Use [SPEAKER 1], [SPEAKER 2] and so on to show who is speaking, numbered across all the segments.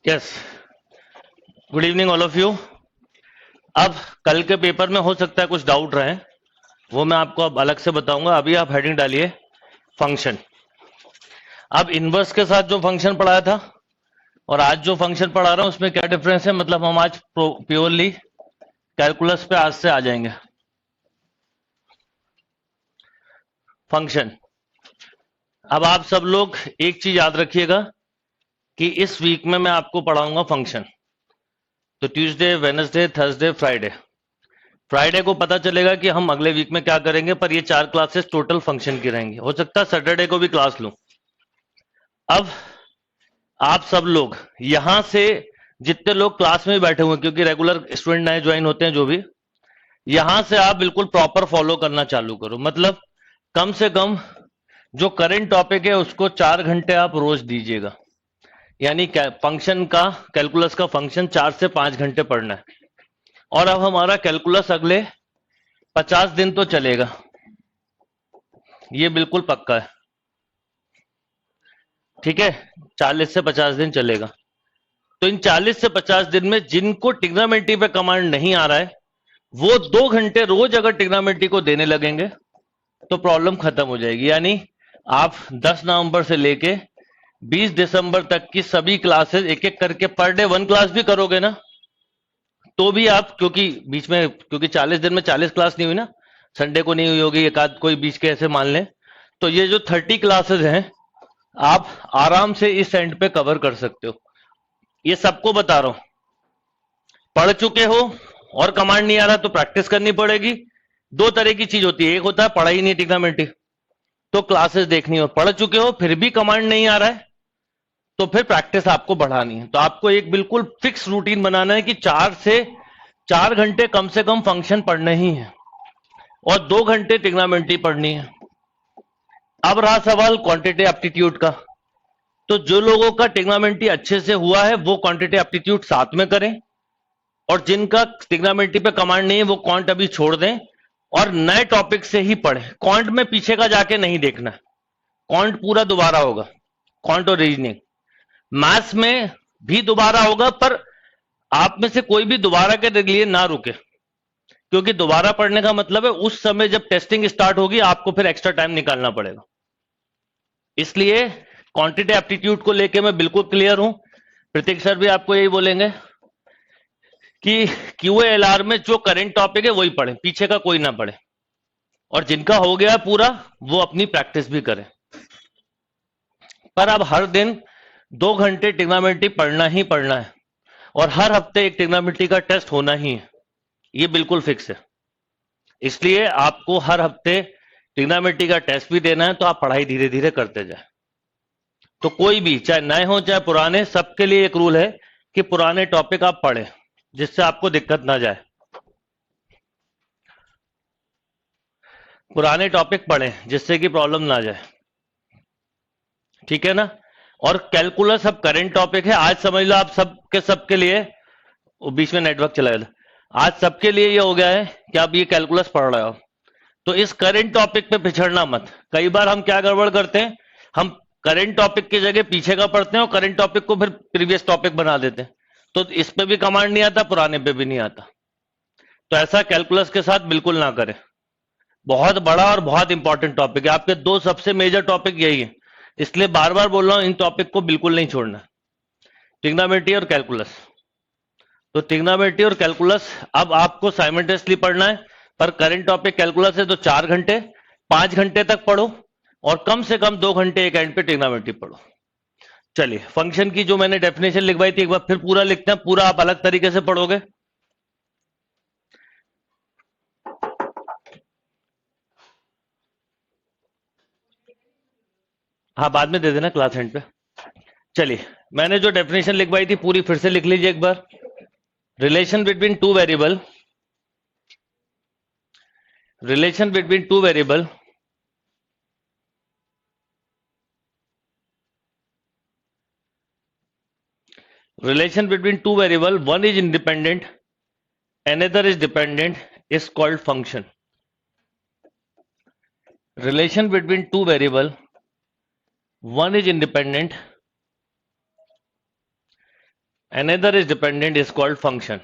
[SPEAKER 1] Yes, good evening all of you. अब कल के पेपर में हो सकता है कुछ डाउट रहे, वो मैं आपको अब अलग से बताऊंगा। अभी आप हेडिंग डालिए फंक्शन। अब इनवर्स के साथ जो फंक्शन पढ़ाया था और आज जो फंक्शन पढ़ा रहा हूं उसमें क्या डिफरेंस है, मतलब हम आज प्योरली कैलकुलस पे आज से आ जाएंगे। फंक्शन, अब आप सब लोग एक चीज याद रखिएगा कि इस वीक में मैं आपको पढ़ाऊंगा फंक्शन। तो Tuesday, Wednesday, Thursday, Friday. Friday को पता चलेगा कि हम अगले वीक में क्या करेंगे, पर ये 4 क्लासेस टोटल फंक्शन की रहेंगी। हो सकता है सैटरडे को भी क्लास लूं। अब आप सब लोग यहां से, जितने लोग क्लास में बैठे हुए हैं, क्योंकि रेगुलर स्टूडेंट नए ज्वाइन होते हैं जो भी, यहां से आप बिल्कुल प्रॉपर फॉलो करना चालू करो। मतलब कम से कम जो करंट टॉपिक है उसको 4 घंटे आप रोज दीजिएगा। यानी फंक्शन का, कैलकुलस का फंक्शन 4 से 5 घंटे पढ़ना है। और अब हमारा कैलकुलस अगले 50 दिन तो चलेगा, ये बिल्कुल पक्का है। ठीक है, 40 से 50 दिन चलेगा। तो इन 40 से 50 दिन में जिनको टिग्नामेंट्री पे कमांड नहीं आ रहा है, वो 2 घंटे रोज अगर टिग्नामेंट्री को देने लगेंगे तो प्रॉब्लम खत्म हो जाएगी। यानी आप 10 नवंबर से लेके 20 दिसंबर तक की सभी क्लासेस एक एक करके पर डे 1 क्लास भी करोगे ना, तो भी आप, क्योंकि बीच में, क्योंकि 40 दिन में 40 क्लास नहीं हुई ना, संडे को नहीं हुई होगी, एक आध कोई बीच के ऐसे मान लें, तो ये जो 30 क्लासेस हैं आप आराम से इस एंड पे कवर कर सकते हो। ये सबको बता रहा हूं। पढ़ चुके हो और कमांड नहीं आ रहा तो प्रैक्टिस करनी पड़ेगी। दो तरह की चीज होती है, एक होता है पढ़ा ही नहीं टिग्नामेंट्री, तो क्लासेस देखनी हो। पढ़ चुके हो फिर भी कमांड नहीं आ रहा है तो फिर प्रैक्टिस आपको बढ़ानी है। तो आपको एक बिल्कुल फिक्स रूटीन बनाना है कि 4 से 4 घंटे कम से कम फंक्शन पढ़ने ही है और 2 घंटे टिग्नामेंट्री पढ़नी है। अब रहा सवाल क्वांटिटी एप्टीट्यूड का, तो जो लोगों का टिग्नामेंट्री अच्छे से हुआ है वो क्वांटिटी एप्टीट्यूड साथ में करें, और जिनका टिग्नामेंट्री पे कमांड नहीं है वो क्वांट अभी छोड़ दें और नए टॉपिक से ही पढ़ें। क्वांट में पीछे का जाके नहीं देखना, क्वांट पूरा दोबारा होगा, क्वांट और रीजनिंग। मैथ्स में भी दोबारा होगा, पर आप में से कोई भी दोबारा के लिए ना रुके, क्योंकि दोबारा पढ़ने का मतलब है उस समय जब टेस्टिंग स्टार्ट होगी आपको फिर एक्स्ट्रा टाइम निकालना पड़ेगा। इसलिए क्वांटिटी एप्टीट्यूड को लेके मैं बिल्कुल क्लियर हूं। प्रतीक सर भी आपको यही बोलेंगे कि क्यूएलआर में जो करंट टॉपिक है वही पढ़ें, पीछे का कोई ना पढ़े, और जिनका हो गया पूरा वो अपनी प्रैक्टिस भी करें। पर अब हर दिन 2 घंटे टिग्नामेंट्री पढ़ना ही पढ़ना है और हर हफ्ते एक टिग्नामेंट्री का टेस्ट होना ही है, ये बिल्कुल फिक्स है। इसलिए आपको हर हफ्ते टिग्नामेंट्री का टेस्ट भी देना है, तो आप पढ़ाई धीरे धीरे करते जाए। तो कोई भी, चाहे नए हो चाहे पुराने, सबके लिए एक रूल है कि पुराने टॉपिक आप पढ़ें जिससे आपको दिक्कत ना जाए। पुराने टॉपिक पढ़ें जिससे कि प्रॉब्लम ना जाए, ठीक है ना। और कैलकुलस अब करंट टॉपिक है, आज समझ लो आप सबके लिए, वो बीच में नेटवर्क चला गया था, आज सबके लिए ये हो गया है कि आप ये कैलकुलस पढ़ रहे हो, तो इस करंट टॉपिक पे पिछड़ना मत। कई बार हम क्या गड़बड़ करते हैं, हम करंट टॉपिक की जगह पीछे का पढ़ते हैं और करंट टॉपिक को फिर प्रीवियस टॉपिक बना देते हैं, तो इस पे भी कमांड नहीं आता, पुराने पे भी नहीं आता। तो ऐसा कैलकुलस के साथ बिल्कुल ना करें। बहुत बड़ा और बहुत इंपॉर्टेंट टॉपिक है, आपके दो सबसे मेजर टॉपिक यही है, इसलिए बार बार बोल रहा हूं इन टॉपिक को बिल्कुल नहीं छोड़ना, ट्रिग्नोमेट्री और कैलकुलस। तो ट्रिग्नोमेट्री और कैलकुलस अब आपको साइमल्टेनियसली पढ़ना है, पर करंट टॉपिक कैलकुलस है तो 4 घंटे, 5 घंटे तक पढ़ो और कम से कम 2 घंटे एक एंड पे ट्रिग्नोमेट्री पढ़ो। चलिए, फंक्शन की जो मैंने डेफिनेशन लिखवाई थी एक बार फिर पूरा लिखते हैं, पूरा आप अलग तरीके से पढ़ोगे। हाँ, बाद में दे देना क्लास एंड पे। चलिए, मैंने जो डेफिनेशन लिखवाई थी पूरी फिर से लिख लीजिए एक बार। Relation between two variable, relation between two variable relation between two variable, one is independent, another is dependent, is called function. Relation between two variable, one is independent, another is dependent is called function.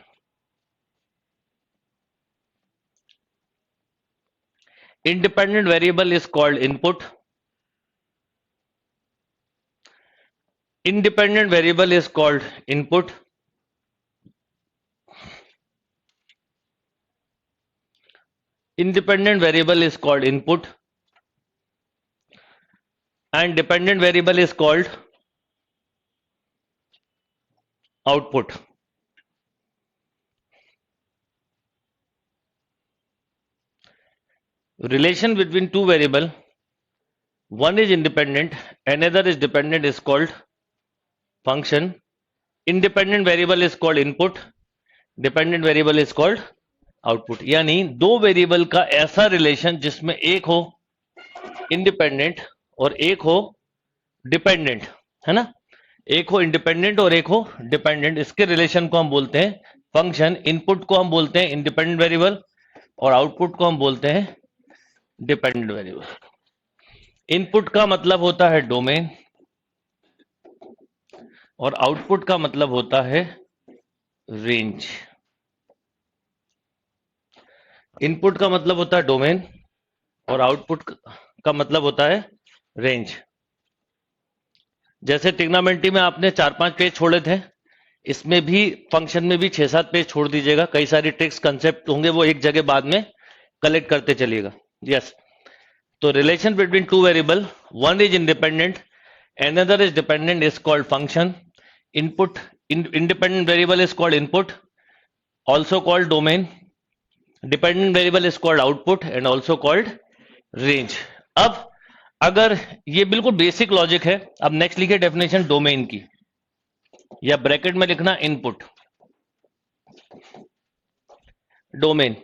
[SPEAKER 1] Independent variable is called input. Independent variable is called input. Independent variable is called input. And dependent variable is called output. Relation between two variable, one is independent, another is dependent, is called function. Independent variable is called input, dependent variable is called output. यानी दो variable का ऐसा relation जिसमें एक हो independent और एक हो डिपेंडेंट, है ना, एक हो इंडिपेंडेंट और एक हो डिपेंडेंट, इसके रिलेशन को हम बोलते हैं फंक्शन. इनपुट को हम बोलते हैं इंडिपेंडेंट वेरिएबल और आउटपुट को हम बोलते हैं डिपेंडेंट वेरिएबल. इनपुट का मतलब होता है डोमेन और आउटपुट का मतलब होता है रेंज. इनपुट का मतलब होता है डोमेन और आउटपुट का मतलब होता है रेंज. जैसे ट्रिग्नोमेट्री में आपने 4-5 पेज छोड़े थे, इसमें भी फंक्शन में भी 6-7 पेज छोड़ दीजिएगा. कई सारी ट्रिक्स कंसेप्ट होंगे, वो एक जगह बाद में कलेक्ट करते चलिएगा. यस, तो relation between two variable, one is independent, another is dependent, is called function. Input, independent variable is called input, also called domain. Dependent variable is called output and also called range. अब अगर ये बिल्कुल basic logic है, अब next लिखिए definition domain की, या bracket में लिखना इनपुट. डोमेन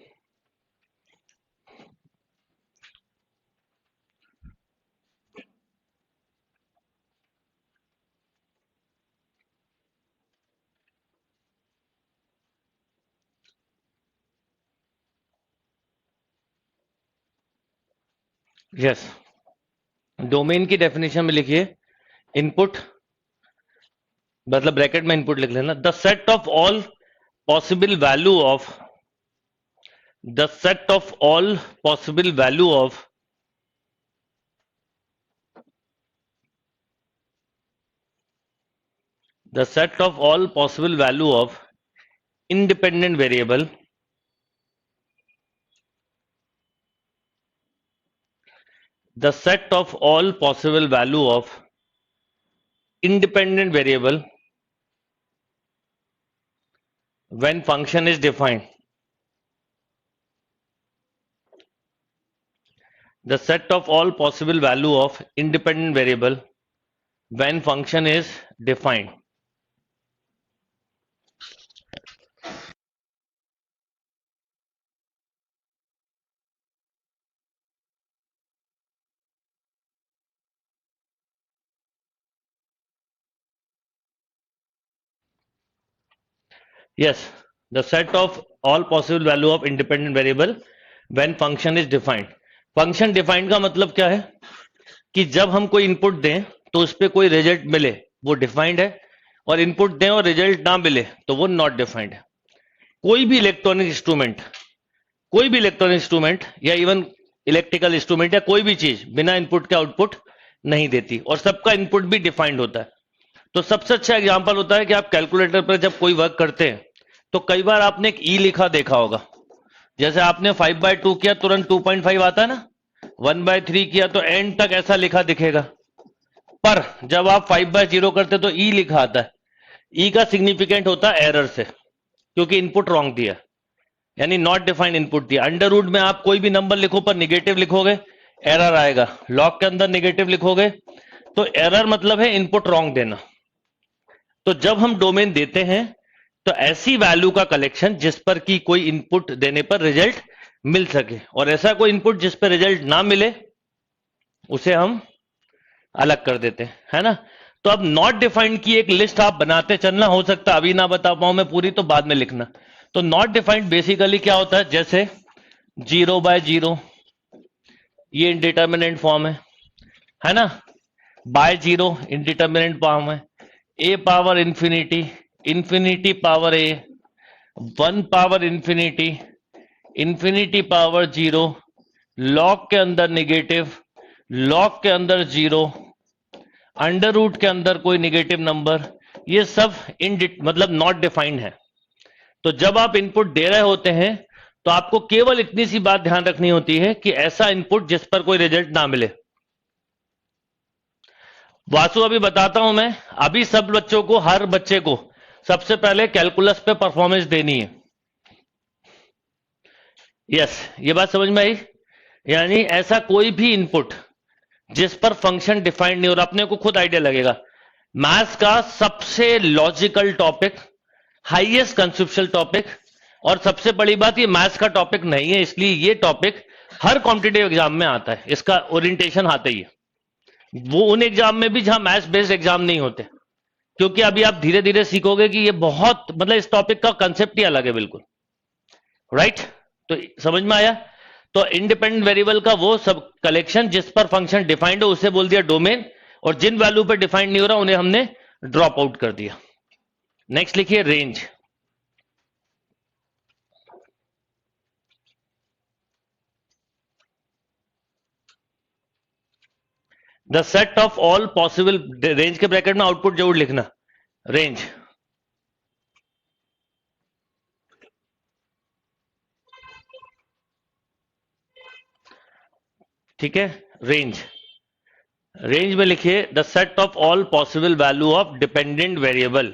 [SPEAKER 1] यस, डोमेन की डेफिनेशन में लिखिए इनपुट, मतलब ब्रैकेट में इनपुट लिख लेना, the set of all possible value of, the set of all possible value of the set of all possible value of independent variable the set of all possible value of independent variable when function is defined. The set of all possible value of independent variable when function is defined. Yes, the set of all possible value of independent variable when function is defined. Function defined का मतलब क्या है कि जब हम कोई input दें तो उस पर कोई रिजल्ट मिले वो डिफाइंड है, और इनपुट दें और रिजल्ट ना मिले तो वो नॉट डिफाइंड है. कोई भी इलेक्ट्रॉनिक इंस्ट्रूमेंट या इवन इलेक्ट्रिकल इंस्ट्रूमेंट या कोई भी चीज बिना इनपुट के आउटपुट नहीं देती, और सबका इनपुट भी डिफाइंड होता है. तो सबसे अच्छा एग्जांपल होता है कि आप कैलकुलेटर पर जब कोई वर्क करते हैं तो कई बार आपने एक ई लिखा देखा होगा. जैसे आपने 5/2 किया तुरंत 2.5 आता है ना, 1/3 किया तो एंड तक ऐसा लिखा दिखेगा. पर जब आप 5/0 करते तो ई लिखा आता है. ई का सिग्निफिकेंट होता है एरर से, क्योंकि इनपुट रॉन्ग दिया, यानी नॉट डिफाइंड इनपुट दिया. अंडर रूट में आप कोई भी नंबर लिखो पर निगेटिव लिखोगे एरर आएगा, लॉग के अंदर निगेटिव लिखोगे तो एरर मतलब है इनपुट रॉन्ग देना. तो जब हम डोमेन देते हैं तो ऐसी वैल्यू का कलेक्शन जिस पर कि कोई इनपुट देने पर रिजल्ट मिल सके, और ऐसा कोई इनपुट जिस पर रिजल्ट ना मिले उसे हम अलग कर देते हैं, है ना. तो अब नॉट डिफाइंड की एक लिस्ट आप बनाते चलना, हो सकता अभी ना बता पाऊं मैं पूरी, तो बाद में लिखना. तो नॉट डिफाइंड बेसिकली क्या होता है, जैसे 0/0 ये इंडिटरमिनेंट फॉर्म है ना, बाय 0 इंडिटरमिनेंट फॉर्म है, a power infinity infinity power A, 1 power infinity, infinity power 0, log के अंदर निगेटिव, लॉग के अंदर 0, अंडर रूट के अंदर कोई निगेटिव नंबर, ये सब मतलब नॉट डिफाइंड है। तो जब आप इनपुट दे रहे होते हैं तो आपको केवल इतनी सी बात ध्यान रखनी होती है कि ऐसा इनपुट जिस पर कोई रिजल्ट ना मिले। वासु अभी बताता हूं मैं, अभी सब बच्चों को, हर बच्चे को सबसे पहले कैलकुलस पे परफॉर्मेंस देनी है। यस, ये बात समझ में आई? यानी ऐसा कोई भी इनपुट जिस पर फंक्शन डिफाइंड नहीं, और अपने को खुद आइडिया लगेगा, मैथ्स का सबसे logical topic, highest conceptual topic, और सबसे बड़ी बात ये मैथ्स का टॉपिक नहीं है, इसलिए ये टॉपिक हर कॉम्पिटिटिव एग्जाम में आता है, इसका ओरिएंटेशन आता ही है। वो उन एग्जाम में भी जहां मैथ्स बेस्ड एग्जाम नहीं होते, क्योंकि अभी आप धीरे धीरे सीखोगे कि ये बहुत, मतलब इस टॉपिक का कंसेप्ट ही अलग है बिल्कुल, राइट? तो समझ में आया? तो इंडिपेंडेंट वेरिएबल का वो सब कलेक्शन जिस पर फंक्शन डिफाइंड हो उसे बोल दिया डोमेन, और जिन वैल्यू पे डिफाइंड नहीं हो रहा उन्हें हमने ड्रॉप आउट कर दिया। नेक्स्ट लिखिए range. The set of all possible, range के ब्रैकेट में आउटपुट जरूर लिखना, रेंज। ठीक है, रेंज, रेंज में लिखिए the set of all possible value of dependent variable,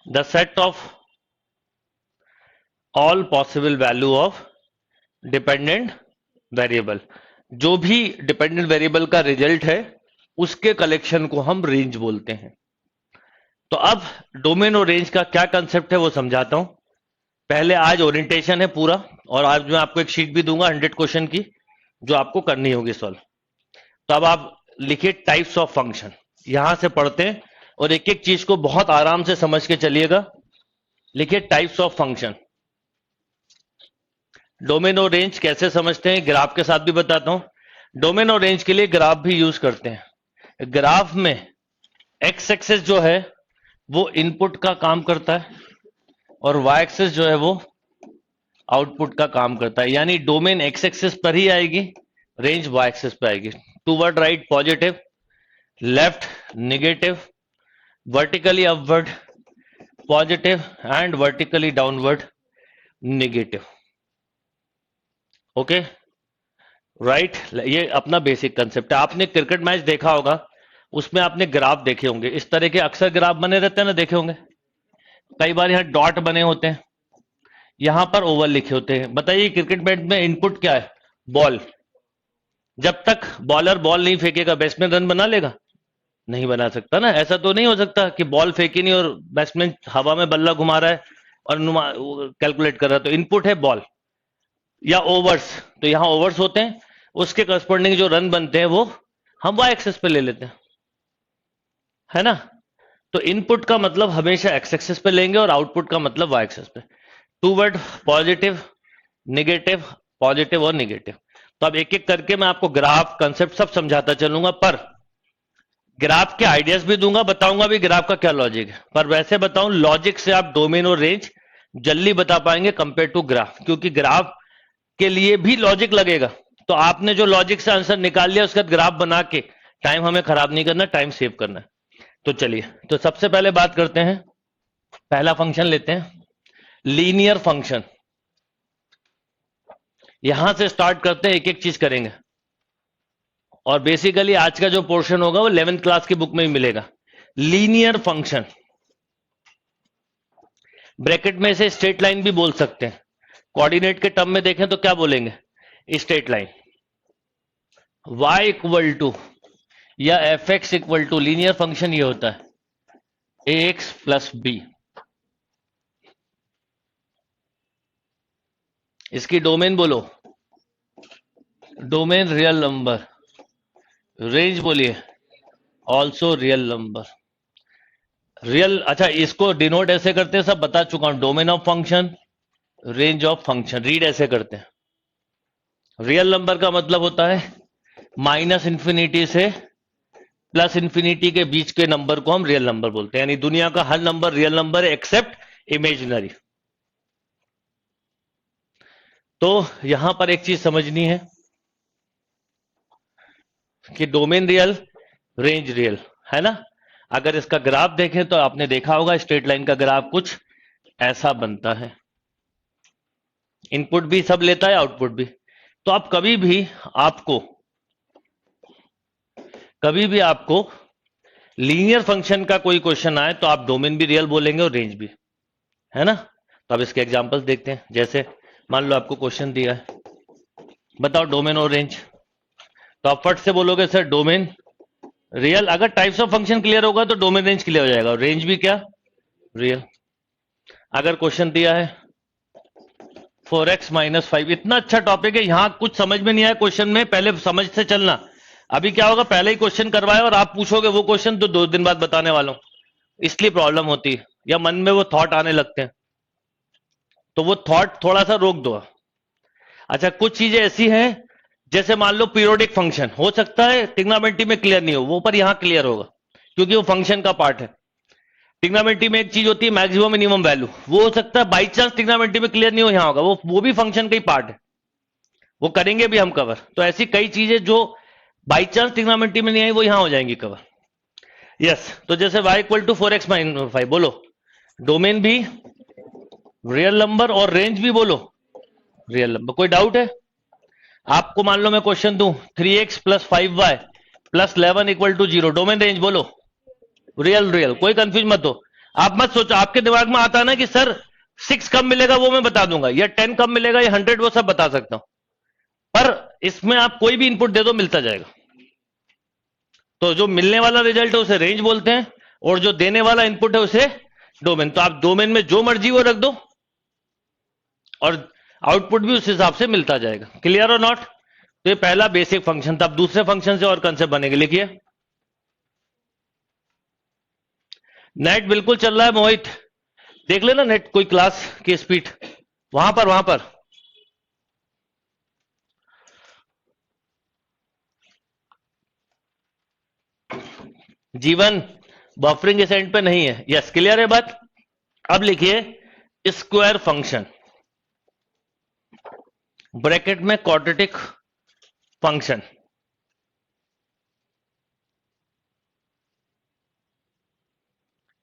[SPEAKER 1] the set of all possible value of dependent variable, जो भी डिपेंडेंट वेरिएबल का रिजल्ट है उसके कलेक्शन को हम रेंज बोलते हैं। तो अब डोमेन और रेंज का क्या कंसेप्ट है वो समझाता हूं। पहले आज ओरिएंटेशन है पूरा, और आज मैं आपको एक शीट भी दूंगा 100 क्वेश्चन की, जो आपको करनी होगी सॉल्व। तो अब आप लिखिए टाइप्स ऑफ फंक्शन, यहां से पढ़ते हैं और एक एक चीज को बहुत आराम से समझ के चलिएगा। लिखिए टाइप्स ऑफ फंक्शन। डोमेन और रेंज कैसे समझते हैं, ग्राफ के साथ भी बताता हूं। डोमेन और रेंज के लिए ग्राफ भी यूज करते हैं। ग्राफ में एक्स एक्सिस जो है वो इनपुट का काम करता है, और वाई एक्सिस जो है वो आउटपुट का काम करता है। यानी डोमेन एक्स एक्सिस पर ही आएगी, रेंज वाई एक्सिस पर आएगी। Toward right positive, left negative, vertically upward positive, and vertically downward negative. Okay, right? ये अपना बेसिक कंसेप्ट है। आपने क्रिकेट मैच देखा होगा, उसमें आपने ग्राफ देखे होंगे, इस तरह के अक्सर ग्राफ बने रहते हैं ना, देखे होंगे। कई बार यहाँ डॉट बने होते हैं, यहां पर ओवल लिखे होते हैं। बताइए क्रिकेट मैच में इनपुट क्या है? बॉल। जब तक बॉलर बॉल नहीं फेंकेगा बैट्समैन रन बना लेगा? नहीं बना सकता ना। ऐसा तो नहीं हो सकता कि बॉल फेंकी नहीं और बैट्समैन हवा में बल्ला घुमा रहा है और कैलकुलेट कर रहा है। तो इनपुट है बॉल या ओवर्स, तो यहां ओवर्स होते हैं, उसके करस्पॉन्डिंग जो रन बनते हैं वो हम वाई एक्सिस पे ले लेते हैं, है ना? तो इनपुट का मतलब हमेशा एक्स एक्सिस पे लेंगे और आउटपुट का मतलब वाई एक्सिस पे। Two word positive negative, positive और नेगेटिव। तो अब एक एक करके मैं आपको ग्राफ कंसेप्ट सब समझाता चलूंगा, पर ग्राफ के आइडियाज भी दूंगा, बताऊंगा भी ग्राफ का क्या लॉजिक है। पर वैसे बताऊं, लॉजिक से आप डोमेन और रेंज जल्दी बता पाएंगे कंपेयर टू ग्राफ, क्योंकि ग्राफ के लिए भी लॉजिक लगेगा। तो आपने जो लॉजिक से आंसर निकाल लिया उसका ग्राफ बना के टाइम हमें खराब नहीं करना, टाइम सेव करना है। तो चलिए, तो सबसे पहले बात करते हैं, पहला फंक्शन लेते हैं लीनियर फंक्शन। यहां से स्टार्ट करते हैं, एक एक चीज करेंगे, और बेसिकली आज का जो पोर्शन होगा वो 11th क्लास की बुक में ही मिलेगा। लीनियर फंक्शन, ब्रैकेट में से स्ट्रेट लाइन भी बोल सकते हैं। कोऑर्डिनेट के टर्म में देखें तो क्या बोलेंगे? Straight line. y equal to या F X equal to, linear function ये होता है ax प्लस बी। इसकी डोमेन बोलो, डोमेन रियल नंबर। रेंज बोलिए ऑल्सो रियल नंबर। रियल, अच्छा इसको डिनोट ऐसे करते हैं, सब बता चुका हूं। Domain of function, range of function, read ऐसे करते हैं। रियल नंबर का मतलब होता है माइनस इंफिनिटी से प्लस इंफिनिटी के बीच के नंबर को हम रियल नंबर बोलते हैं, यानी दुनिया का हर नंबर रियल नंबर है एक्सेप्ट इमेजिनरी। तो यहां पर एक चीज समझनी है कि डोमेन रियल, रेंज रियल, है ना। अगर इसका ग्राफ देखें तो आपने देखा होगा स्ट्रेट लाइन का ग्राफ कुछ ऐसा बनता है, इनपुट भी सब लेता है, आउटपुट भी। तो आप कभी भी आपको लीनियर फंक्शन का कोई क्वेश्चन आए तो आप डोमेन भी रियल बोलेंगे और रेंज भी, है ना। तो अब इसके एग्जांपल्स देखते हैं। जैसे मान लो आपको क्वेश्चन दिया है, बताओ डोमेन और रेंज, तो आप फट से बोलोगे सर डोमेन रियल। अगर टाइप्स ऑफ फंक्शन क्लियर होगा तो डोमेन रेंज क्लियर हो जाएगा, और रेंज भी क्या, रियल। अगर क्वेश्चन दिया है 4x-5, इतना अच्छा टॉपिक है, यहां कुछ समझ में नहीं आया क्वेश्चन में, पहले समझ से चलना। अभी क्या होगा, पहले ही क्वेश्चन करवाए और आप पूछोगे वो क्वेश्चन तो 2 दिन बाद बताने वाला हूं, इसलिए प्रॉब्लम होती है, या मन में वो थॉट आने लगते हैं, तो वो थॉट थोड़ा सा रोक दो। अच्छा, कुछ चीजें ऐसी हैं, जैसे मान लो पीरियोडिक फंक्शन हो सकता है ट्रिग्नोमेट्री में क्लियर नहीं हो, वो पर यहां क्लियर होगा क्योंकि वो फंक्शन का पार्ट है। ट्रिग्नोमेट्री में एक चीज होती है मैक्सिमम मिनिमम वैल्यू, वो हो सकता है बाई चांस ट्रिग्नोमेट्री में क्लियर नहीं हो, यहां होगा, वो भी फंक्शन का ही पार्ट है, वो करेंगे भी हम कवर। तो ऐसी कई चीजें जो बाई चांस ट्रिग्नोमेट्री में नहीं आई वो यहां हो जाएंगी कवर। यस, तो जैसे y इक्वल टू 4x-5, बोलो डोमेन भी रियल नंबर और रेंज भी बोलो रियल नंबर। कोई डाउट है? आपको मान लो मैं क्वेश्चन दूं 3x + 5y + 11 equal to 0, domain range बोलो रियल रियल, कोई कंफ्यूज मत हो। आप मत सोचो, आपके दिमाग में आता है ना कि सर 6 कब मिलेगा वो मैं बता दूंगा, या 10 कब मिलेगा, या 100, वो सब बता सकता हूं, पर इसमें आप कोई भी इनपुट दे दो मिलता जाएगा। तो जो मिलने वाला रिजल्ट है उसे रेंज बोलते हैं, और जो देने वाला इनपुट है उसे डोमेन। तो आप डोमेन में जो मर्जी वो रख दो और आउटपुट भी उस हिसाब से मिलता जाएगा। क्लियर और नॉट? तो ये पहला बेसिक फंक्शन था। अब दूसरे फंक्शन से और कंसेप्ट बनेंगे, लिखिए। नेट बिल्कुल चल रहा है मोहित, देख लेना नेट कोई क्लास की स्पीड, वहां पर जीवन बफरिंग इस एंड पे नहीं है। यस, क्लियर है बात। अब लिखिए स्क्वायर फंक्शन, ब्रैकेट में क्वाड्रेटिक फंक्शन।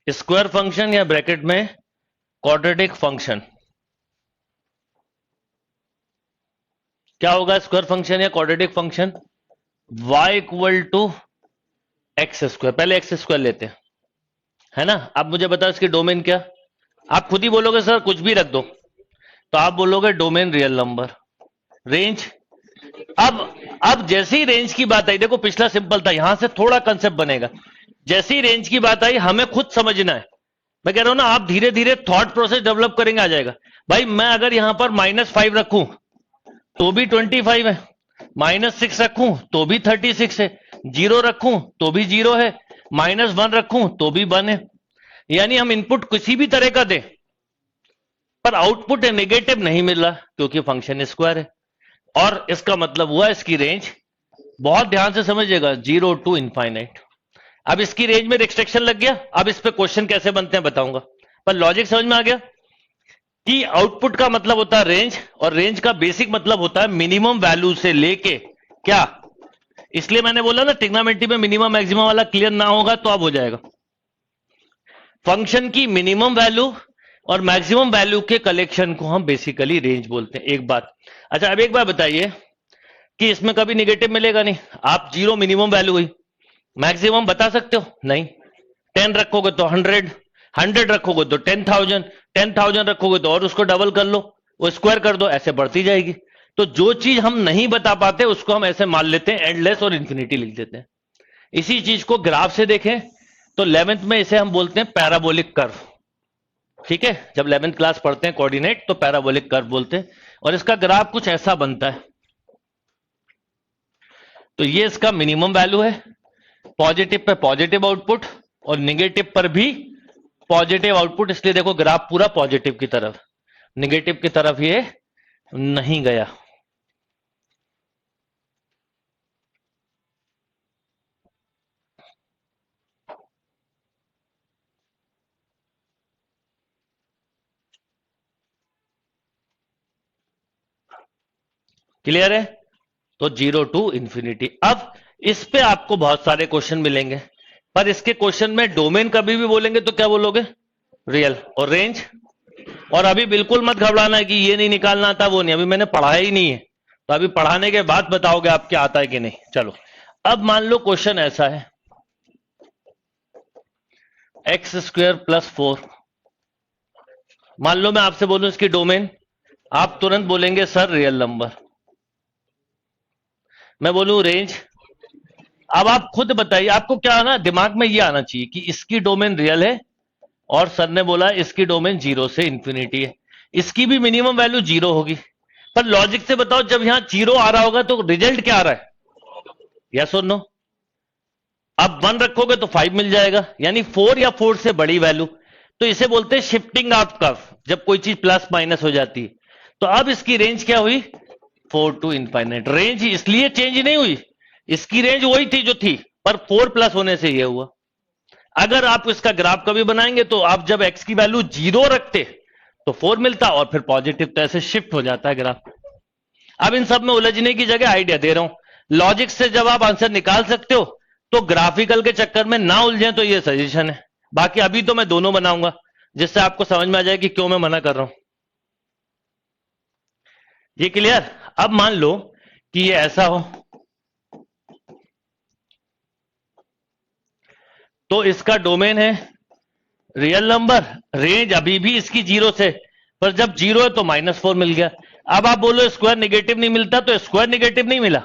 [SPEAKER 1] स्क्वायर फंक्शन या ब्रैकेट में क्वाड्रेटिक फंक्शन, क्या होगा स्क्वायर फंक्शन या quadratic function? y equal to x square, पहले एक्स स्क्वायर लेते हैं, है ना। अब मुझे बताओ इसकी डोमेन क्या, आप खुद ही बोलोगे सर कुछ भी रख दो, तो आप बोलोगे डोमेन रियल नंबर, रेंज। अब जैसे ही रेंज की बात आई, देखो पिछला सिंपल था, यहां से थोड़ा कंसेप्ट बनेगा। जैसे ही रेंज की बात आई हमें खुद समझना है, मैं कह रहा हूं ना, आप धीरे धीरे थॉट प्रोसेस डेवलप करेंगे, आ जाएगा। भाई मैं अगर यहां पर -5 रखूं तो भी 25 है, -6 रखूं तो भी 36 है, 0 रखूं तो भी 0 है, -1 रखूं तो भी 1 है। यानी हम इनपुट किसी भी तरह का दें पर आउटपुट नेगेटिव नहीं मिल रहा क्योंकि फंक्शन स्क्वायर है, और इसका मतलब हुआ इसकी रेंज, बहुत ध्यान से समझिएगा, 0 टू इनफाइनाइट। अब इसकी रेंज में रिस्ट्रिक्शन लग गया, अब इस पे क्वेश्चन कैसे बनते हैं बताऊंगा, पर लॉजिक समझ में आ गया कि आउटपुट का मतलब होता है रेंज, और रेंज का बेसिक मतलब होता है मिनिमम वैल्यू से लेके क्या। इसलिए मैंने बोला ना ट्रिग्नोमेट्री में मिनिमम मैक्सिमम वाला क्लियर ना होगा तो अब हो जाएगा। फंक्शन की मिनिमम वैल्यू और मैक्सिमम वैल्यू के कलेक्शन को हम बेसिकली रेंज बोलते हैं। एक बात, अच्छा अब एक बात बताइए कि इसमें कभी निगेटिव मिलेगा नहीं। आप 0 मिनिमम वैल्यू हुई, मैक्सिमम बता सकते हो? नहीं। 10 रखोगे तो 100, 100 रखोगे तो 10,000, 10,000 रखोगे तो और उसको डबल कर लो, वो स्क्वायर कर दो, ऐसे बढ़ती जाएगी। तो जो चीज हम नहीं बता पाते उसको हम ऐसे मान लेते हैं, एंडलेस और इन्फिनिटी लिख देते हैं। इसी चीज को ग्राफ से देखें तो 11th में इसे हम बोलते हैं पैराबोलिक कर्व। ठीक है, जब 11th क्लास पढ़ते हैं कोऑर्डिनेट तो पैराबोलिक कर्व बोलते हैं, और इसका ग्राफ कुछ ऐसा बनता है। तो ये इसका मिनिमम वैल्यू है, पॉजिटिव पे पॉजिटिव आउटपुट और निगेटिव पर भी पॉजिटिव आउटपुट, इसलिए देखो ग्राफ पूरा पॉजिटिव की तरफ, निगेटिव की तरफ ये नहीं गया। क्लियर है? तो 0 टू इंफिनिटी। अब इस पे आपको बहुत सारे क्वेश्चन मिलेंगे, पर इसके क्वेश्चन में डोमेन कभी भी बोलेंगे तो क्या बोलोगे? रियल। और रेंज? और अभी बिल्कुल मत घबराना है कि ये नहीं निकालना आता, वो नहीं, अभी मैंने पढ़ाया ही नहीं है, तो अभी पढ़ाने के बाद बताओगे आप क्या आता है कि नहीं। चलो, अब मान लो क्वेश्चन ऐसा है, एक्स स्क्वायर प्लस 4। मान लो मैं आपसे बोलूं इसकी डोमेन, आप तुरंत बोलेंगे सर रियल नंबर। मैं बोलूं रेंज, अब आप खुद बताइए, आपको क्या आना दिमाग में, ये आना चाहिए कि इसकी डोमेन रियल है, और सर ने बोला इसकी डोमेन 0 से इंफिनिटी है, इसकी भी मिनिमम वैल्यू 0 होगी। पर लॉजिक से बताओ, जब यहां 0 आ रहा होगा तो रिजल्ट क्या आ रहा है? यस और नो? अब 1 रखोगे तो 5 मिल जाएगा, यानी 4 या 4 से बड़ी वैल्यू। तो इसे बोलते हैं शिफ्टिंग ऑफ कर्व, जब कोई चीज प्लस माइनस हो जाती है। तो अब इसकी रेंज क्या हुई? 4 टू इनफाइनाइट। रेंज इसलिए चेंज नहीं हुई, इसकी रेंज वही थी जो थी, पर 4 प्लस होने से यह हुआ। अगर आप इसका ग्राफ कभी बनाएंगे तो आप जब x की वैल्यू 0 रखते तो 4 मिलता, और फिर पॉजिटिव, तो ऐसे शिफ्ट हो जाता है ग्राफ। अब इन सब में उलझने की जगह आइडिया दे रहा हूं, लॉजिक से जब आप आंसर निकाल सकते हो तो ग्राफिकल के चक्कर में ना उलझे, तो ये सजेशन है। बाकी अभी तो मैं दोनों बनाऊंगा, जिससे आपको समझ में आ जाए कि क्यों मैं मना कर रहा हूं। ये क्लियर? अब मान लो कि ये ऐसा हो, तो इसका डोमेन है रियल नंबर, रेंज अभी भी इसकी 0 से, पर जब 0 है तो -4 मिल गया। अब आप बोलो स्क्वायर निगेटिव नहीं मिलता, तो स्क्वायर निगेटिव नहीं मिला,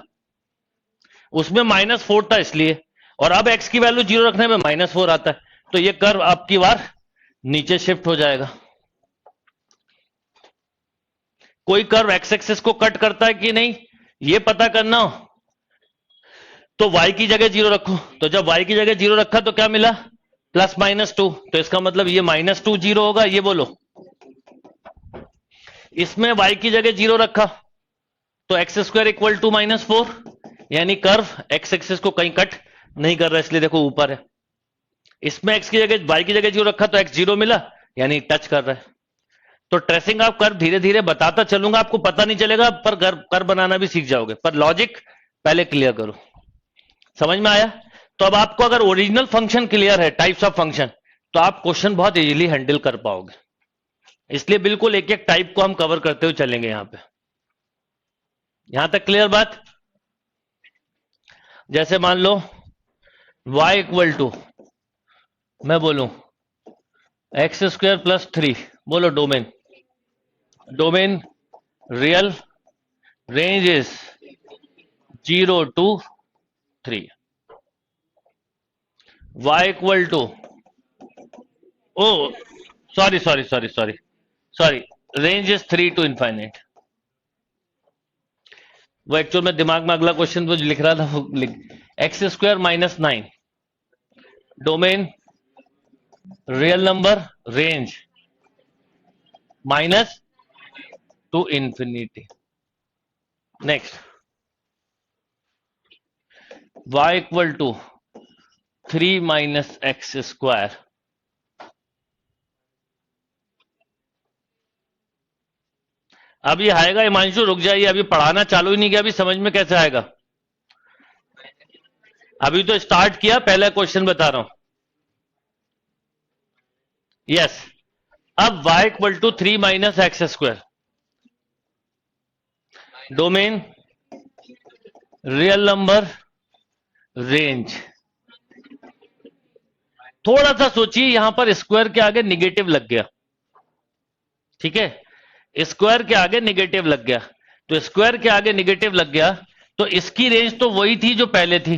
[SPEAKER 1] उसमें -4 था इसलिए, और अब x की वैल्यू 0 रखने में -4 आता है, तो ये कर्व आपकी बार नीचे शिफ्ट हो जाएगा। कोई कर्व एक्स एक्सिस को कट करता है कि नहीं, ये पता करना हो तो y की जगह 0 रखो। तो जब y की जगह 0 रखा तो क्या मिला? +-2। तो इसका मतलब ये -2 0 होगा, ये बोलो। इसमें y की जगह 0 रखा तो एक्स स्क्वायर इक्वल टू -4, यानी कर्व एक्स एक्सिस को कहीं कट नहीं कर रहा, इसलिए देखो ऊपर है। इसमें x की जगह y की जगह 0 रखा तो x 0 मिला, यानी टच कर रहा है। तो ट्रेसिंग आप कर्व धीरे धीरे बताता चलूंगा, आपको पता नहीं चलेगा, पर कर्व बनाना भी सीख जाओगे, पर लॉजिक पहले क्लियर करो। समझ में आया? तो अब आपको अगर ओरिजिनल फंक्शन क्लियर है, टाइप्स ऑफ फंक्शन, तो आप क्वेश्चन बहुत इजीली हैंडल कर पाओगे। इसलिए बिल्कुल एक एक टाइप को हम कवर करते हुए चलेंगे यहां पे। यहां तक क्लियर बात? जैसे मान लो y इक्वल टू, मैं बोलूं एक्स स्क्वायर प्लस 3, बोलो domain, domain real, range is 0 to 3, y equal to, oh sorry sorry sorry sorry sorry, range is 3 to infinite. वो एक्चुअल में दिमाग में अगला क्वेश्चन जो लिख रहा था वो लिख, x square -9, domain real number, range -to infinity. Next, y equal to 3 minus x square. अब ये आएगा, हिमांशु रुक जाइए, अभी पढ़ाना चालू ही नहीं किया, अभी समझ में कैसे आएगा? अभी तो स्टार्ट किया, पहला क्वेश्चन बता रहा हूं। यस, अब y equal to 3 minus x square, domain real number, range. थोड़ा सा सोचिए, यहां पर स्क्वायर के आगे निगेटिव लग गया, ठीक है, स्क्वायर के आगे निगेटिव लग गया, तो स्क्वायर के आगे निगेटिव लग गया, तो इसकी रेंज तो वही थी जो पहले थी,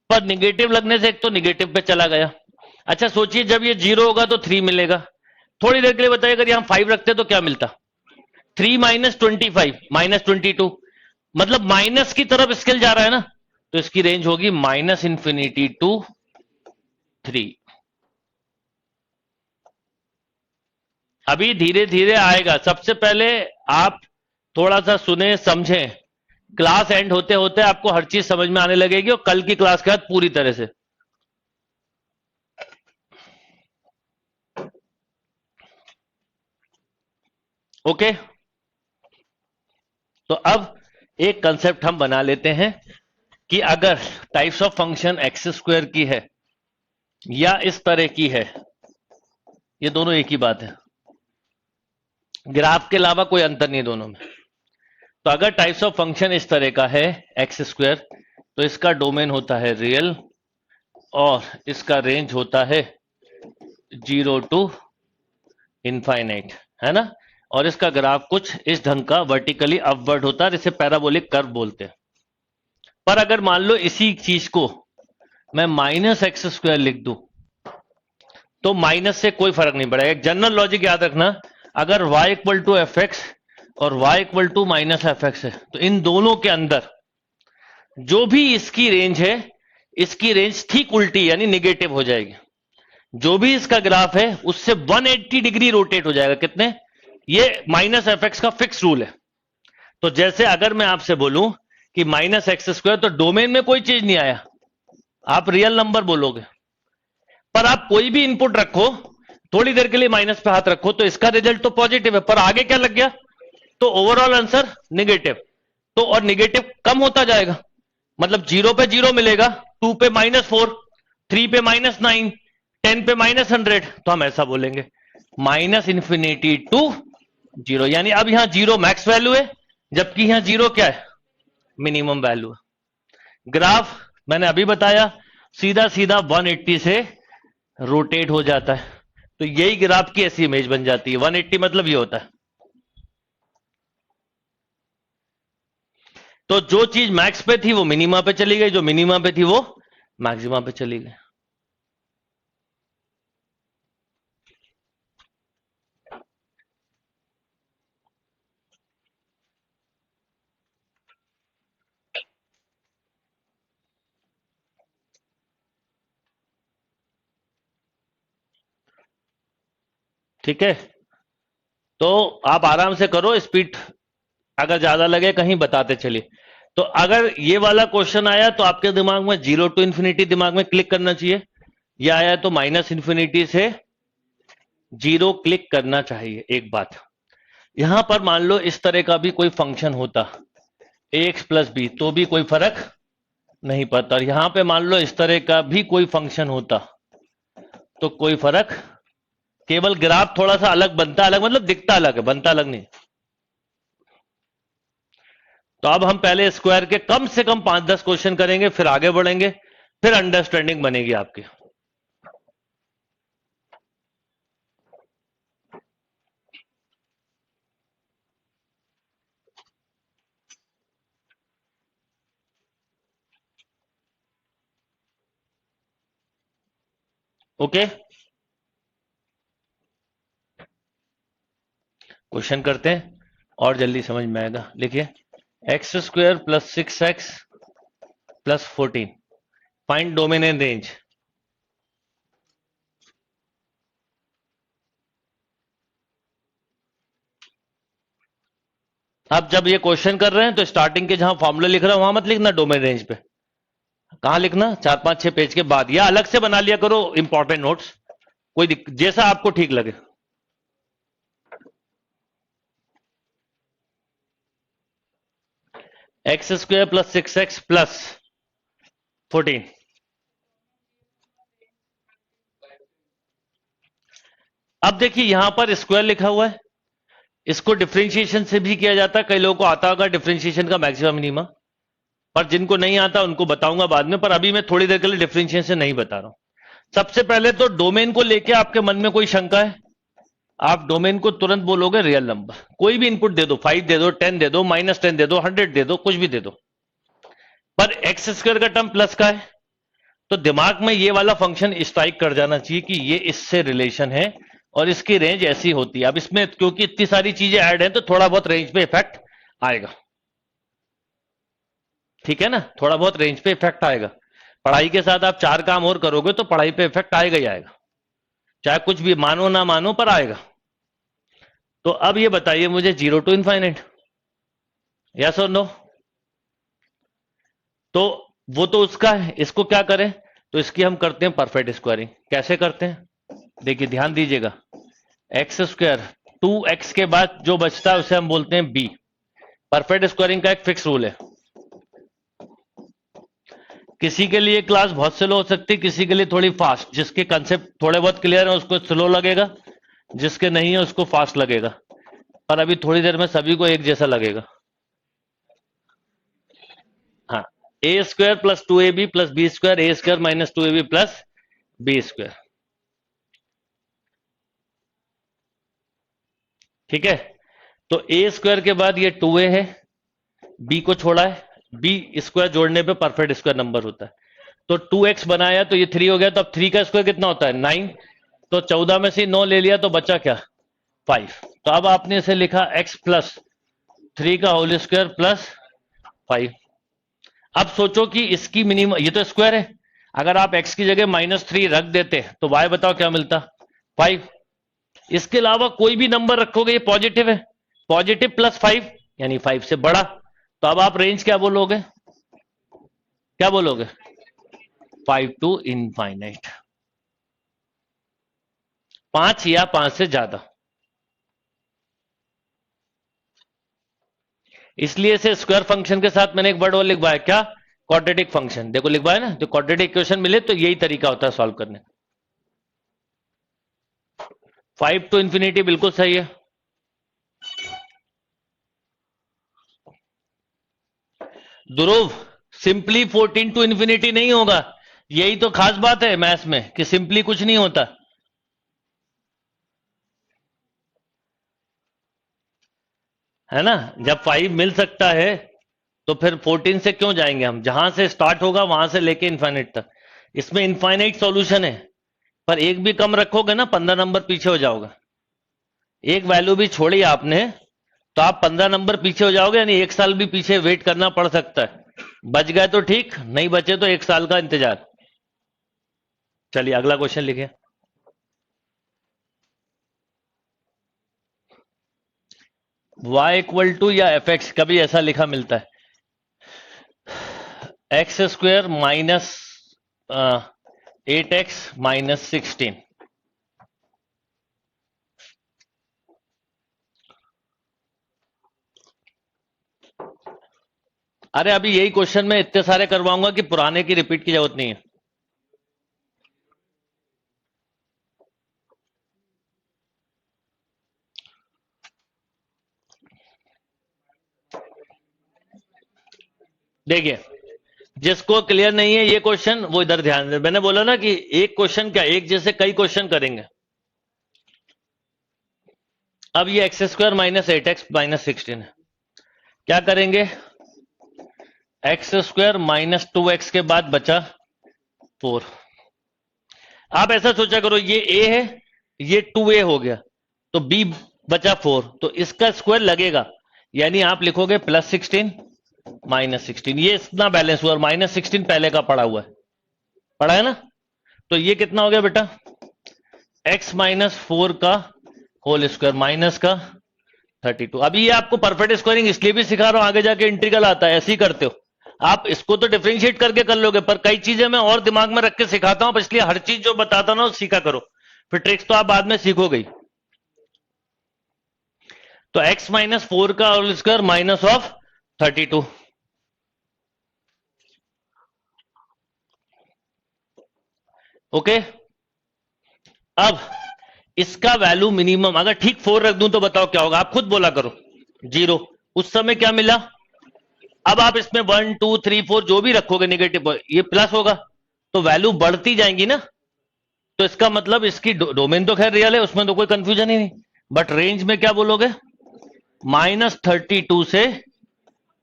[SPEAKER 1] पर निगेटिव लगने से एक तो निगेटिव पे चला गया। अच्छा सोचिए, जब ये 0 होगा तो 3 मिलेगा। थोड़ी देर के लिए बताइए, अगर यहां 5 रखते तो क्या मिलता? 3 माइनस 25 -22, मतलब माइनस की तरफ स्केल जा रहा है ना, तो इसकी रेंज होगी -इंफिनिटी टू 3। अभी धीरे धीरे आएगा, सबसे पहले आप थोड़ा सा सुने समझें, क्लास एंड होते होते आपको हर चीज समझ में आने लगेगी, और कल की क्लास के बाद पूरी तरह से। ओके, तो अब एक कंसेप्ट हम बना लेते हैं कि अगर types of function x square की है या इस तरह की है, ये दोनों एक ही बात है, ग्राफ के अलावा कोई अंतर नहीं दोनों में। तो अगर टाइप्स ऑफ फंक्शन इस तरह का है एक्स स्क्वायर, तो इसका डोमेन होता है रियल और इसका रेंज होता है 0 टू इनफाइनाइट, है ना। और इसका ग्राफ कुछ इस ढंग का वर्टिकली अपवर्ड होता है, जिसे पैराबोलिक कर्व बोलते हैं। पर अगर मान लो इसी चीज को मैं माइनस एक्स स्क्वायर लिख दूं, तो माइनस से कोई फर्क नहीं पड़ेगा। एक जनरल लॉजिक याद रखना, अगर y equal to F x और y equal to minus F x है, तो इन दोनों के अंदर जो भी इसकी रेंज है, इसकी रेंज ठीक उल्टी यानी निगेटिव हो जाएगी। जो भी इसका ग्राफ है उससे 180 डिग्री रोटेट हो जाएगा। कितने? ये माइनस एफ एक्स का फिक्स रूल है। तो जैसे अगर मैं आपसे बोलूं कि माइनस एक्स स्क्वायर, तो डोमेन में कोई चीज नहीं आया, आप रियल नंबर बोलोगे। पर आप कोई भी इनपुट रखो, थोड़ी देर के लिए माइनस पे हाथ रखो, तो इसका रिजल्ट तो पॉजिटिव है, पर आगे क्या लग गया, तो ओवरऑल आंसर निगेटिव। तो और निगेटिव कम होता जाएगा, मतलब 0 पे 0 मिलेगा, 2 पे -4, 3 पे -9, 10 पे -100। तो हम ऐसा बोलेंगे -इंफिनिटी टू 0, यानी अब यहां 0 मैक्स वैल्यू है, जबकि यहां 0 क्या है, मिनिमम वैल्यू है। ग्राफ मैंने अभी बताया सीधा सीधा 180 से रोटेट हो जाता है, तो यही ग्राफ की ऐसी इमेज बन जाती है। 180 मतलब ये होता है। तो जो चीज मैक्स पे थी वो मिनिमा पे चली गई, जो मिनिमा पे थी वो मैक्सिमा पे चली गई। ठीक है, तो आप आराम से करो, स्पीड अगर ज्यादा लगे कहीं बताते चलिए। तो अगर ये वाला क्वेश्चन आया तो आपके दिमाग में 0 टू इंफिनिटी दिमाग में क्लिक करना चाहिए, ये आया तो -इंफिनिटी से 0 क्लिक करना चाहिए। एक बात, यहां पर मान लो इस तरह का भी कोई फंक्शन होता ax प्लस बी, तो भी कोई फर्क नहीं पड़ता। और यहां पे मान लो इस तरह का भी कोई फंक्शन होता तो कोई फर्क, केवल ग्राफ थोड़ा सा अलग बनता, अलग मतलब दिखता अलग है, बनता अलग नहीं। तो अब हम पहले स्क्वायर के कम से कम 5-10 क्वेश्चन करेंगे, फिर आगे बढ़ेंगे, फिर अंडरस्टैंडिंग बनेगी आपकी। ओके, क्वेश्चन करते हैं और जल्दी समझ में आएगा। लिखिए, x square plus 6x plus 14, find domain and range. अब जब ये क्वेश्चन कर रहे हैं तो स्टार्टिंग के जहां फॉर्मूला लिख रहा है वहां मत लिखना डोमेन रेंज पे, कहां लिखना, 4-5-6 पेज के बाद, या अलग से बना लिया करो इंपॉर्टेंट नोट्स, कोई जैसा आपको ठीक लगे। X square plus 6x plus 14, अब देखिए यहां पर स्क्वायर लिखा हुआ है, इसको डिफरेंशिएशन से भी किया जाता है। कई लोगों को आता होगा डिफरेंशिएशन का मैक्सिमम मिनिमम, पर जिनको नहीं आता उनको बताऊंगा बाद में, पर अभी मैं थोड़ी देर के लिए डिफरेंशिएशन नहीं बता रहा हूं। सबसे पहले तो डोमेन को लेके आपके मन में कोई शंका है, आप डोमेन को तुरंत बोलोगे रियल नंबर, कोई भी इनपुट दे दो, 5 दे दो, 10 दे दो, -10 दे दो, 100 दे दो, कुछ भी दे दो। पर एक्स स्क्वायर का टर्म प्लस का है, तो दिमाग में ये वाला फंक्शन स्ट्राइक कर जाना चाहिए कि ये इससे रिलेशन है और इसकी रेंज ऐसी होती है। अब इसमें क्योंकि इतनी सारी चीजें ऐड हैं तो थोड़ा बहुत रेंज पे इफेक्ट आएगा, ठीक है ना, थोड़ा बहुत रेंज पे इफेक्ट आएगा। पढ़ाई के साथ आप 4 काम और करोगे तो पढ़ाई पे इफेक्ट आएगा ही आएगा, चाहे कुछ भी मानो ना मानो पर आएगा। तो अब ये बताइए मुझे 0 टू इनफाइनाइट, यस और नो? तो वो तो उसका है, इसको क्या करें, तो इसकी हम करते हैं परफेक्ट स्क्वायरिंग। कैसे करते हैं, देखिए ध्यान दीजिएगा, एक्स स्क्वायर 2x के बाद जो बचता है उसे हम बोलते हैं b, परफेक्ट स्क्वायरिंग का एक फिक्स रूल है। किसी के लिए क्लास बहुत स्लो हो सकती है, किसी के लिए थोड़ी फास्ट। जिसके कंसेप्ट थोड़े बहुत क्लियर है उसको स्लो लगेगा, जिसके नहीं है उसको फास्ट लगेगा। पर अभी थोड़ी देर में सभी को एक जैसा लगेगा। हाँ, A square plus 2ab plus B square, A square minus 2ab plus B square. ठीक है, तो ए स्क्वायर के बाद ये 2a है, बी को छोड़ा है, बी स्क्वायर जोड़ने पे परफेक्ट स्क्वायर नंबर होता है। तो 2x बनाया तो ये 3 हो गया, तो अब 3 का स्क्वायर कितना होता है 9। तो 14 में से 9 ले लिया तो बचा क्या 5। तो अब आपने इसे लिखा x प्लस 3 का होल स्क्वायर प्लस 5। अब सोचो कि इसकी मिनिमम, ये तो स्क्वायर है, अगर आप x की जगह -3 रख देते तो y बताओ क्या मिलता 5। इसके अलावा कोई भी नंबर रखोगे ये पॉजिटिव है, पॉजिटिव प्लस 5 यानी 5 से बड़ा। तो अब आप रेंज क्या बोलोगे, क्या बोलोगे 5 टू इनफाइनाइट, 5 या 5 से ज्यादा। इसलिए इसे स्क्वायर फंक्शन के साथ मैंने एक वर्ड और लिखवाया, क्या क्वाड्रेटिक फंक्शन। देखो लिखवाया ना, तो क्वाड्रेटिक इक्वेशन मिले तो यही तरीका होता है सॉल्व करने का। 5 टू इंफिनिटी बिल्कुल सही है। ध्रुव सिंपली 14 टू इंफिनिटी नहीं होगा, यही तो खास बात है मैथ्स में कि सिंपली कुछ नहीं होता है ना। जब 5 मिल सकता है तो फिर 14 से क्यों जाएंगे हम, जहां से स्टार्ट होगा वहां से लेके इनफाइनाइट तक। इसमें इनफाइनाइट सॉल्यूशन है, पर एक भी कम रखोगे ना 15 नंबर पीछे हो जाओगे। एक वैल्यू भी छोड़ी आपने तो आप 15 नंबर पीछे हो जाओगे, यानी एक साल भी पीछे वेट करना पड़ सकता है। बच गए तो ठीक, नहीं बचे तो एक साल का इंतजार। चलिए अगला क्वेश्चन लिखिए। y इक्वल टू या एफ एक्स, कभी ऐसा लिखा मिलता है x square minus 8x minus 16। अरे अभी यही क्वेश्चन मैं इतने सारे करवाऊंगा कि पुराने की रिपीट की जरूरत नहीं है। देखिए जिसको क्लियर नहीं है ये क्वेश्चन वो इधर ध्यान दे। मैंने बोला ना कि एक क्वेश्चन क्या, एक जैसे कई क्वेश्चन करेंगे। अब ये x square minus 8x minus 16 है, क्या करेंगे एक्स स्क्वायर माइनस 2x के बाद बचा 4। आप ऐसा सोचा करो ये a है, ये 2a हो गया, तो b बचा 4, तो इसका स्क्वायर लगेगा, यानी आप लिखोगे प्लस 16 माइनस 16। ये इतना बैलेंस हुआ और माइनस 16 पहले का पड़ा हुआ है, पड़ा है ना। तो ये कितना हो गया बेटा x माइनस 4 का होल स्क्वायर माइनस का 32। अभी ये आपको परफेक्ट स्क्वायरिंग इसलिए भी सिखा रहा हूं, आगे जाके इंटीग्रल आता है ऐसे ही करते हो आप। इसको तो डिफरेंशिएट करके कर लोगे, पर कई चीजें मैं और दिमाग में रख के सिखाता हूं, इसलिए हर चीज जो बताता ना सीखा करो, फिर ट्रिक्स तो आप बाद में सीखोगे। तो x माइनस 4 का whole square minus of 32। Okay, अब इसका वैल्यू मिनिमम अगर ठीक 4 रख दूं तो बताओ क्या होगा, आप खुद बोला करो 0। उस समय क्या मिला, अब आप इसमें 1 2 3 4 जो भी रखोगे नेगेटिव, ये प्लस होगा, तो वैल्यू बढ़ती जाएंगी ना। तो इसका मतलब इसकी डोमेन तो खैर रियल है, उसमें तो कोई कंफ्यूजन ही नहीं, बट रेंज में क्या बोलोगे -32 से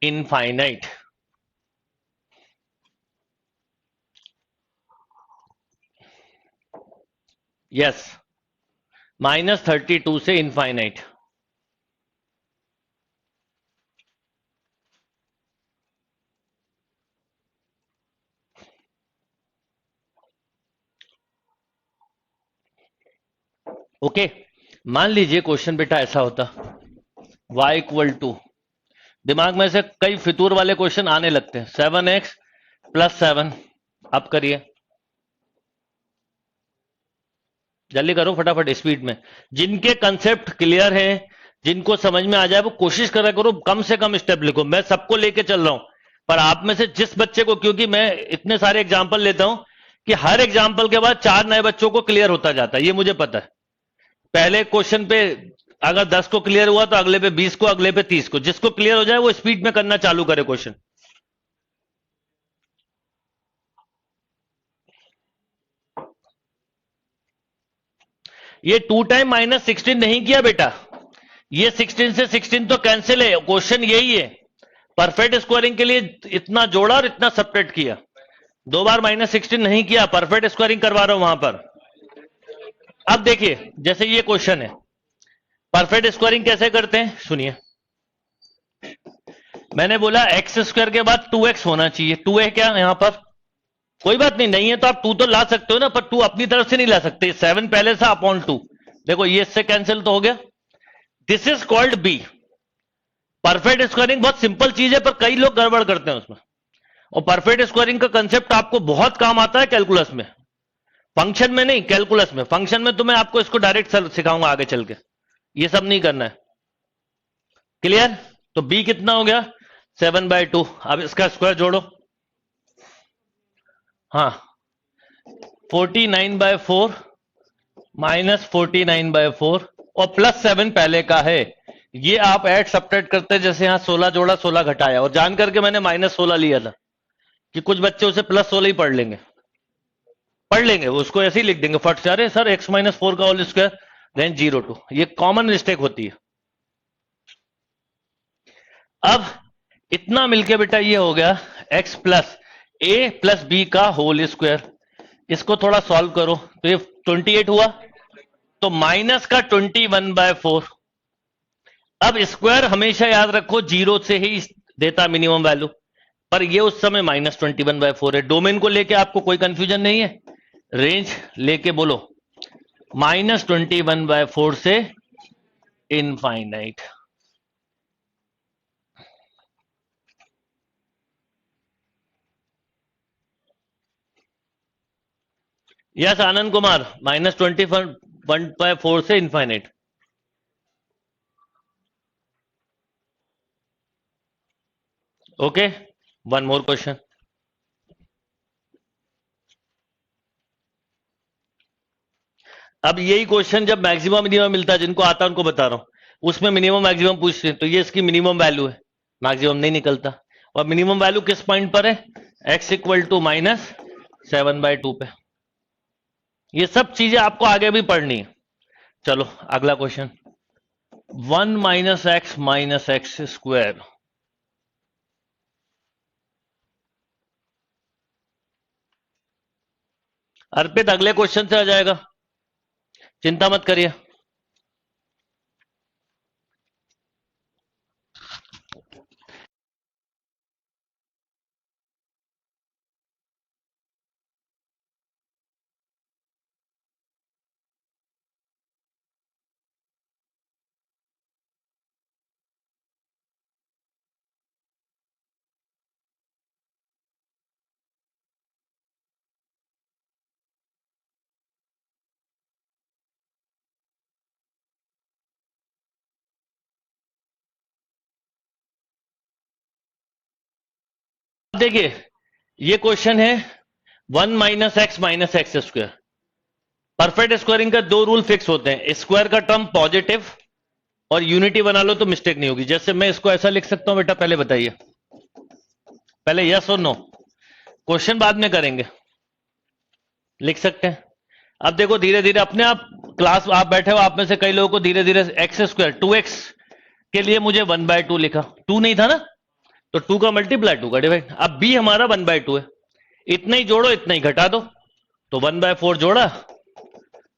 [SPEAKER 1] इनफाइनाइट। यस, -32 से इनफाइनाइट। ओके, मान लीजिए क्वेश्चन बेटा ऐसा होता y इक्वल टू, दिमाग में से कई फितूर वाले क्वेश्चन आने लगते हैं, 7x प्लस 7। अब करिए जल्दी करो फटाफट स्पीड में, जिनके कंसेप्ट क्लियर है, जिनको समझ में आ जाए वो कोशिश करा करो, कम से कम स्टेप लिखो। मैं सबको लेके चल रहा हूं, पर आप में से जिस बच्चे को, क्योंकि मैं इतने सारे एग्जाम्पल लेता हूं कि हर एग्जाम्पल के बाद 4 नए बच्चों को क्लियर होता जाता है, ये मुझे पता है। पहले क्वेश्चन पे अगर 10 को क्लियर हुआ तो अगले पे 20 को, अगले पे 30 को। जिसको क्लियर हो जाए वो स्पीड में करना चालू करे क्वेश्चन। ये 2 टाइम -16 नहीं किया बेटा, ये 16 से 16 तो कैंसिल है। क्वेश्चन यही है, परफेक्ट स्क्वायरिंग के लिए इतना जोड़ा और इतना सब्ट्रैक्ट किया। 2 बार -16 नहीं किया, परफेक्ट स्क्वायरिंग करवा रहा हूं वहां पर। अब देखिए, जैसे ये क्वेश्चन है, परफेक्ट स्क्वायरिंग कैसे करते हैं सुनिए। मैंने बोला एक्स स्क्वायर के बाद 2x होना चाहिए। 2 है क्या यहां पर? कोई बात नहीं, नहीं है तो आप 2 तो ला सकते हो ना, पर 2 अपनी तरफ से नहीं ला सकते। 7 पहले से अपॉन 2, देखो ये इससे कैंसिल तो हो गया। This is called B. Perfect squaring बहुत सिंपल चीज है, पर कई लोग गड़बड़ करते हैं उसमें। और परफेक्ट स्क्वायरिंग का कंसेप्ट आपको बहुत काम आता है कैलकुलस में, फंक्शन में नहीं, कैलकुलस में। फंक्शन में तो मैं आपको इसको डायरेक्ट सिखाऊंगा आगे चल के, ये सब नहीं करना है। क्लियर? तो b कितना हो गया? 7/2। अब इसका स्क्वायर जोड़ो। हाँ, 49/4 -49/4 और +7 पहले का है। ये आप ऐड सब्ट्रैक्ट करते हैं, जैसे यहां 16 जोड़ा 16 घटाया, और जान करके मैंने -16 लिया था कि कुछ बच्चे उसे +16 ही पढ़ लेंगे, वो उसको ऐसे ही लिख देंगे फट से, अरे सर x - 4 का होल स्क्वायर देन 0 2। ये कॉमन मिस्टेक होती है। अब इतना मिलके बेटा ये हो गया x + a + b का होल स्क्वायर। इसको थोड़ा सॉल्व करो तो ये 28 हुआ, तो माइनस का 21/4। अब स्क्वायर हमेशा याद रखो 0 से ही देता मिनिमम वैल्यू, पर ये उस समय -21/4 है। डोमेन को लेके आपको कोई कंफ्यूजन नहीं है, रेंज लेके बोलो -21/4 से इनफाइनाइट। यस आनंद कुमार, -21/4 से infinite. Okay, one more question. अब यही क्वेश्चन जब मैक्सिमम मिनिमम मिलता है, जिनको आता है उनको बता रहा हूं, उसमें मिनिमम मैक्सिमम पूछते हैं, तो ये इसकी मिनिमम वैल्यू है, मैक्सिमम नहीं निकलता। और मिनिमम वैल्यू किस पॉइंट पर है? x = -7/2 पे। ये सब चीजें आपको आगे भी पढ़नी है। चलो अगला क्वेश्चन, 1 - x - x²। अर्पित अगले क्वेश्चन से आ जाएगा, चिंता मत करिए। देखिए ये क्वेश्चन है 1 - x - x²। परफेक्ट स्क्वायरिंग का 2 रूल फिक्स होते हैं, स्क्वायर का टर्म पॉजिटिव और यूनिटी बना लो तो मिस्टेक नहीं होगी। जैसे मैं इसको ऐसा लिख सकता हूं बेटा, पहले बताइए, पहले यस और नो, क्वेश्चन बाद में करेंगे, लिख सकते हैं। अब देखो धीरे धीरे अपने आप, क्लास आप बैठे हो, आप में से कई लोगों को धीरे धीरे x² 2x के लिए मुझे 1/2 लिखा, 2 नहीं था ना, तो 2 का मल्टीप्लाई 2 का डिवाइड। अब b हमारा 1/2 है, इतना ही जोड़ो इतना ही घटा दो, तो 1/4 जोड़ा,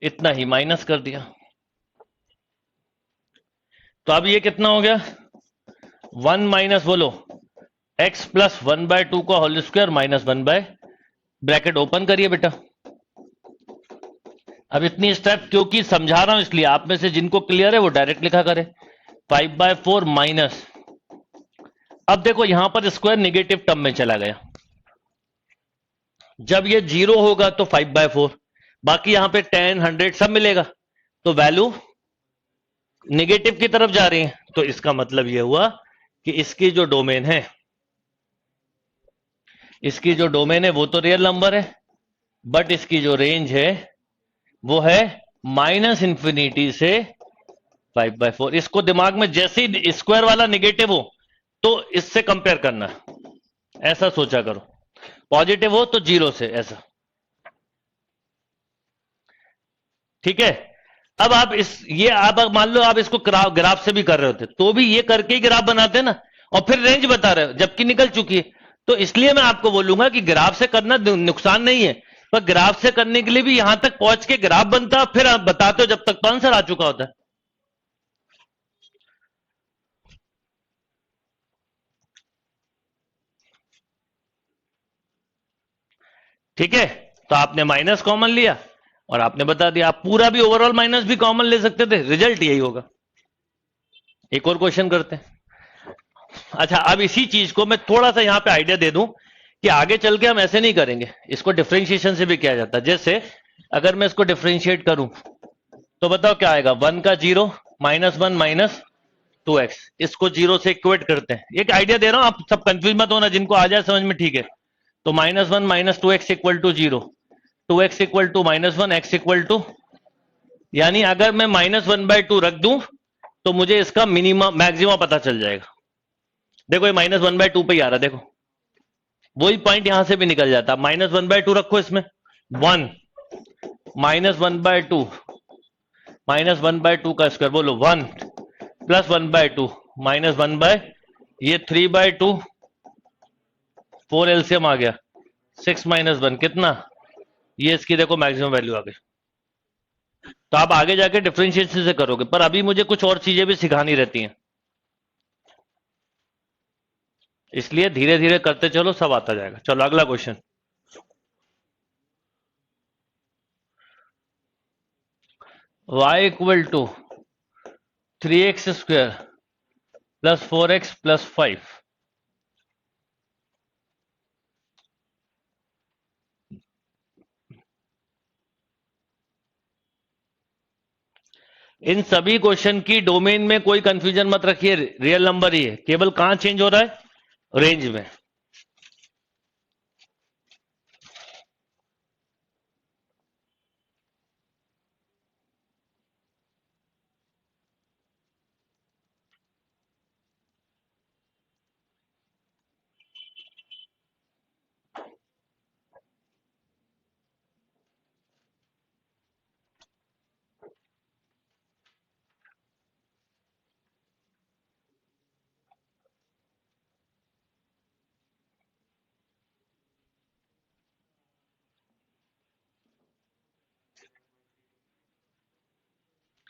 [SPEAKER 1] इतना ही माइनस कर दिया। तो अब ये कितना हो गया? 1 माइनस बोलो x + 1/2 का होल स्क्वायर -1 ब्रैकेट ओपन करिए बेटा। अब इतनी स्टेप क्योंकि समझा रहा हूं, इसलिए आप में से जिनको क्लियर है वो डायरेक्ट लिखा करे। 5/4 माइनस, अब देखो यहां पर स्क्वायर निगेटिव टर्म में चला गया, जब ये 0 होगा तो 5/4, बाकी यहां पे 10 100 सब मिलेगा, तो वैल्यू नेगेटिव की तरफ जा रही हैं, तो इसका मतलब यह हुआ कि इसकी जो डोमेन है, इसकी जो डोमेन है वो तो रियल नंबर है, बट इसकी जो रेंज है वो है माइनस इंफिनिटी से 5/4। इसको दिमाग में जैसे ही स्क्वायर वाला नेगेटिव हो तो इससे कंपेयर करना, ऐसा सोचा करो। पॉजिटिव हो तो 0 से, ऐसा। ठीक है। अब आप ये आप मान लो आप इसको ग्राफ से भी कर रहे होते तो भी ये करके ही ग्राफ बनाते ना, और फिर रेंज बता रहे हो जबकि निकल चुकी है। तो इसलिए मैं आपको बोलूंगा कि ग्राफ से करना नुकसान नहीं है, पर ग्राफ से करने के लिए भी यहां तक पहुंच के ग्राफ बनता, फिर आप बताते हो जब तक तो आंसर आ चुका होता है। ठीक है, तो आपने माइनस कॉमन लिया और आपने बता दिया। आप पूरा भी ओवरऑल माइनस भी कॉमन ले सकते थे, रिजल्ट यही होगा। एक और क्वेश्चन करते हैं। अच्छा, अब इसी चीज को मैं थोड़ा सा यहां पे आइडिया दे दूं कि आगे चल के हम ऐसे नहीं करेंगे, इसको डिफरेंशिएशन से भी किया जाता है। जैसे अगर मैं इसको डिफरेंशिएट करूं तो बताओ क्या आएगा, 1 का 0 -1 माइनस 2x, इसको 0 से इक्वेट करते हैं। एक आइडिया दे रहा हूं, आप सब कंफ्यूज मत होना, जिनको आ जाए समझ में ठीक है। तो -1 minus 2x equal to 0, 2x equal to -1, x equal to, यानी अगर मैं -1/2 रख दूं तो मुझे इसका मिनिमम मैक्सिमम पता चल जाएगा। देखो ये -1/2 पे ही आ रहा है, देखो वही पॉइंट यहां से भी निकल जाता। -1/2 रखो इसमें, 1 -1/2 -1/2 का स्क्वायर बोलो 1 प्लस 1/2 -1 बाय ये 3/2, 4 एलसीएम आ गया, 6 - 1 कितना, ये इसकी देखो मैक्सिमम वैल्यू आ गई। तो आप आगे जाके डिफरेंशिएशन से करोगे, पर अभी मुझे कुछ और चीजें भी सिखानी रहती हैं, इसलिए धीरे धीरे करते चलो, सब आता जाएगा। चलो अगला question. y equal to 3x square plus 4x plus 5, इन सभी क्वेश्चन की डोमेन में कोई कंफ्यूजन मत रखिए, रियल नंबर ही है, केवल कहां चेंज हो रहा है, रेंज में।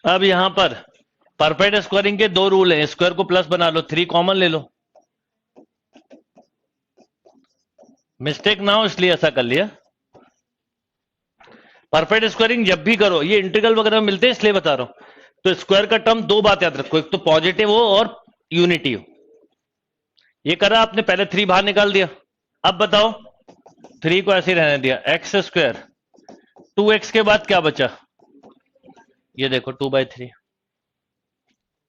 [SPEAKER 1] अब यहां पर परफेक्ट स्क्वायरिंग के दो रूल हैं, स्क्वायर को प्लस बना लो, 3 कॉमन ले लो, मिस्टेक ना हो इसलिए ऐसा कर लिया। परफेक्ट स्क्वायरिंग जब भी करो, ये इंटीग्रल वगैरह में मिलते हैं इसलिए बता रहा हूं। तो स्क्वायर का टर्म दो बात याद रखो, एक तो पॉजिटिव हो और यूनिटी हो। ये करा आपने, पहले 3 बाहर निकाल दिया। अब बताओ 3 को ऐसे ही रहने दिया, एक्स स्क्वायर 2x के बाद क्या बचा, ये देखो 2/3,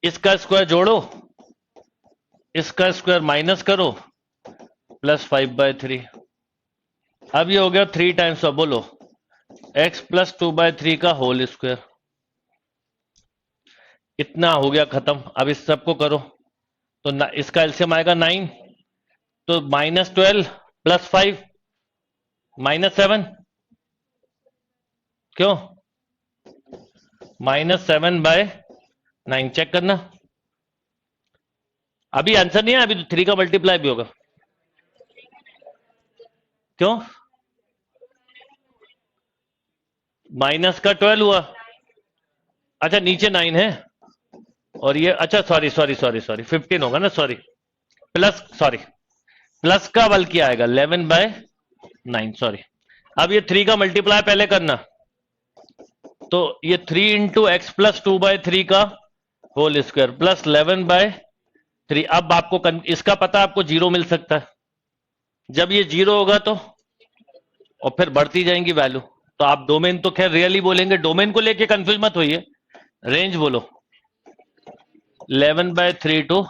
[SPEAKER 1] इसका स्क्वायर जोड़ो, इसका स्क्वायर माइनस करो, प्लस 5/3। अब ये हो गया 3 टाइम्स, अब बोलो x प्लस 2/3 का होल स्क्वायर। इतना हो गया खत्म। अब इस सबको करो तो इसका एलसीएम आएगा 9, तो -12 प्लस 5 -7, क्यों, -7/9, चेक करना। अभी आंसर नहीं है, अभी तो 3 का मल्टीप्लाई भी होगा, क्यों, माइनस का 12 हुआ, अच्छा नीचे 9 है, और ये अच्छा सॉरी 15 होगा ना, सॉरी प्लस, प्लस का बल्कि आएगा 11/9, सॉरी। अब ये 3 का मल्टीप्लाई पहले करना, तो ये 3 इंटू एक्स प्लस 2/3 का होल स्क्वायर प्लस 11/3। अब आपको इसका पता, आपको 0 मिल सकता है, जब ये 0 होगा तो, और फिर बढ़ती जाएंगी वैल्यू। तो आप डोमेन तो खैर रियली बोलेंगे, डोमेन को लेके कंफ्यूज मत होइए, रेंज बोलो। 11/3 to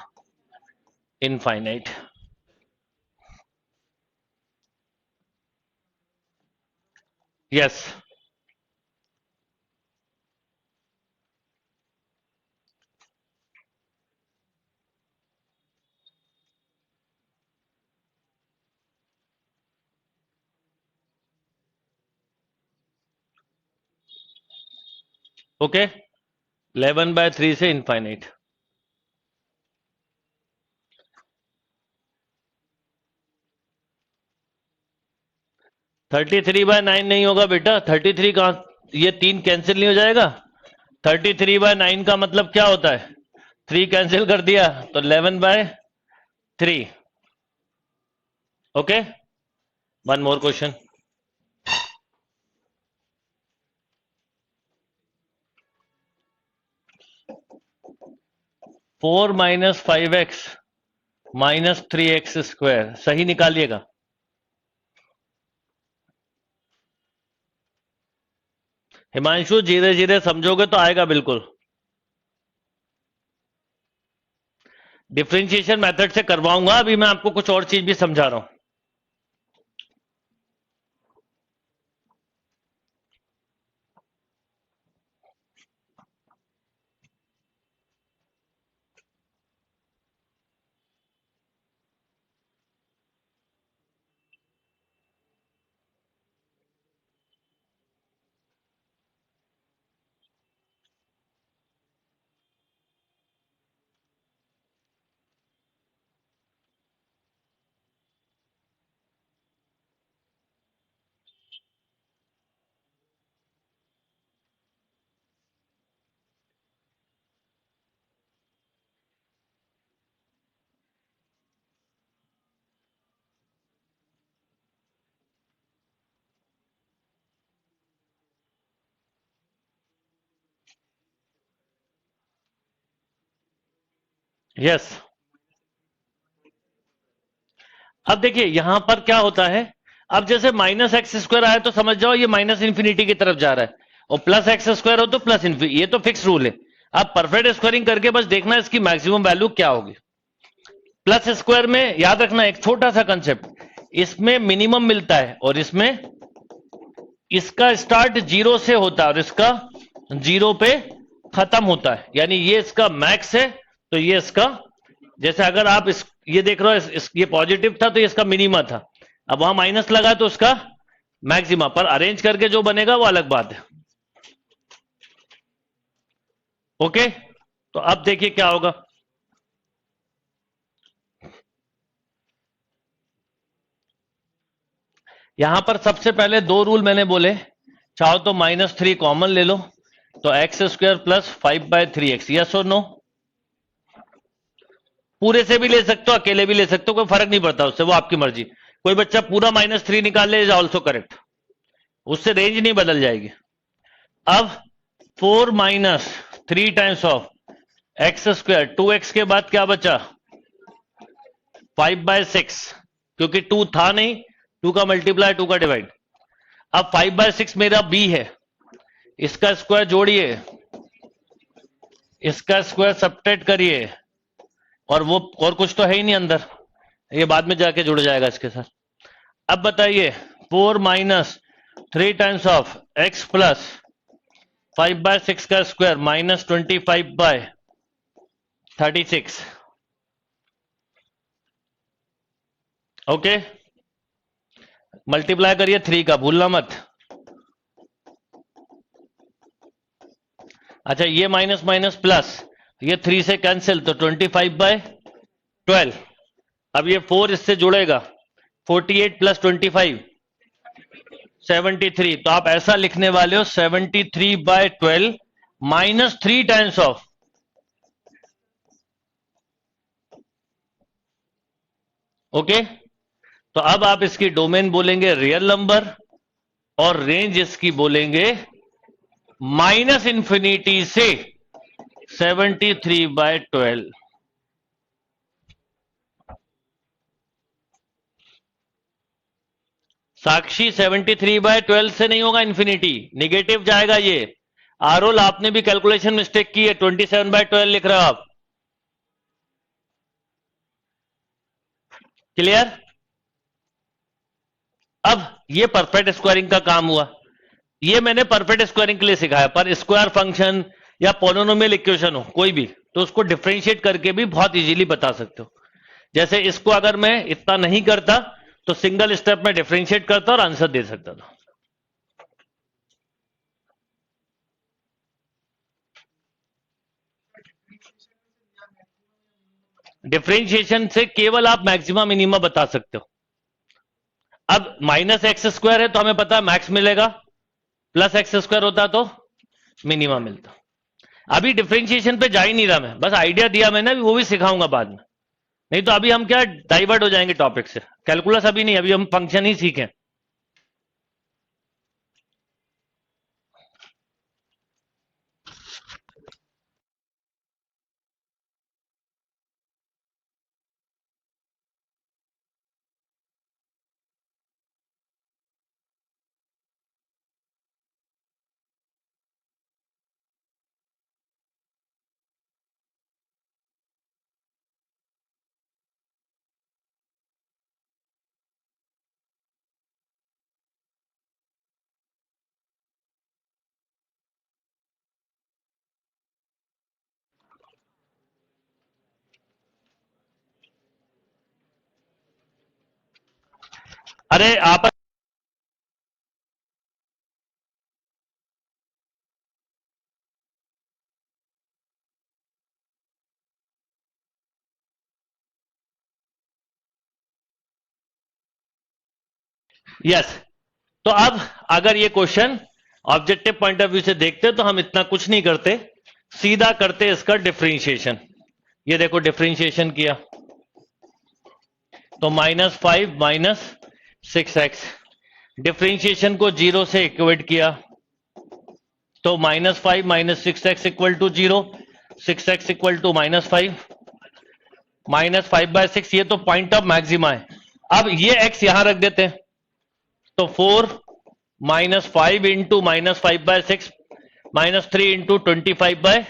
[SPEAKER 1] infinite. Yes. ओके, 11/3 से infinite. Thirty three by nine नहीं होगा बेटा. 33 कहां, ये 3 कैंसिल नहीं हो जाएगा. 33/9 का मतलब क्या होता है? 3 कैंसिल कर दिया तो 11/3. Okay, one more question. 4 - 5x - 3x² सही निकालिएगा. हिमांशु धीरे धीरे समझोगे तो आएगा बिल्कुल. डिफरेंशिएशन मेथड से करवाऊंगा, अभी मैं आपको कुछ और चीज भी समझा रहा हूं. यस. अब देखिए यहां पर क्या होता है. अब जैसे -x² आया तो समझ जाओ ये माइनस इंफिनिटी की तरफ जा रहा है, और +x² हो तो प्लस इंफिनिटी. ये तो फिक्स रूल है. अब परफेक्ट स्क्वायरिंग करके बस देखना इसकी मैक्सिमम वैल्यू क्या होगी. प्लस स्क्वायर में याद रखना एक छोटा सा कंसेप्ट, इसमें मिनिमम मिलता है और इसमें इसका स्टार्ट 0 से होता है और इसका 0 पे खत्म होता है. यानी ये इसका मैक्स है तो ये इसका, जैसे अगर आप ये देख रहे हो ये पॉजिटिव था तो ये इसका मिनिमा था. अब वहां माइनस लगा तो उसका मैक्सिमा, पर अरेंज करके जो बनेगा वो अलग बात है. ओके, तो अब देखिए क्या होगा. यहां पर सबसे पहले 2 रूल मैंने बोले. चाहो तो -3 कॉमन ले लो तो x² + 5/3x. यस और नो? पूरे से भी ले सकते हो, अकेले भी ले सकते हो, कोई फर्क नहीं पड़ता उससे, वो आपकी मर्जी. कोई बच्चा पूरा -3 निकाल ले, इज ऑल्सो करेक्ट, उससे रेंज नहीं बदल जाएगी. अब 4 - 3 टाइम्स ऑफ x², 2x के बाद क्या बचा? 5/6, क्योंकि 2 था नहीं, 2 का मल्टीप्लाई 2 का डिवाइड. अब 5/6 मेरा b है, इसका स्क्वायर जोड़िए, इसका स्क्वायर सब्ट्रैक्ट करिए, और वो और कुछ तो है ही नहीं अंदर, ये बाद में जाके जुड़ जाएगा इसके साथ. अब बताइए 4 - 3 टाइम्स ऑफ x + 5/6 का स्क्वायर -25/36. ओके, मल्टीप्लाई करिए 3 का, भूलना मत. अच्छा, ये माइनस माइनस प्लस, ये 3 से कैंसिल तो 25/12. अब ये 4 इससे जुड़ेगा, 48 + 25 73. तो आप ऐसा लिखने वाले हो 73/12 -3 टाइम्स ऑफ. ओके, तो अब आप इसकी डोमेन बोलेंगे रियल नंबर और रेंज इसकी बोलेंगे -∞ से 73/12. साक्षी 73/12 से नहीं होगा इंफिनिटी, निगेटिव जाएगा ये. आरोल आपने भी कैलकुलेशन मिस्टेक की है, 27/12 लिख रहे हो आप. क्लियर? अब ये परफेक्ट स्क्वायरिंग का काम हुआ, ये मैंने परफेक्ट स्क्वायरिंग के लिए सिखाया, पर स्क्वायर फंक्शन या पोलिनोमियल इक्वेशन हो कोई भी, तो उसको डिफरेंशिएट करके भी बहुत इजीली बता सकते हो। जैसे इसको अगर मैं इतना नहीं करता तो सिंगल स्टेप में डिफरेंशिएट करता और आंसर दे सकता था। डिफरेंशिएशन से केवल आप मैक्सिमम मिनिमम बता सकते हो। अब माइनस एक्स स्क्वायर है तो हमें पता है मैक्स मिलेगा, प्लस एक्स स्क्वायर होता तो मिनिमम मिलता। अभी डिफरेंशिएशन पे जा ही नहीं रहा मैं, बस आइडिया दिया मैंने, वो भी सिखाऊंगा बाद में। नहीं तो अभी हम क्या डाइवर्ट हो जाएंगे टॉपिक से। कैलकुलस अभी नहीं, अभी हम फंक्शन ही सीखें। अरे आप यस, तो अब अगर ये question objective point of view से देखते तो हम इतना कुछ नहीं करते, सीधा करते इसका डिफरेंशिएशन। ये देखो डिफरेंशिएशन किया तो -5 माइनस 6x, डिफरेंशिएशन को 0 से इक्वेट किया तो -5 minus 6x equal to 0, 6x equal to -5, -5/6, ये तो पॉइंट ऑफ मैक्सिमा है। अब ये x यहां रख देते हैं तो 4 -5 इंटू -5/6 -3 इंटू 25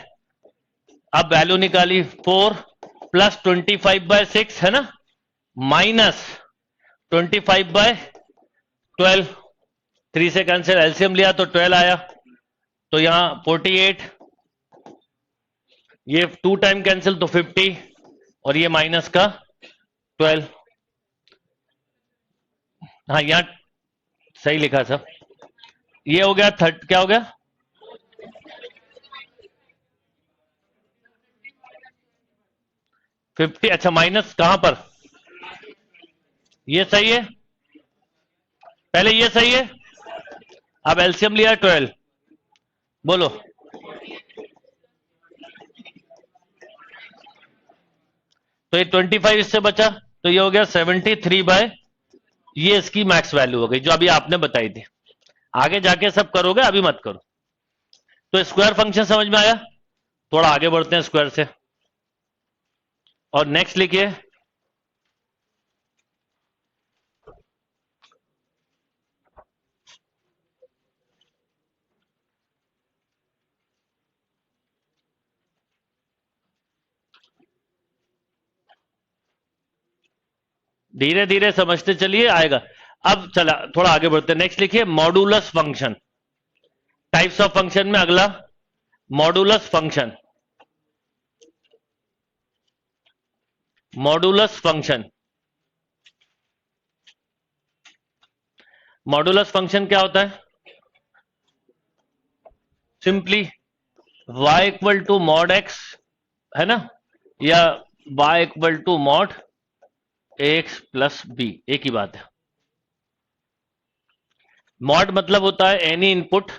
[SPEAKER 1] अब वैल्यू निकाली 4 प्लस 25/6 है ना, माइनस 25/12, 3 से कैंसिल, एलसीएम लिया तो 12 आया, तो यहां 48, ये 2 टाइम कैंसिल तो 50 और ये माइनस का 12। हाँ यहां सही लिखा सब, ये हो गया क्या हो गया 50। अच्छा माइनस कहां पर, ये सही है, पहले ये सही है, अब एलसीएम लिया 12, बोलो तो ये 25 इससे बचा, तो ये हो गया 73 ये इसकी मैक्स वैल्यू हो गई जो अभी आपने बताई थी। आगे जाके सब करोगे, अभी मत करो। तो स्क्वायर फंक्शन समझ में आया, थोड़ा आगे बढ़ते हैं स्क्वायर से, और नेक्स्ट लिखिए धीरे धीरे समझते चलिए, आएगा। अब चला थोड़ा आगे बढ़ते हैं, नेक्स्ट लिखिए modulus function. Types of function में अगला modulus function. Modulus function, modulus function क्या होता है, simply y equal to mod x है ना, या y equal to mod ax plus b, एक ही बात है। मॉड मतलब होता है any input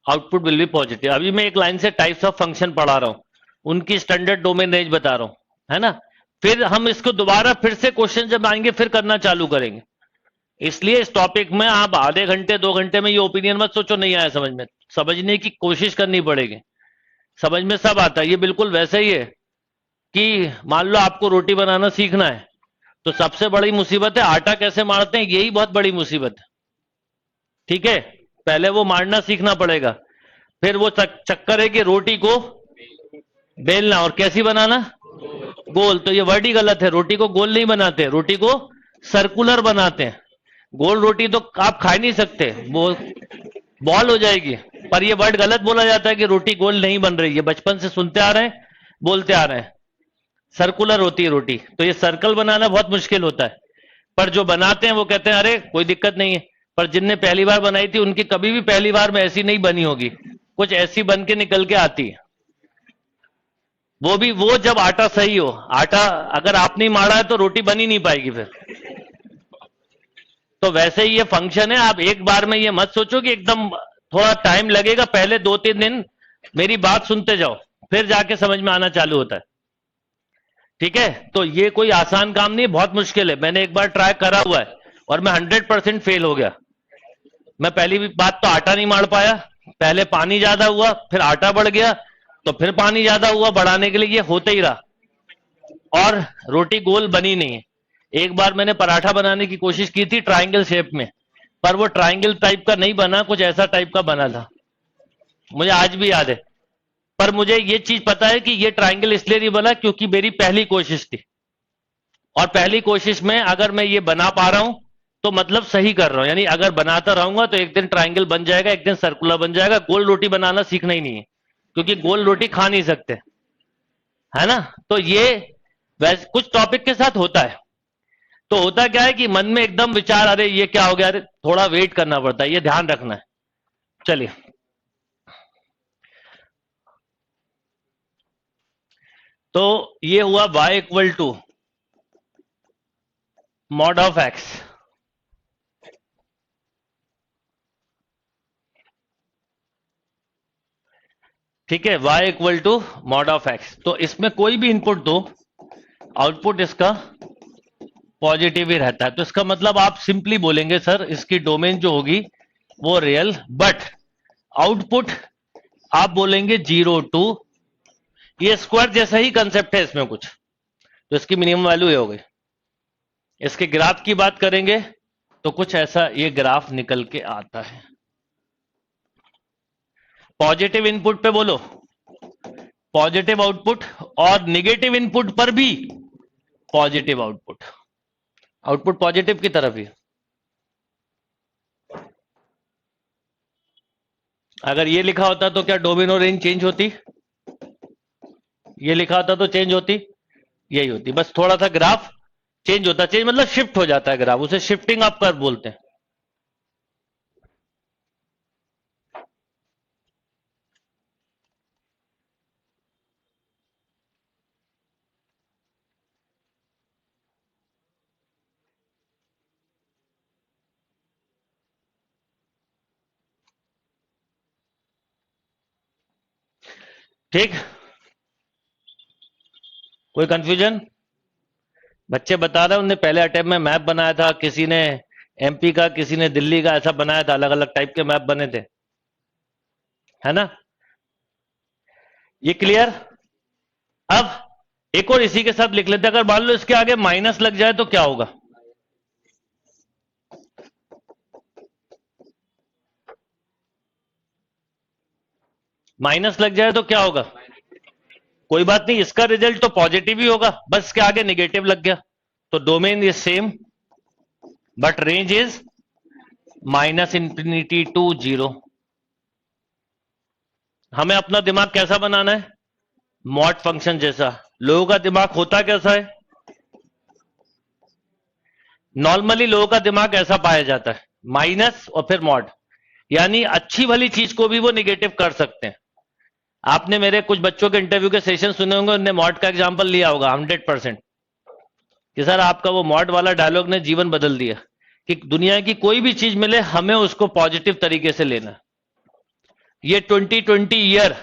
[SPEAKER 1] output will be positive. अभी मैं एक लाइन से टाइप्स ऑफ फंक्शन पढ़ा रहा हूं, उनकी स्टैंडर्ड डोमेन रेंज बता रहा हूं, है ना। फिर हम इसको दोबारा फिर से क्वेश्चन जब आएंगे फिर करना चालू करेंगे। इसलिए इस टॉपिक में आप आधे घंटे 2 घंटे में ये ओपिनियन मत सोचो नहीं आया समझ में, समझने की कोशिश करनी पड़ेगी। समझ में सब आता है। ये बिल्कुल वैसे ही है कि मान लो आपको रोटी बनाना सीखना है तो सबसे बड़ी मुसीबत है आटा कैसे मारते हैं, यही बहुत बड़ी मुसीबत है। ठीक है, पहले वो मारना सीखना पड़ेगा, फिर वो चक्कर है कि रोटी को बेलना और कैसी बनाना, गोल, तो ये वर्ड ही गलत है। रोटी को गोल नहीं बनाते, रोटी को सर्कुलर बनाते हैं। गोल रोटी तो आप खा ही नहीं सकते, वो बॉल हो जाएगी। पर ये वर्ड गलत बोला जाता है कि रोटी गोल नहीं बन रही है, बचपन से सुनते आ रहे हैं, बोलते आ रहे हैं। सर्कुलर होती है रोटी, तो ये सर्कल बनाना बहुत मुश्किल होता है। पर जो बनाते हैं वो कहते हैं अरे कोई दिक्कत नहीं है। पर जिनने पहली बार बनाई थी उनकी कभी भी पहली बार में ऐसी नहीं बनी होगी, कुछ ऐसी बन के निकल के आती है। वो भी वो जब आटा सही हो। आटा अगर आप नहीं माड़ा है तो रोटी बन ही नहीं पाएगी फिर। तो वैसे ही ये फंक्शन है, आप एक बार में ये मत सोचो कि एकदम, थोड़ा टाइम लगेगा। पहले 2-3 दिन मेरी बात सुनते जाओ, फिर जाके समझ में आना चालू होता है। ठीक है, तो ये कोई आसान काम नहीं, बहुत मुश्किल है। मैंने एक बार ट्राई करा हुआ है और मैं 100% फेल हो गया। मैं पहली बात तो आटा नहीं मार पाया, पहले पानी ज्यादा हुआ, फिर आटा बढ़ गया, तो फिर पानी ज्यादा हुआ, बढ़ाने के लिए ये होते ही रहा, और रोटी गोल बनी नहीं है। एक बार मैंने पराठा बनाने की कोशिश की थी ट्रायंगल शेप में, पर वो ट्रायंगल टाइप का नहीं बना, कुछ ऐसा टाइप का बना था, मुझे आज भी याद है। पर मुझे ये चीज पता है कि ये ट्रायंगल इसलिए नहीं बना क्योंकि मेरी पहली कोशिश थी, और पहली कोशिश में अगर मैं ये बना पा रहा हूं तो मतलब सही कर रहा हूं। यानी अगर बनाता रहूंगा तो एक दिन ट्रायंगल बन जाएगा, एक दिन सर्कुलर बन जाएगा। गोल रोटी बनाना सीखना ही नहीं है, क्योंकि गोल रोटी खा नहीं सकते, है ना। तो ये वैसे कुछ टॉपिक के साथ होता है। तो होता क्या है कि मन में एकदम विचार, अरे ये क्या हो गया, अरे थोड़ा वेट करना पड़ता है, ये ध्यान रखना है। चलिए, तो ये हुआ y equal to mod of x। ठीक है, y equal to mod of x। तो इसमें कोई भी इनपुट दो, आउटपुट इसका पॉजिटिव ही रहता है। तो इसका मतलब आप सिंपली बोलेंगे सर इसकी डोमेन जो होगी वो रियल, बट आउटपुट आप बोलेंगे 0 2। ये स्क्वायर जैसा ही कंसेप्ट है इसमें कुछ, तो इसकी मिनिमम वैल्यू ये हो गई। इसके ग्राफ की बात करेंगे तो कुछ ऐसा ये ग्राफ निकल के आता है। पॉजिटिव इनपुट पे बोलो पॉजिटिव आउटपुट, और निगेटिव इनपुट पर भी पॉजिटिव आउटपुट। आउटपुट पॉजिटिव की तरफ ही। अगर ये लिखा होता तो क्या डोमिनो रेंज चेंज होती? ये लिखा होता तो चेंज होती? यही होती, बस थोड़ा सा ग्राफ चेंज होता। चेंज मतलब शिफ्ट हो जाता है ग्राफ, उसे शिफ्टिंग आप कर बोलते हैं। ठीक, कोई कंफ्यूजन? बच्चे बता रहे हैं उन्होंने पहले अटेम्प्ट में मैप बनाया था, किसी ने एमपी का, किसी ने दिल्ली का, ऐसा बनाया था, अलग अलग टाइप के मैप बने थे, है ना। ये क्लियर? अब एक और इसी के साथ लिख लेते हैं। अगर मान लो इसके आगे माइनस लग जाए तो क्या होगा? माइनस लग जाए तो क्या होगा? कोई बात नहीं, इसका रिजल्ट तो पॉजिटिव ही होगा, बस इसके आगे नेगेटिव लग गया। तो domain is same but range is -∞ to 0। हमें अपना दिमाग कैसा बनाना है? मॉड फंक्शन जैसा। लोगों का दिमाग होता कैसा है? नॉर्मली लोगों का दिमाग ऐसा पाया जाता है, माइनस और फिर मॉड। यानी अच्छी भली चीज को भी वो निगेटिव कर सकते हैं। आपने मेरे कुछ बच्चों के इंटरव्यू के सेशन सुने होंगे, उन्होंने मॉड का एग्जांपल लिया होगा 100% कि सर आपका वो मॉड वाला डायलॉग ने जीवन बदल दिया, कि दुनिया की कोई भी चीज मिले हमें उसको पॉजिटिव तरीके से लेना। ये 2020 ईयर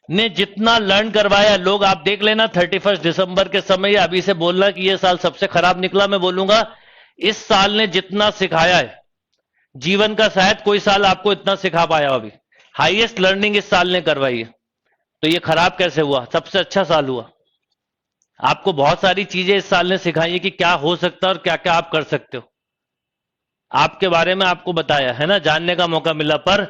[SPEAKER 1] ने जितना लर्न करवाया, लोग आप देख लेना 31 दिसंबर के समय अभी से बोलना कि ये साल सबसे खराब निकला, मैं बोलूंगा इस साल ने जितना सिखाया है जीवन का शायद कोई साल आपको इतना सिखा पाया। अभी हाईएस्ट लर्निंग इस साल ने करवाई है। तो ये खराब कैसे हुआ? सबसे अच्छा साल हुआ। आपको बहुत सारी चीजें इस साल ने सिखाई है कि क्या हो सकता है और क्या क्या आप कर सकते हो। आपके बारे में आपको बताया है ना, जानने का मौका मिला। पर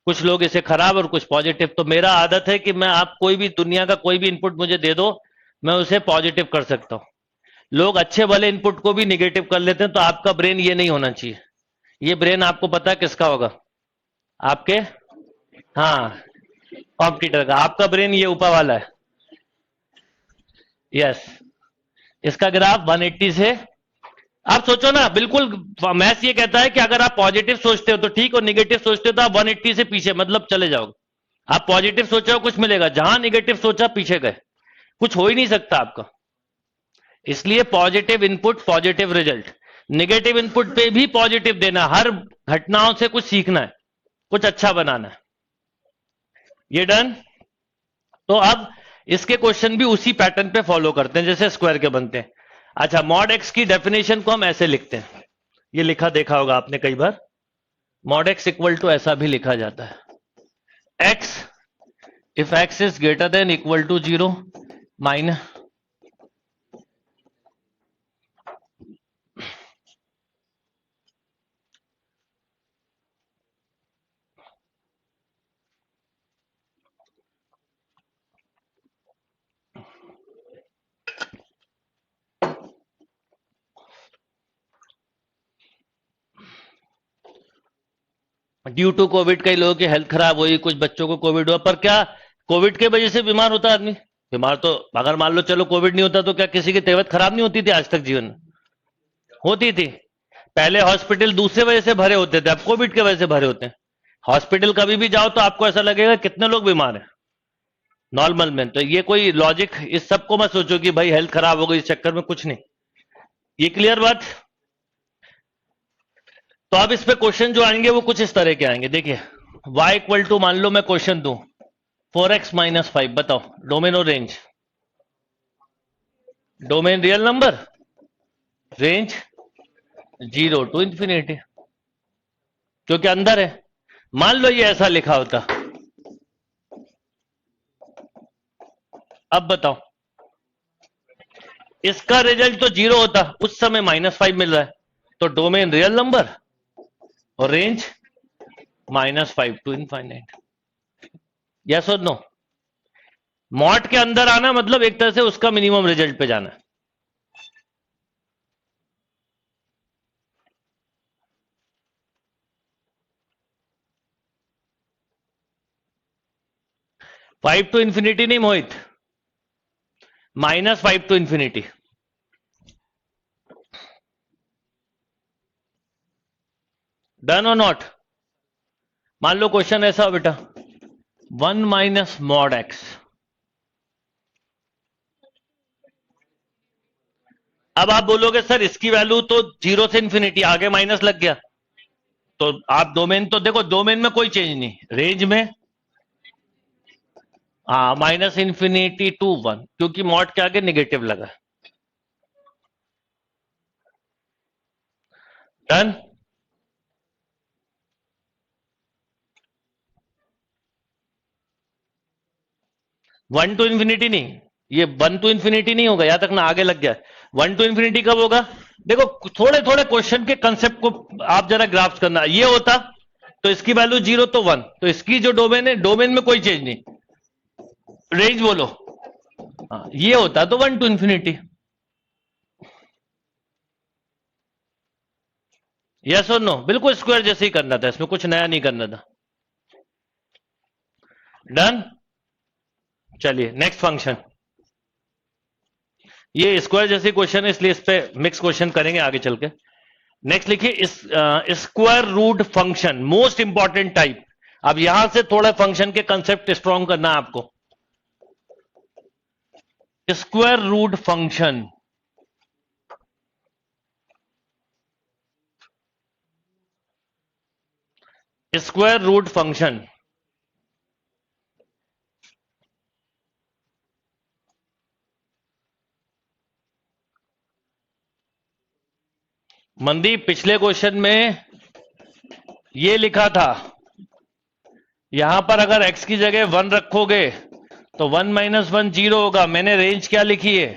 [SPEAKER 1] कुछ लोग इसे खराब और कुछ पॉजिटिव। तो मेरा आदत है कि मैं आप कोई भी दुनिया का कोई भी इनपुट मुझे दे दो मैं उसे पॉजिटिव कर सकता हूं। लोग अच्छे वाले इनपुट को भी निगेटिव कर लेते हैं, तो आपका ब्रेन ये नहीं होना चाहिए। ये ब्रेन आपको पता है किसका होगा? आपके, हाँ, कॉम्पिटिटर का। आपका ब्रेन ये ऊपर वाला है। यस, इसका ग्राफ 180 से, आप सोचो ना, बिल्कुल मैथ्स ये कहता है कि अगर आप पॉजिटिव सोचते हो तो ठीक, और निगेटिव सोचते हो तो आप 180 से पीछे मतलब चले जाओगे। आप पॉजिटिव सोचो कुछ मिलेगा, जहां निगेटिव सोचा पीछे गए, कुछ हो ही नहीं सकता आपका। इसलिए positive input positive result, negative input पे भी पॉजिटिव देना, हर घटनाओं से कुछ सीखना है, कुछ अच्छा बनाना है। ये डन। तो अब इसके क्वेश्चन भी उसी पैटर्न पे फॉलो करते हैं जैसे स्क्वायर के बनते हैं। अच्छा, मॉड एक्स की डेफिनेशन को हम ऐसे लिखते हैं, ये लिखा देखा होगा आपने कई बार। मॉड एक्स इक्वल टू ऐसा भी लिखा जाता है, x if x is greater than equal to 0 minus, due to Covid कई लोगों की हेल्थ खराब हुई, कुछ बच्चों को कोविड हुआ, पर क्या कोविड के वजह से बीमार होता आदमी? बीमार तो, अगर मान लो चलो कोविड नहीं होता तो क्या किसी की तबीयत खराब नहीं होती थी आज तक जीवन में? होती थी। पहले हॉस्पिटल दूसरे वजह से भरे होते थे, अब कोविड के वजह से भरे होते हैं। हॉस्पिटल कभी भी जाओ तो आपको ऐसा लगेगा कितने लोग बीमार हैं नॉर्मल में। तो ये कोई लॉजिक, इस सबको मत सोचो कि भाई हेल्थ खराब हो गई इस चक्कर में, कुछ नहीं। ये क्लियर बात? तो अब इस पे क्वेश्चन जो आएंगे वो कुछ इस तरह के आएंगे। देखिए, y इक्वल टू, मान लो मैं क्वेश्चन दूं 4x माइनस 5, बताओ डोमेन और रेंज। Domain real number, range 0 to infinity, क्योंकि अंदर है। मान लो ये ऐसा लिखा होता, अब बताओ इसका रिजल्ट तो 0 होता, उस समय -5 मिल रहा है, तो डोमेन रियल नंबर और रेंज -5 टू इनफाइनाइट। यस और नो? मॉड के अंदर आना मतलब एक तरह से उसका मिनिमम रिजल्ट पे जाना है। फाइव टू इंफिनिटी नहीं मोहित, -5 टू इंफिनिटी। डन और नॉट? मान लो क्वेश्चन ऐसा हो बेटा, 1 माइनस मॉड एक्स। अब आप बोलोगे सर इसकी वैल्यू तो 0 से इंफिनिटी, आगे माइनस लग गया, तो आप डोमेन तो देखो, डोमेन में कोई चेंज नहीं, रेंज में हाँ -इंफिनिटी टू 1, क्योंकि मॉड के आगे निगेटिव लगा। डन? वन टू इंफिनिटी नहीं, ये 1 टू इंफिनिटी नहीं होगा, यहां तक ना, आगे लग गया। 1 टू इंफिनिटी कब होगा? देखो थोड़े थोड़े क्वेश्चन के कंसेप्ट को आप जरा ग्राफ्स करना। ये होता तो इसकी वैल्यू 0 तो 1, तो इसकी जो डोमेन है, डोमेन में कोई चेंज नहीं, रेंज बोलो। हाँ, ये होता तो 1 टू इंफिनिटी। यस और नो? बिल्कुल स्क्वायर जैसे ही करना था, इसमें कुछ नया नहीं करना था। डन? चलिए नेक्स्ट फंक्शन, ये स्क्वायर जैसे क्वेश्चन है इसलिए इस पे मिक्स क्वेश्चन करेंगे आगे चल के। नेक्स्ट लिखिए, square root function, most important type. अब यहां से थोड़ा फंक्शन के कंसेप्ट स्ट्रॉन्ग करना है आपको। Square root function, square root function Mandeep, पिछले क्वेश्चन में ये लिखा था, यहां पर अगर x की जगह 1 रखोगे तो 1 माइनस 1 0 होगा। मैंने रेंज क्या लिखी है?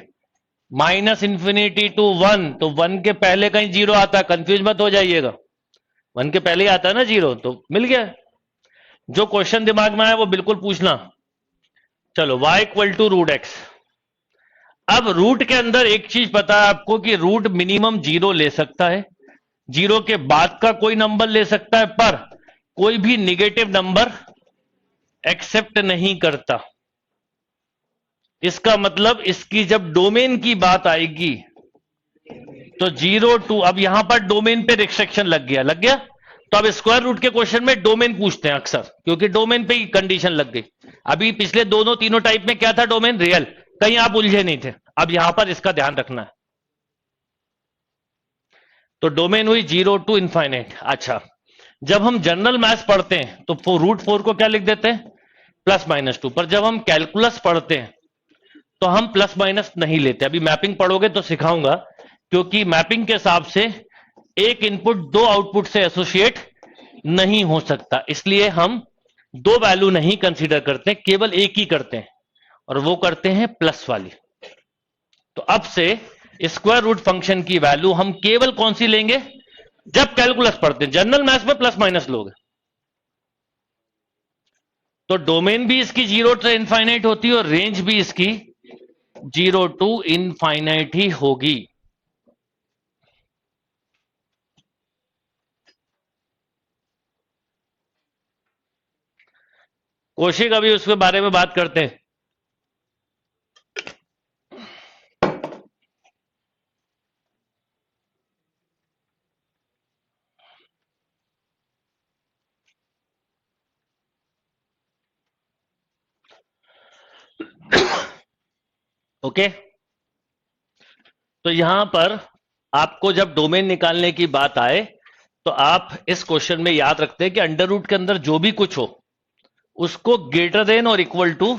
[SPEAKER 1] -इंफिनिटी टू 1, तो 1 के पहले कहीं 0 आता है, कंफ्यूज मत हो जाइएगा। 1 के पहले ही आता है ना 0, तो मिल गया। जो क्वेश्चन दिमाग में आया वो बिल्कुल पूछना। चलो y equal to root x. अब रूट के अंदर एक चीज पता है आपको कि रूट मिनिमम 0 ले सकता है, 0 के बाद का कोई नंबर ले सकता है, पर कोई भी निगेटिव नंबर एक्सेप्ट नहीं करता। इसका मतलब इसकी जब डोमेन की बात आएगी तो 0 टू, अब यहां पर डोमेन पे रिस्ट्रिक्शन लग गया। तो अब स्क्वायर रूट के क्वेश्चन में डोमेन पूछते हैं अक्सर, क्योंकि डोमेन पे ही कंडीशन लग गई। अभी पिछले दोनों तीनों टाइप में क्या था, डोमेन रियल, कहीं आप उलझे नहीं थे। अब यहां पर इसका ध्यान रखना है। तो डोमेन हुई 0 टू इनफाइनाइट। अच्छा, जब हम जनरल मैथ्स पढ़ते हैं तो रूट 4 को क्या लिख देते हैं, +-2, पर जब हम कैलकुलस पढ़ते हैं तो हम प्लस माइनस नहीं लेते। अभी मैपिंग पढ़ोगे तो सिखाऊंगा, क्योंकि मैपिंग के हिसाब से एक इनपुट दो आउटपुट से एसोसिएट नहीं हो सकता, इसलिए हम दो वैल्यू नहीं कंसीडर करते, केवल एक ही करते हैं, और वो करते हैं प्लस वाली। तो अब से स्क्वायर रूट फंक्शन की वैल्यू हम केवल कौन सी लेंगे, जब कैलकुलस पढ़ते हैं। जनरल मैथ्स में प्लस माइनस लोगे तो डोमेन भी इसकी 0 से इनफाइनाइट होती है और रेंज भी इसकी 0 टू इनफाइनाइट ही होगी। कौशिक, अभी उसके बारे में बात करते हैं। ओके, तो यहां पर आपको जब डोमेन निकालने की बात आए तो आप इस क्वेश्चन में याद रखते हैं कि अंडर रूट के अंदर जो भी कुछ हो उसको ग्रेटर देन और इक्वल टू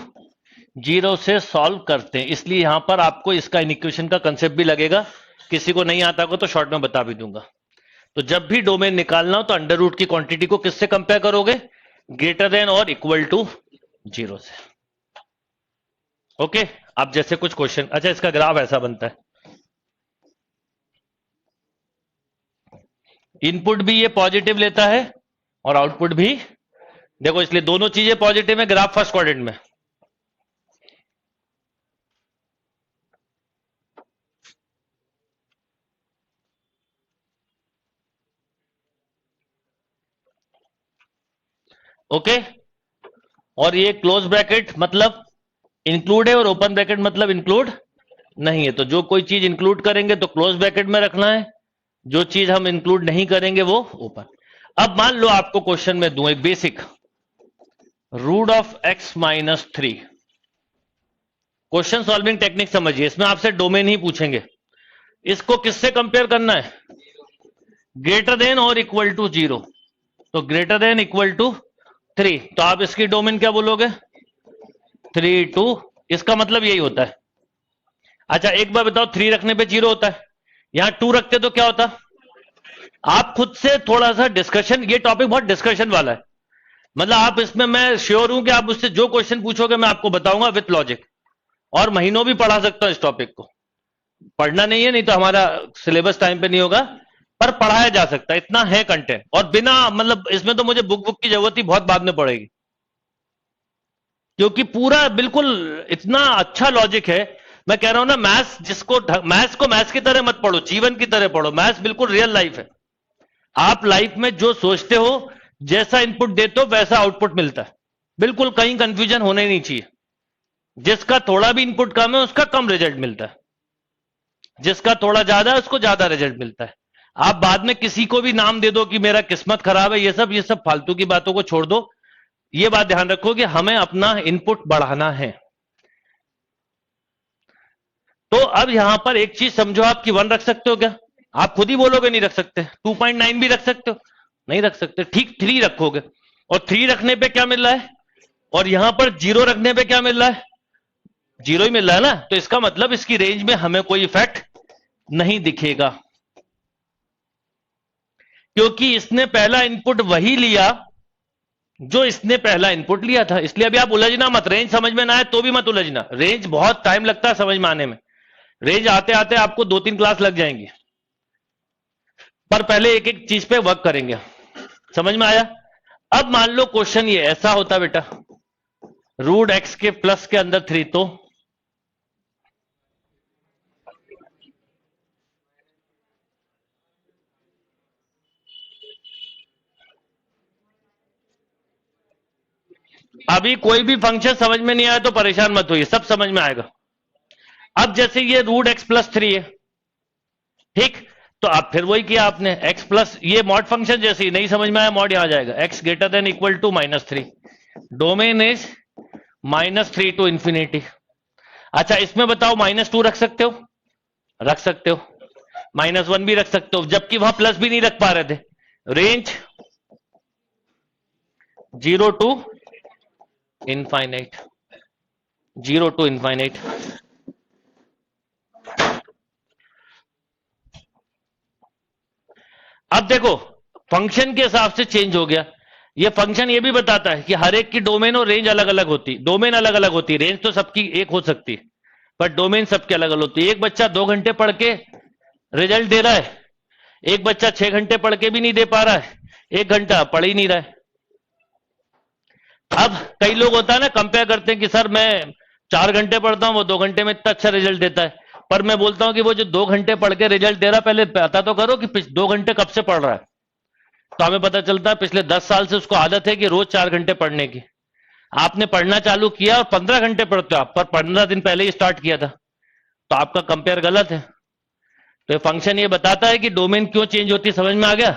[SPEAKER 1] 0 से सॉल्व करते हैं। इसलिए यहां पर आपको इसका इक्वेशन का कंसेप्ट भी लगेगा। किसी को नहीं आता हो तो शॉर्ट में बता भी दूंगा। तो जब भी डोमेन निकालना हो तो अंडर रूट की क्वांटिटी को किससे कंपेयर करोगे, ग्रेटर देन और इक्वल टू 0 से। ओके, अब जैसे कुछ क्वेश्चन, अच्छा इसका ग्राफ ऐसा बनता है, इनपुट भी ये पॉजिटिव लेता है और आउटपुट भी, देखो इसलिए दोनों चीजें पॉजिटिव है, ग्राफ फर्स्ट क्वाड्रेंट में। ओके, और ये क्लोज ब्रैकेट मतलब इंक्लूड है और ओपन ब्रैकेट मतलब इंक्लूड नहीं है। तो जो कोई चीज इंक्लूड करेंगे तो क्लोज ब्रैकेट में रखना है, जो चीज हम इंक्लूड नहीं करेंगे वो ओपन। अब मान लो आपको क्वेश्चन में दूं एक basic, √(x-3). Question solving technique समझिए, इसमें आपसे डोमेन ही पूछेंगे। इसको किससे कंपेयर करना है, ग्रेटर देन और इक्वल टू 0। तो ग्रेटर देन इक्वल टू 3, तो आप इसकी डोमेन क्या बोलोगे, 3 2। इसका मतलब यही होता है। अच्छा एक बार बताओ, 3 रखने पे 0 होता है, यहां 2 रखते तो क्या होता। आप खुद से थोड़ा सा डिस्कशन, ये टॉपिक बहुत डिस्कशन वाला है, मतलब आप इसमें, मैं श्योर हूं कि आप उससे जो क्वेश्चन पूछोगे मैं आपको बताऊंगा विथ लॉजिक, और महीनों भी पढ़ा सकता हूं इस टॉपिक को। पढ़ना नहीं है, नहीं तो हमारा सिलेबस टाइम पे नहीं होगा, पर पढ़ाया जा सकता है, इतना है कंटेंट। और बिना मतलब इसमें तो मुझे बुक की जरूरत ही बहुत बाद में पड़ेगी, क्योंकि पूरा बिल्कुल इतना अच्छा लॉजिक है। मैं कह रहा हूं ना, मैथ्स को मैथ्स की तरह मत पढ़ो, जीवन की तरह पढ़ो। मैथ्स बिल्कुल रियल लाइफ है। आप लाइफ में जो सोचते हो, जैसा इनपुट देते हो वैसा आउटपुट मिलता है, बिल्कुल कहीं कंफ्यूजन होने नहीं चाहिए। जिसका थोड़ा भी इनपुट कम है उसका कम रिजल्ट मिलता है, जिसका थोड़ा ज्यादा है उसको ज्यादा रिजल्ट मिलता है। आप बाद में किसी को भी नाम दे दो कि मेरा किस्मत खराब है, ये सब फालतू की बातों को छोड़ दो। ये बात ध्यान रखो कि हमें अपना इनपुट बढ़ाना है। तो अब यहां पर एक चीज समझो, आप कि 1 रख सकते हो क्या, आप खुद ही बोलोगे नहीं रख सकते। 2.9 भी रख सकते हो, नहीं रख सकते, ठीक 3 रखोगे, और 3 रखने पे क्या मिल रहा है, और यहां पर 0 रखने पे क्या मिल रहा है, 0 ही मिल रहा है ना। तो इसका मतलब इसकी रेंज में हमें कोई इफेक्ट नहीं दिखेगा, क्योंकि इसने पहला इनपुट वही लिया जो इसने पहला इनपुट लिया था। इसलिए अभी आप उलझना मत, रेंज समझ में ना आए तो भी मत उलझना, रेंज बहुत टाइम लगता है समझ में आने में। रेंज आते आते आपको 2-3 क्लास लग जाएंगी, पर पहले एक एक चीज पे वर्क करेंगे। समझ में आया। अब मान लो क्वेश्चन ये ऐसा होता बेटा, √x के प्लस के अंदर 3, तो अभी कोई भी फंक्शन समझ में नहीं आया तो परेशान मत होइए, सब समझ में आएगा। अब जैसे ये रूट एक्स प्लस 3 है, ठीक, तो अब फिर वही किया आपने, एक्स प्लस ये मॉड फंक्शन जैसे ही नहीं समझ में आया, मॉड यहां जाएगा, x greater than equal to -3, domain is -3 to infinity. अच्छा इसमें बताओ -2 रख सकते हो? रख सकते हो, -1 भी रख सकते हो, जबकि वहां प्लस भी नहीं रख पा रहे थे। Range 0 to infinite, 0 to infinite. अब देखो फंक्शन के हिसाब से चेंज हो गया। ये फंक्शन ये भी बताता है कि हर एक की डोमेन और रेंज अलग अलग होती, डोमेन अलग अलग होती, रेंज तो सबकी एक हो सकती है पर डोमेन सबके अलग अलग होती है। एक बच्चा 2 घंटे पढ़ के रिजल्ट दे रहा है, एक बच्चा 6 घंटे पढ़ के भी नहीं दे पा रहा है, 1 घंटा पढ़ ही नहीं रहा है। अब कई लोग होता है ना, कंपेयर करते हैं कि सर मैं 4 घंटे पढ़ता हूं, वो 2 घंटे में इतना अच्छा रिजल्ट देता है। पर मैं बोलता हूं कि वो जो 2 घंटे पढ़ के रिजल्ट दे रहा है, पहले पता तो करो कि 2 घंटे कब से पढ़ रहा है। तो हमें पता चलता है पिछले 10 साल से उसको आदत है कि रोज 4 घंटे पढ़ने की। आपने पढ़ना चालू किया और 15 घंटे पढ़ते हो आप, पर 15 दिन पहले ही स्टार्ट किया था, तो आपका कंपेयर गलत है। तो ये फंक्शन ये बताता है कि डोमेन क्यों चेंज होती है, समझ में आ गया?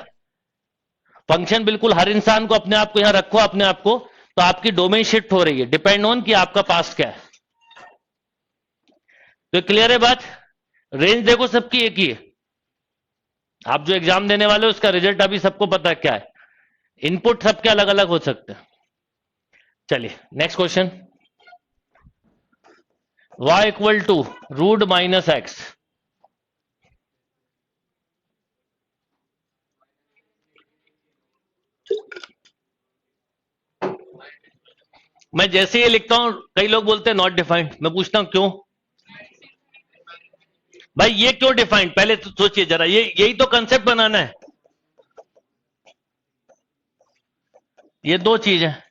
[SPEAKER 1] फंक्शन बिल्कुल हर इंसान को अपने आप को यहां रखो, अपने आप को, तो आपकी डोमेन शिफ्ट हो रही है डिपेंड ऑन कि आपका पास्ट क्या है। तो क्लियर है बात? रेंज देखो सबकी एक ही है, आप जो एग्जाम देने वाले हो उसका रिजल्ट अभी सबको पता है क्या है, इनपुट सबके अलग अलग हो सकते हैं। चलिए next question, y equal to root -x, मैं जैसे ये लिखता हूं कई लोग बोलते हैं नॉट डिफाइंड, मैं पूछता हूं क्यों भाई, ये क्यों डिफाइंड? पहले तो सोचिए जरा, ये यही तो कंसेप्ट बनाना है। ये दो चीज है,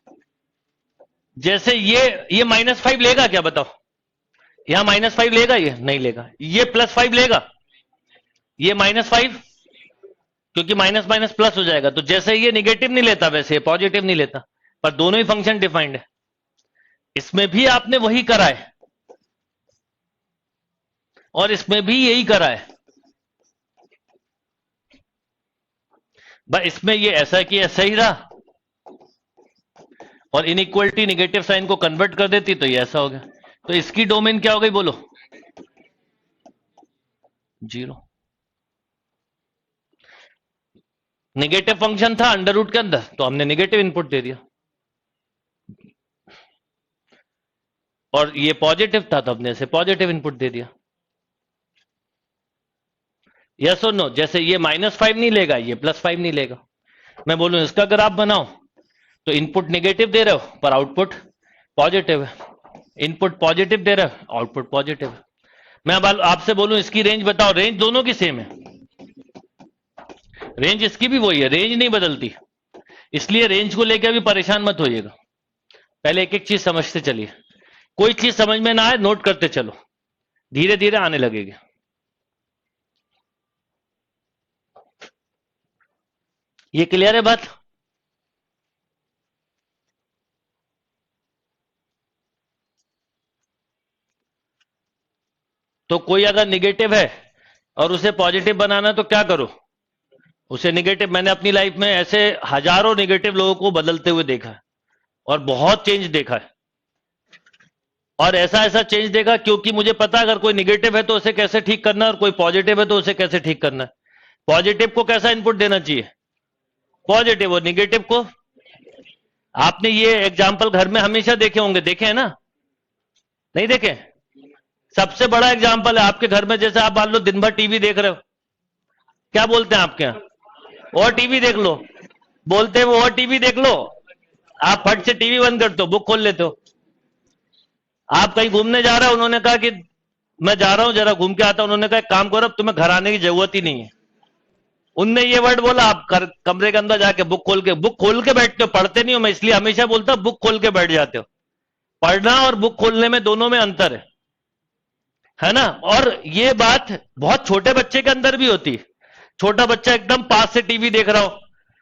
[SPEAKER 1] जैसे ये -5 लेगा क्या बताओ? यहां -5 लेगा? ये नहीं लेगा। ये +5 लेगा? ये -5, क्योंकि माइनस माइनस प्लस हो जाएगा। तो जैसे ये निगेटिव नहीं लेता वैसे ये पॉजिटिव नहीं लेता, पर दोनों ही फंक्शन डिफाइंड है। इसमें भी आपने वही करा है और इसमें भी यही करा है। बस इसमें ये ऐसा कि ऐसा ही रहा, और इनइक्वलिटी निगेटिव साइन को कन्वर्ट कर देती तो ये ऐसा हो गया। तो इसकी डोमेन क्या हो गई बोलो? 0। निगेटिव फंक्शन था अंडर रूट के अंदर, तो हमने निगेटिव इनपुट दे दिया, और ये पॉजिटिव था तो हमने इसे पॉजिटिव इनपुट दे दिया। यस और नो? जैसे ये -5 नहीं लेगा, ये +5 नहीं लेगा। मैं बोलूं इसका ग्राफ बनाओ, तो इनपुट नेगेटिव दे रहे हो पर आउटपुट पॉजिटिव है, इनपुट पॉजिटिव दे रहे हो आउटपुट पॉजिटिव है। मैं अब आपसे बोलूं इसकी रेंज बताओ, रेंज दोनों की सेम है, रेंज इसकी भी वही है, रेंज नहीं बदलती। इसलिए रेंज को लेकर भी परेशान मत होइएगा, पहले एक एक चीज समझते चलिए। कोई चीज समझ में ना आए नोट करते चलो, धीरे धीरे आने लगेगी। ये क्लियर है बात? तो कोई अगर निगेटिव है और उसे पॉजिटिव बनाना तो क्या करो? उसे निगेटिव, मैंने अपनी लाइफ में ऐसे हजारों निगेटिव लोगों को बदलते हुए देखा है और बहुत चेंज देखा है, और ऐसा ऐसा चेंज देखा क्योंकि मुझे पता अगर कोई निगेटिव है तो उसे कैसे ठीक करना है और कोई पॉजिटिव है तो उसे कैसे ठीक करना है। पॉजिटिव को कैसा इनपुट देना चाहिए? पॉजिटिव, और निगेटिव को। आपने ये एग्जाम्पल घर में हमेशा देखे होंगे, देखे हैं ना? नहीं देखे? सबसे बड़ा एग्जाम्पल है आपके घर में, जैसे आप मान लो दिन भर टीवी देख रहे हो, क्या बोलते हैं आपके यहाँ? और टीवी देख लो, बोलते हैं वो और टीवी देख लो। आप फट से टीवी बंद करते हो, बुक खोल लेते हो। आप कहीं घूमने जा रहे हो, उन्होंने कहा कि मैं जा रहा हूं जरा घूम के आता हूं, उन्होंने कहा काम करो अब तुम्हें घर आने की जरूरत ही नहीं है। उनने ये वर्ड बोला, आप कमरे के अंदर जाके बुक खोल के बैठते हो, पढ़ते नहीं हो। मैं इसलिए हमेशा बोलता हूं बुक खोल के बैठ जाते हो। पढ़ना और बुक खोलने में दोनों में अंतर है ना? और ये बात बहुत छोटे बच्चे के अंदर भी होती है। छोटा बच्चा एकदम पास से टीवी देख रहा हो,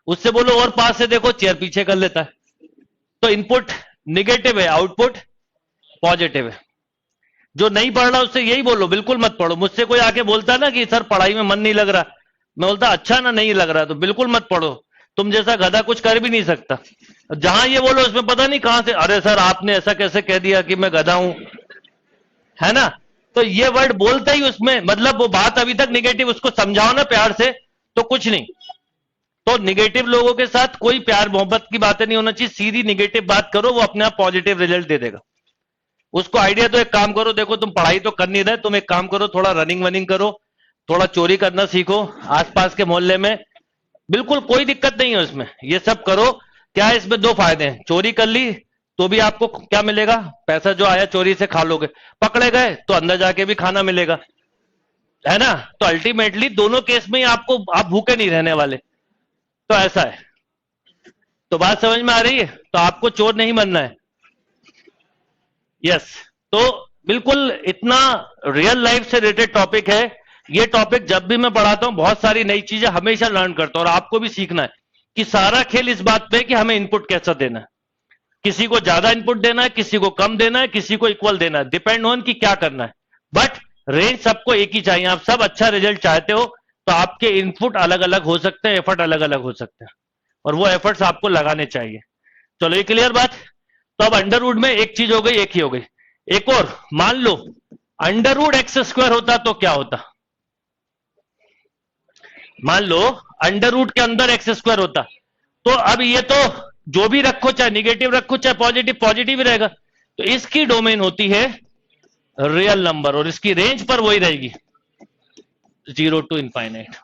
[SPEAKER 1] उससे बोलो और पास से देखो, चेयर पीछे कर लेता है। तो इनपुट निगेटिव है, आउटपुट पॉजिटिव है। जो नहीं पढ़ रहा उससे यही बोलो, बिल्कुल मत पढ़ो। मुझसे कोई आके बोलता ना कि सर पढ़ाई में मन नहीं लग रहा, मैं बोलता अच्छा ना, नहीं लग रहा तो बिल्कुल मत पढ़ो, तुम जैसा गधा कुछ कर भी नहीं सकता। जहां ये बोलो उसमें पता नहीं कहां से, अरे सर आपने ऐसा कैसे कह दिया कि मैं गधा हूं, है ना। तो ये वर्ड बोलता ही उसमें मतलब वो बात अभी तक निगेटिव, उसको समझाओ ना प्यार से तो कुछ नहीं। तो निगेटिव लोगों के साथ कोई प्यार मोहब्बत की बातें नहीं होना चाहिए, सीधी निगेटिव बात करो, वो अपने आप पॉजिटिव रिजल्ट दे देगा। उसको आइडिया तो एक काम करो, देखो तुम पढ़ाई तो कर नहीं रहे, तुम एक काम करो, थोड़ा रनिंग वनिंग करो, थोड़ा चोरी करना सीखो आसपास के मोहल्ले में, बिल्कुल कोई दिक्कत नहीं है उसमें, ये सब करो। क्या है इसमें दो फायदे हैं, चोरी कर ली तो भी आपको क्या मिलेगा, पैसा जो आया चोरी से खा लोगे, पकड़े गए तो अंदर जाके भी खाना मिलेगा, है ना। तो अल्टीमेटली दोनों केस में ही आपको, आप भूखे नहीं रहने वाले। तो ऐसा है, तो बात समझ में आ रही है। तो आपको चोर नहीं बनना है। यस, तो बिल्कुल इतना रियल लाइफ से रिलेटेड टॉपिक है ये। टॉपिक जब भी मैं पढ़ाता हूं बहुत सारी नई चीजें हमेशा लर्न करता हूं, और आपको भी सीखना है कि सारा खेल इस बात पे है कि हमें इनपुट कैसा देना है। किसी को ज्यादा इनपुट देना है, किसी को कम देना है, किसी को इक्वल देना है, डिपेंड ऑन कि क्या करना है। बट रेंज सबको एक ही चाहिए। आप सब अच्छा रिजल्ट चाहते हो तो आपके इनपुट अलग अलग हो सकते हैं, एफर्ट अलग अलग हो सकते हैं, और वो एफर्ट्स आपको लगाने चाहिए। चलो ये क्लियर बात। तो अब अंडर रूट में एक चीज हो गई, एक ही हो गई। एक और, मान लो अंडर रूट एक्स स्क्वायर होता तो क्या होता। मान लो अंडर रूट के अंदर एक्स स्क्वायर होता, तो अब ये तो जो भी रखो, चाहे निगेटिव रखो चाहे पॉजिटिव, पॉजिटिव ही रहेगा। तो इसकी डोमेन होती है रियल नंबर, और इसकी रेंज पर वही रहेगी 0 to इनफाइनाइट।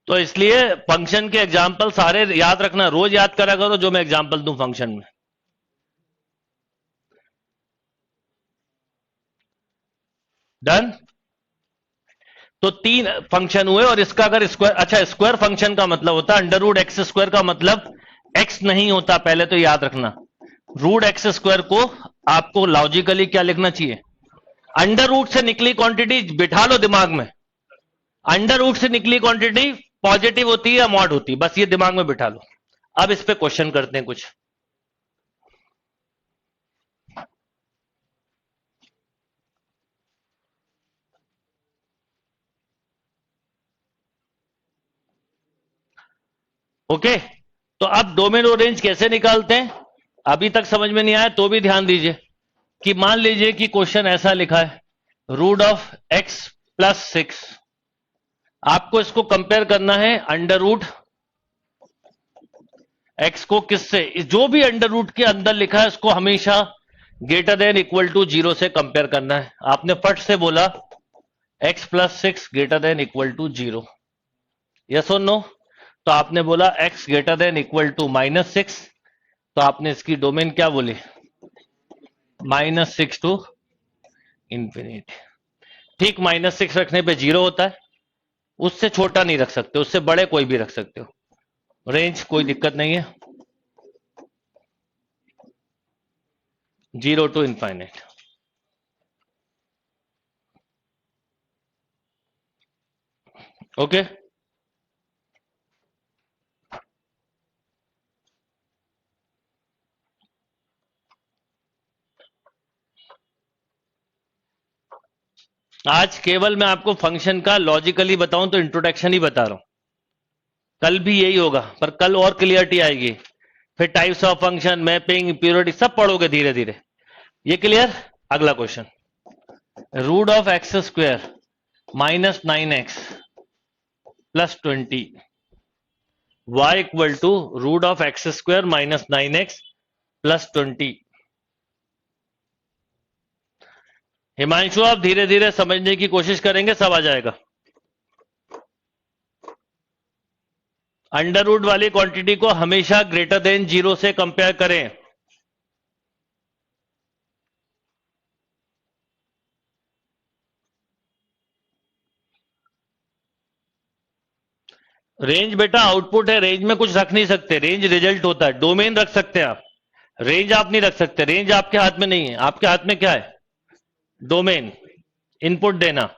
[SPEAKER 1] तो इसलिए फंक्शन के एग्जाम्पल सारे याद रखना, रोज याद करा करो जो मैं एग्जाम्पल दूं फंक्शन में। डन। तो तीन फंक्शन हुए, और इसका अगर स्क्वायर, अच्छा स्क्वायर फंक्शन का मतलब होता है अंडर रूट एक्स स्क्वायर का मतलब एक्स नहीं होता, पहले तो याद रखना। रूट एक्स स्क्वायर को आपको लॉजिकली क्या लिखना चाहिए, अंडर रूट से निकली क्वांटिटी, बिठा लो दिमाग में, अंडर रूट से निकली क्वांटिटी पॉजिटिव होती है या मॉड होती है, बस ये दिमाग में बिठा लो। अब इस पे क्वेश्चन करते हैं कुछ। ओके, तो अब डोमेन और रेंज कैसे निकालते हैं, अभी तक समझ में नहीं आया तो भी ध्यान दीजिए कि मान लीजिए कि क्वेश्चन ऐसा लिखा है, रूट ऑफ एक्स प्लस 6, आपको इसको कंपेयर करना है अंडर रूट एक्स को किससे, जो भी अंडर रूट के अंदर लिखा है उसको हमेशा ग्रेटर देन इक्वल टू 0 से कंपेयर करना है। आपने फट से बोला x plus 6 greater than equal to 0, yes और नो। तो आपने बोला x greater than equal to -6, तो आपने इसकी डोमेन क्या बोली, -6 टू इंफिनिटी। ठीक, -6 रखने पे 0 होता है, उससे छोटा नहीं रख सकते, उससे बड़े कोई भी रख सकते हो, रेंज कोई दिक्कत नहीं है, 0 टू इनफाइनाइट। ओके, आज केवल मैं आपको फंक्शन का लॉजिकली बताऊं तो इंट्रोडक्शन ही बता रहा हूं, कल भी यही होगा, पर कल और क्लियरिटी आएगी, फिर types of function, mapping, purity सब पढ़ोगे धीरे धीरे। ये क्लियर। अगला question, root of x square -9x plus 20, y equal to root of x square -9x plus 20। Himanshu आप धीरे धीरे समझने की कोशिश करेंगे, सब आ जाएगा। अंडर रूट वाली क्वांटिटी को हमेशा ग्रेटर देन 0 से कंपेयर करें। रेंज बेटा आउटपुट है, रेंज में कुछ रख नहीं सकते, रेंज रिजल्ट होता है, डोमेन रख सकते हैं आप, रेंज आप नहीं रख सकते, रेंज आपके हाथ में नहीं है। आपके हाथ में क्या है? डोमेन, इनपुट देना।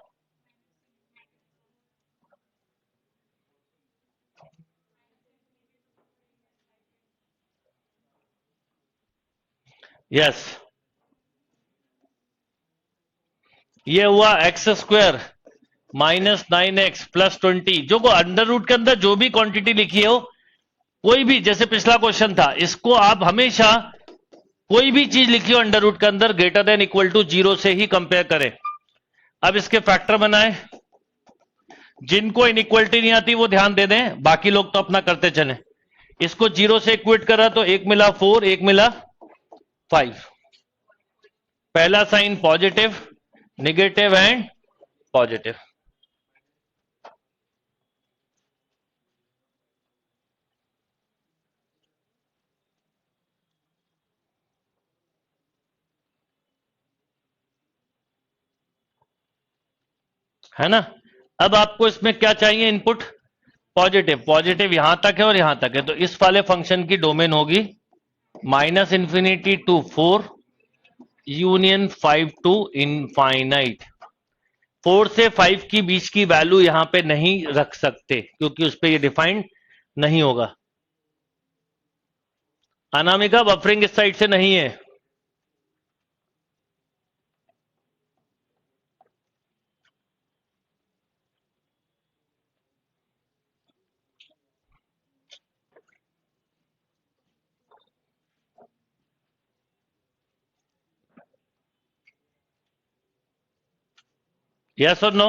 [SPEAKER 1] यस, ये हुआ x square minus 9x plus 20, जो को अंडर रूट के अंदर जो भी क्वांटिटी लिखी हो, कोई भी, जैसे पिछला क्वेश्चन था, इसको आप हमेशा कोई भी चीज लिखी हो अंडर रूट के अंदर ग्रेटर देन इक्वल टू 0 से ही कंपेयर करें। अब इसके फैक्टर बनाए। जिनको इनइक्वलिटी नहीं आती वो ध्यान दे दें, बाकी लोग तो अपना करते चले। इसको 0 से इक्वेट करा तो एक मिला 4, एक मिला 5। पहला sign positive, negative and positive. है ना? अब आपको इसमें क्या चाहिए? Input positive. पॉजिटिव यहां तक है और यहां तक है, तो इस वाले फंक्शन की डोमेन होगी minus infinity to 4 union 5 to infinite. 4 से 5 की बीच की वैल्यू यहां पे नहीं रख सकते क्योंकि उस पर ये डिफाइंड नहीं होगा। अनामिका, बफरिंग इस साइड से नहीं है। यस और no?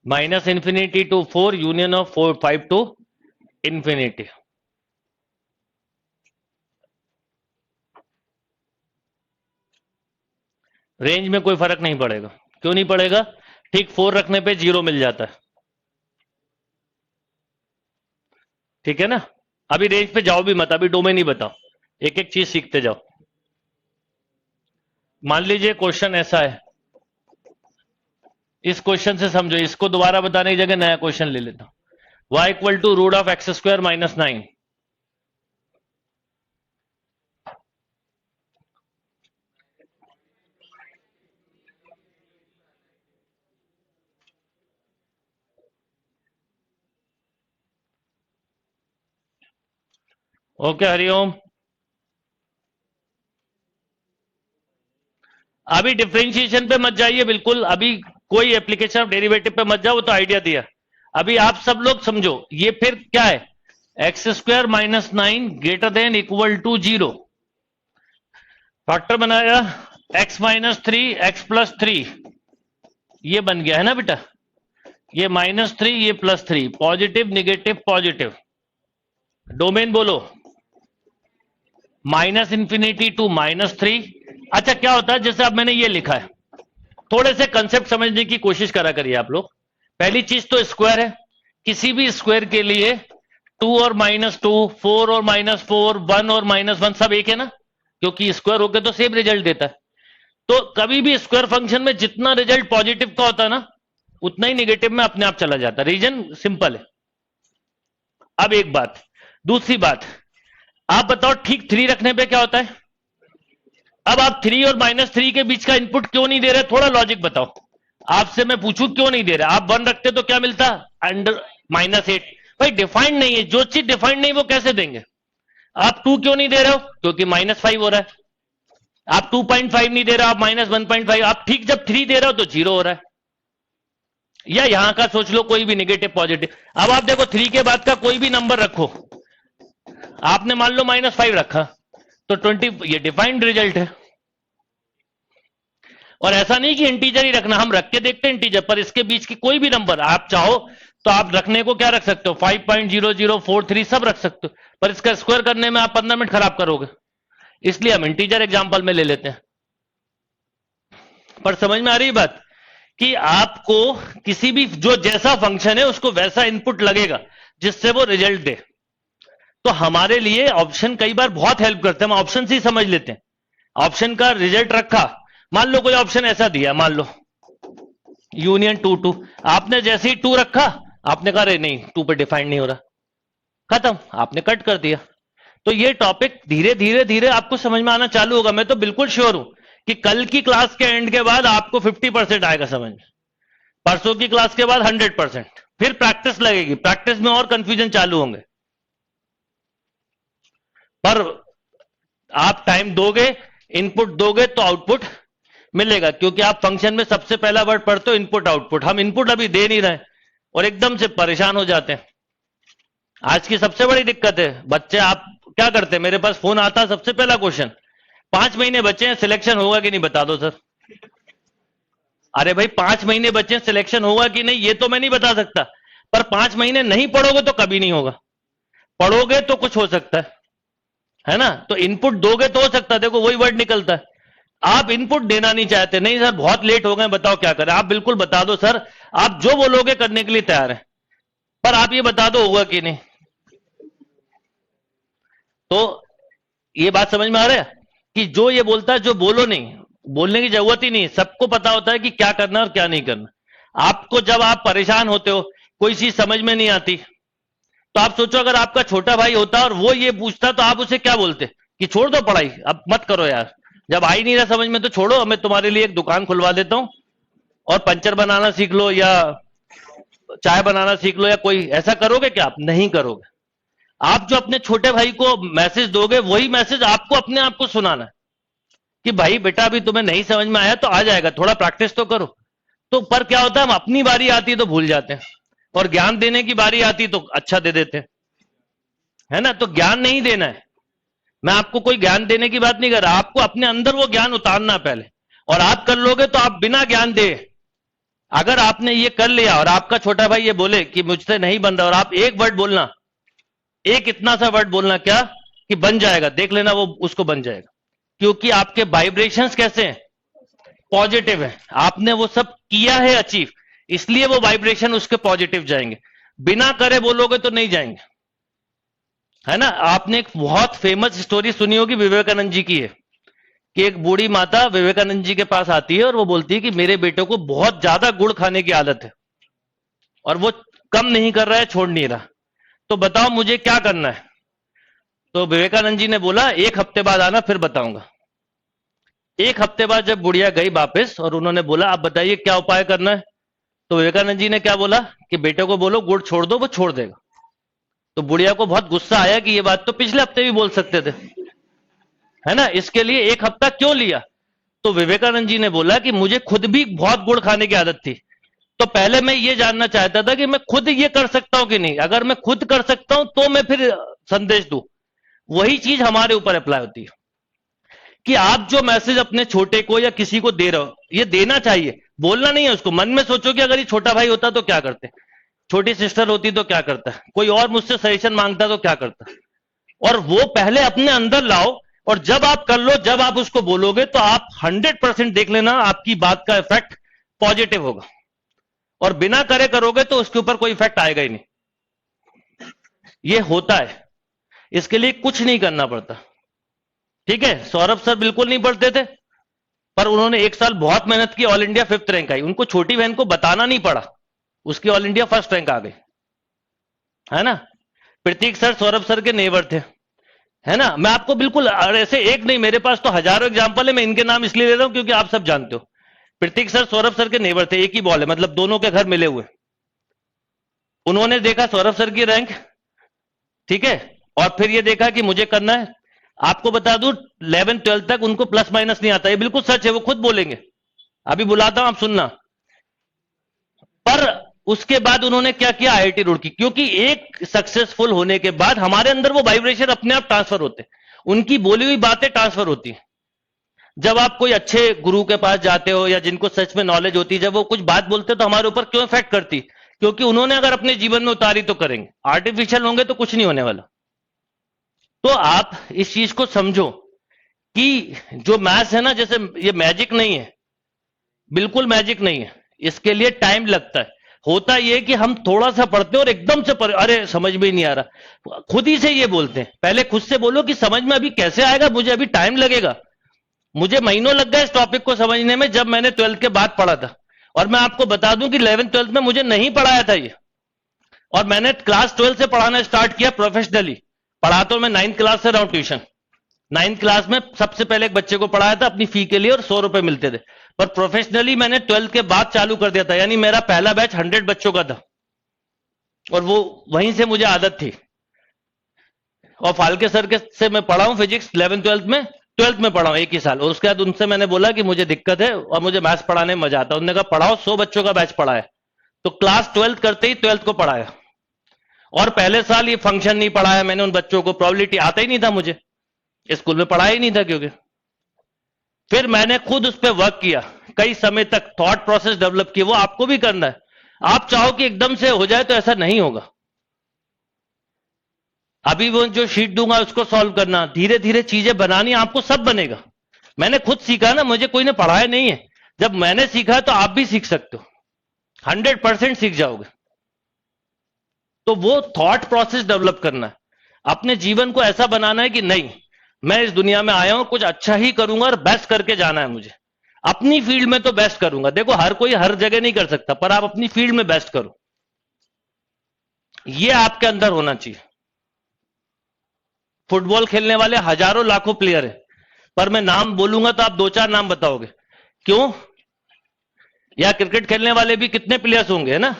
[SPEAKER 1] Minus infinity to 4 union of 4 5 to infinity. Range में कोई फर्क नहीं पड़ेगा। क्यों नहीं पड़ेगा? ठीक 4 रखने पे 0 मिल जाता है। ठीक है ना? अभी रेंज पे जाओ भी मत, अभी डोमेन ही बताओ, एक एक चीज सीखते जाओ। मान लीजिए क्वेश्चन ऐसा है, इस क्वेश्चन से समझो, इसको दोबारा बताने की जगह नया क्वेश्चन ले लेता हूं। y equal to root of x square minus 9। Okay, Hariom. अभी डिफरेंशिएशन पे मत जाइए बिल्कुल, अभी कोई एप्लीकेशन ऑफ डेरिवेटिव पे मत जाओ, वो तो आइडिया दिया। अभी आप सब लोग समझो, ये फिर क्या है? X square minus 9 greater than equal to 0। Factor बनाया x माइनस 3 एक्स प्लस 3, ये बन गया है ना बेटा? ये -3, ये +3, पॉजिटिव नेगेटिव पॉजिटिव। डोमेन बोलो, माइनस इंफिनिटी टू -3। अच्छा, क्या होता है, जैसे अब मैंने ये लिखा है, थोड़े से कंसेप्ट समझने की कोशिश करा करिए आप लोग। पहली चीज तो स्क्वायर है, किसी भी स्क्वायर के लिए 2 और -2, 4 और -4, 1 और -1 सब एक है ना, क्योंकि स्क्वायर होकर तो सेम रिजल्ट देता है। तो कभी भी स्क्वायर फंक्शन में जितना रिजल्ट पॉजिटिव का होता है ना, उतना ही नेगेटिव में अपने आप चला जाता है। रीजन सिंपल है। अब एक बात, दूसरी बात, आप बताओ ठीक 3 रखने पे क्या होता है? अब आप 3 और -3 के बीच का इनपुट क्यों नहीं दे रहे? थोड़ा लॉजिक बताओ। आपसे मैं पूछूं क्यों नहीं दे रहे? आप 1 रखते तो क्या मिलता? अंडर -8। भाई डिफाइंड नहीं है, जो चीज डिफाइंड नहीं वो कैसे देंगे? आप 2 क्यों नहीं दे रहे हो? क्योंकि -5 हो रहा है। आप 2.5 नहीं दे रहे हो, आप -1.5। आप ठीक जब 3 दे रहे हो तो 0 हो रहा है। या यहां का सोच लो, कोई भी नेगेटिव पॉजिटिव। अब आप देखो 3 के बाद का कोई भी नंबर रखो, आपने मान लो -5 रखा तो 20, ये डिफाइंड रिजल्ट है। और ऐसा नहीं कि इंटीजर ही रखना, हम रख के देखते हैं इंटीजर, पर इसके बीच की कोई भी नंबर आप चाहो तो आप रखने को क्या रख सकते हो? 5.0043 सब रख सकते हो, पर इसका स्क्वायर करने में आप 15 मिनट खराब करोगे, इसलिए हम इंटीजर एग्जांपल में ले लेते हैं। पर समझ में आ रही बात कि आपको किसी भी जो जैसा फंक्शन है उसको वैसा इनपुट लगेगा जिससे वो रिजल्ट दे। तो हमारे लिए ऑप्शन कई बार बहुत हेल्प करते हैं, हम ऑप्शन से ही समझ लेते हैं। ऑप्शन का रिजल्ट रखा, मान लो कोई ऑप्शन ऐसा दिया, मान लो यूनियन 2 2, आपने जैसे ही 2 रखा, आपने कहा अरे नहीं 2 पे डिफाइंड नहीं हो रहा, खत्म, आपने कट कर दिया। तो ये टॉपिक धीरे धीरे धीरे आपको समझ में आना चालू होगा। मैं तो बिल्कुल श्योर हूं कि कल की क्लास के एंड के बाद आपको 50% आएगा समझ में, परसों की क्लास के बाद 100%। फिर प्रैक्टिस लगेगी, प्रैक्टिस में और कंफ्यूजन चालू होंगे, पर आप टाइम दोगे, इनपुट दोगे तो आउटपुट मिलेगा। क्योंकि आप फंक्शन में सबसे पहला वर्ड पढ़ते हो इनपुट आउटपुट, हम इनपुट अभी दे नहीं रहे और एकदम से परेशान हो जाते हैं। आज की सबसे बड़ी दिक्कत है, बच्चे आप क्या करते हैं, मेरे पास फोन आता है, सबसे पहला क्वेश्चन 5 महीने बच्चे हैं, सिलेक्शन होगा कि नहीं बता दो सर। अरे भाई 5 महीने बच्चे हैं, सिलेक्शन होगा कि नहीं ये तो मैं नहीं बता सकता, पर 5 महीने नहीं पढ़ोगे तो कभी नहीं होगा, पढ़ोगे तो कुछ हो सकता है ना। तो इनपुट दोगे तो हो सकता है, देखो वही वर्ड निकलता है। आप इनपुट देना नहीं चाहते, नहीं सर बहुत लेट हो गए बताओ क्या करें, आप बिल्कुल बता दो सर, आप जो बोलोगे करने के लिए तैयार है, पर आप ये बता दो होगा कि नहीं। तो ये बात समझ में आ रहा है कि जो ये बोलता है जो बोलो नहीं, बोलने की जरूरत ही नहीं, सबको पता होता है कि क्या करना और क्या नहीं करना। आपको जब आप परेशान होते हो, कोई चीज समझ में नहीं आती, तो आप सोचो अगर आपका छोटा भाई होता और वो ये पूछता तो आप उसे क्या बोलते कि छोड़ दो पढ़ाई, अब मत करो यार, जब आ ही नहीं रहा समझ में तो छोड़ो, मैं तुम्हारे लिए एक दुकान खुलवा देता हूं और पंचर बनाना सीख लो या चाय बनाना सीख लो, या कोई ऐसा करोगे क्या? आप नहीं करोगे। आप जो अपने छोटे भाई को मैसेज दोगे वही मैसेज आपको अपने आप को सुनाना है कि भाई बेटा अभी तुम्हें नहीं समझ में आया तो आ जाएगा, थोड़ा प्रैक्टिस तो करो। तो पर क्या होता है, हम अपनी बारी आती है तो भूल जाते हैं, और ज्ञान देने की बारी आती तो अच्छा दे देते हैं, है ना। तो ज्ञान नहीं देना है, मैं आपको कोई ज्ञान देने की बात नहीं कर रहा, आपको अपने अंदर वो ज्ञान उतारना पहले, और आप कर लोगे तो आप बिना ज्ञान दे, अगर आपने ये कर लिया और आपका छोटा भाई ये बोले कि मुझसे नहीं बन रहा, और आप एक वर्ड बोलना, एक इतना सा वर्ड बोलना क्या कि बन जाएगा, देख लेना वो उसको बन जाएगा। क्योंकि आपके वाइब्रेशंस कैसे हैं? पॉजिटिव है, आपने वो सब किया है अचीव, इसलिए वो वाइब्रेशन उसके पॉजिटिव जाएंगे। बिना करे बोलोगे तो नहीं जाएंगे, है ना। आपने एक बहुत फेमस स्टोरी सुनी होगी, विवेकानंद जी की है, कि एक बूढ़ी माता विवेकानंद जी के पास आती है और वो बोलती है कि मेरे बेटे को बहुत ज्यादा गुड़ खाने की आदत है और वो कम नहीं कर रहा है, छोड़ नहीं रहा, तो बताओ मुझे क्या करना है। तो विवेकानंद जी ने बोला 1 हफ्ते बाद आना फिर बताऊंगा। 1 हफ्ते बाद जब बुढ़िया गई वापस और उन्होंने बोला आप बताइए क्या उपाय करना है, तो विवेकानंद जी ने क्या बोला कि बेटे को बोलो गुड़ छोड़ दो, वो छोड़ देगा। तो बुढ़िया को बहुत गुस्सा आया कि ये बात तो पिछले हफ्ते भी बोल सकते थे, है ना, इसके लिए 1 हफ्ता क्यों लिया। तो विवेकानंद जी ने बोला कि मुझे खुद भी बहुत गुड़ खाने की आदत थी, तो पहले मैं ये जानना चाहता था कि मैं खुद ये कर सकता हूं कि नहीं, अगर मैं खुद कर सकता हूं तो मैं फिर संदेश दूं। वही चीज हमारे ऊपर अप्लाई होती है कि आप जो मैसेज अपने छोटे को या किसी को दे रहे हो, ये देना चाहिए, बोलना नहीं है उसको। मन में सोचो कि अगर ये छोटा भाई होता तो क्या करते, छोटी सिस्टर होती तो क्या करता, कोई और मुझसे सजेशन मांगता तो क्या करता, और वो पहले अपने अंदर लाओ, और जब आप कर लो, जब आप उसको बोलोगे तो आप 100% देख लेना आपकी बात का इफेक्ट पॉजिटिव होगा, और बिना करे करोगे तो उसके ऊपर कोई इफेक्ट आएगा ही नहीं। ये होता है, इसके लिए कुछ नहीं करना पड़ता, ठीक है। सौरभ सर बिल्कुल नहीं पढ़ते थे, पर उन्होंने 1 साल बहुत मेहनत की, ऑल इंडिया 5th रैंक आई, उनको छोटी बहन को बताना नहीं पड़ा, उसकी ऑल इंडिया 1st रैंक आ गई, है ना। प्रतीक सर सौरभ सर के नेबर थे, है ना। मैं आपको बिल्कुल ऐसे एक नहीं, मेरे पास तो हजारों एग्जाम्पल है, मैं इनके नाम इसलिए ले रहा हूं क्योंकि आप सब जानते हो। प्रतीक सर सौरभ सर के नेबर थे, एक ही बॉल है, मतलब दोनों के घर मिले हुए। उन्होंने देखा सौरभ सर की रैंक, ठीक है, और फिर ये देखा कि मुझे करना है। आपको बता दूं 11th 12th तक उनको प्लस माइनस नहीं आता, ये बिल्कुल सच है, वो खुद बोलेंगे, अभी बुलाता हूं आप सुनना। पर उसके बाद उन्होंने क्या किया, आईआईटी रुड़की, क्योंकि एक सक्सेसफुल होने के बाद हमारे अंदर वो वाइब्रेशन अपने आप ट्रांसफर होते, उनकी बोली हुई बातें ट्रांसफर होती हैं। जब आप कोई अच्छे गुरु के पास जाते हो या जिनको सच में नॉलेज होती है, जब वो कुछ बात बोलते तो हमारे ऊपर क्यों इफेक्ट करती, क्योंकि उन्होंने अगर अपने जीवन में उतारी तो करेंगे, आर्टिफिशियल होंगे तो कुछ नहीं होने वाला। तो आप इस चीज को समझो कि जो मैथ्स है ना, जैसे ये मैजिक नहीं है, बिल्कुल मैजिक नहीं है, इसके लिए टाइम लगता है। होता यह कि हम थोड़ा सा पढ़ते हैं और एकदम से अरे समझ में ही नहीं आ रहा, खुद ही से ये बोलते हैं। पहले खुद से बोलो कि समझ में अभी कैसे आएगा, मुझे अभी टाइम लगेगा, मुझे महीनों लग गए इस टॉपिक को समझने में, जब मैंने 12th के बाद पढ़ा था। और मैं आपको बता दूं कि 11th 12th में मुझे नहीं पढ़ाया था ये, और मैंने क्लास 12 से पढ़ाना स्टार्ट किया प्रोफेशनली, पढ़ा तो मैं 9th क्लास से रहा हूं ट्यूशन। 9th क्लास में सबसे पहले एक बच्चे को पढ़ाया था अपनी फी के लिए और 100 रुपए मिलते थे। पर प्रोफेशनली मैंने 12th के बाद चालू कर दिया था, यानी मेरा पहला बैच 100 बच्चों का था और वो वहीं से मुझे आदत थी। और फाल्के सर के से मैं पढ़ा हूं फिजिक्स 11th 12th में, 12th में पढ़ा हूं एक ही साल। और उसके बाद उनसे मैंने बोला कि मुझे दिक्कत है और मुझे मैथ्स पढ़ाने में मजा आता है। उन्होंने कहा पढ़ाओ, 100 बच्चों का बैच पढ़ाया। तो क्लास 12th करते ही 12th को पढ़ाया। और पहले साल ये फंक्शन नहीं पढ़ाया मैंने उन बच्चों को, प्रोबेबिलिटी आता ही नहीं था मुझे, स्कूल में पढ़ाया ही नहीं था क्योंकि। फिर मैंने खुद उस पर वर्क किया कई समय तक, थॉट प्रोसेस डेवलप किया। वो आपको भी करना है। आप चाहो कि एकदम से हो जाए तो ऐसा नहीं होगा। अभी वो जो शीट दूंगा उसको सॉल्व करना, धीरे धीरे चीजें बनानी, आपको सब बनेगा। मैंने खुद सीखा ना, मुझे कोई ने पढ़ाया नहीं है। जब मैंने सीखा तो आप भी सीख सकते हो, 100% सीख जाओगे। तो वो थॉट प्रोसेस डेवलप करना है। अपने जीवन को ऐसा बनाना है कि नहीं, मैं इस दुनिया में आया हूं, कुछ अच्छा ही करूंगा और बेस्ट करके जाना है मुझे। अपनी फील्ड में तो बेस्ट करूंगा। देखो हर कोई हर जगह नहीं कर सकता, पर आप अपनी फील्ड में बेस्ट करो, ये आपके अंदर होना चाहिए। फुटबॉल खेलने वाले हजारों लाखों प्लेयर हैं, पर मैं नाम बोलूंगा तो आप 2-4 नाम बताओगे, क्यों? या क्रिकेट खेलने वाले भी कितने प्लेयर्स होंगे, है ना?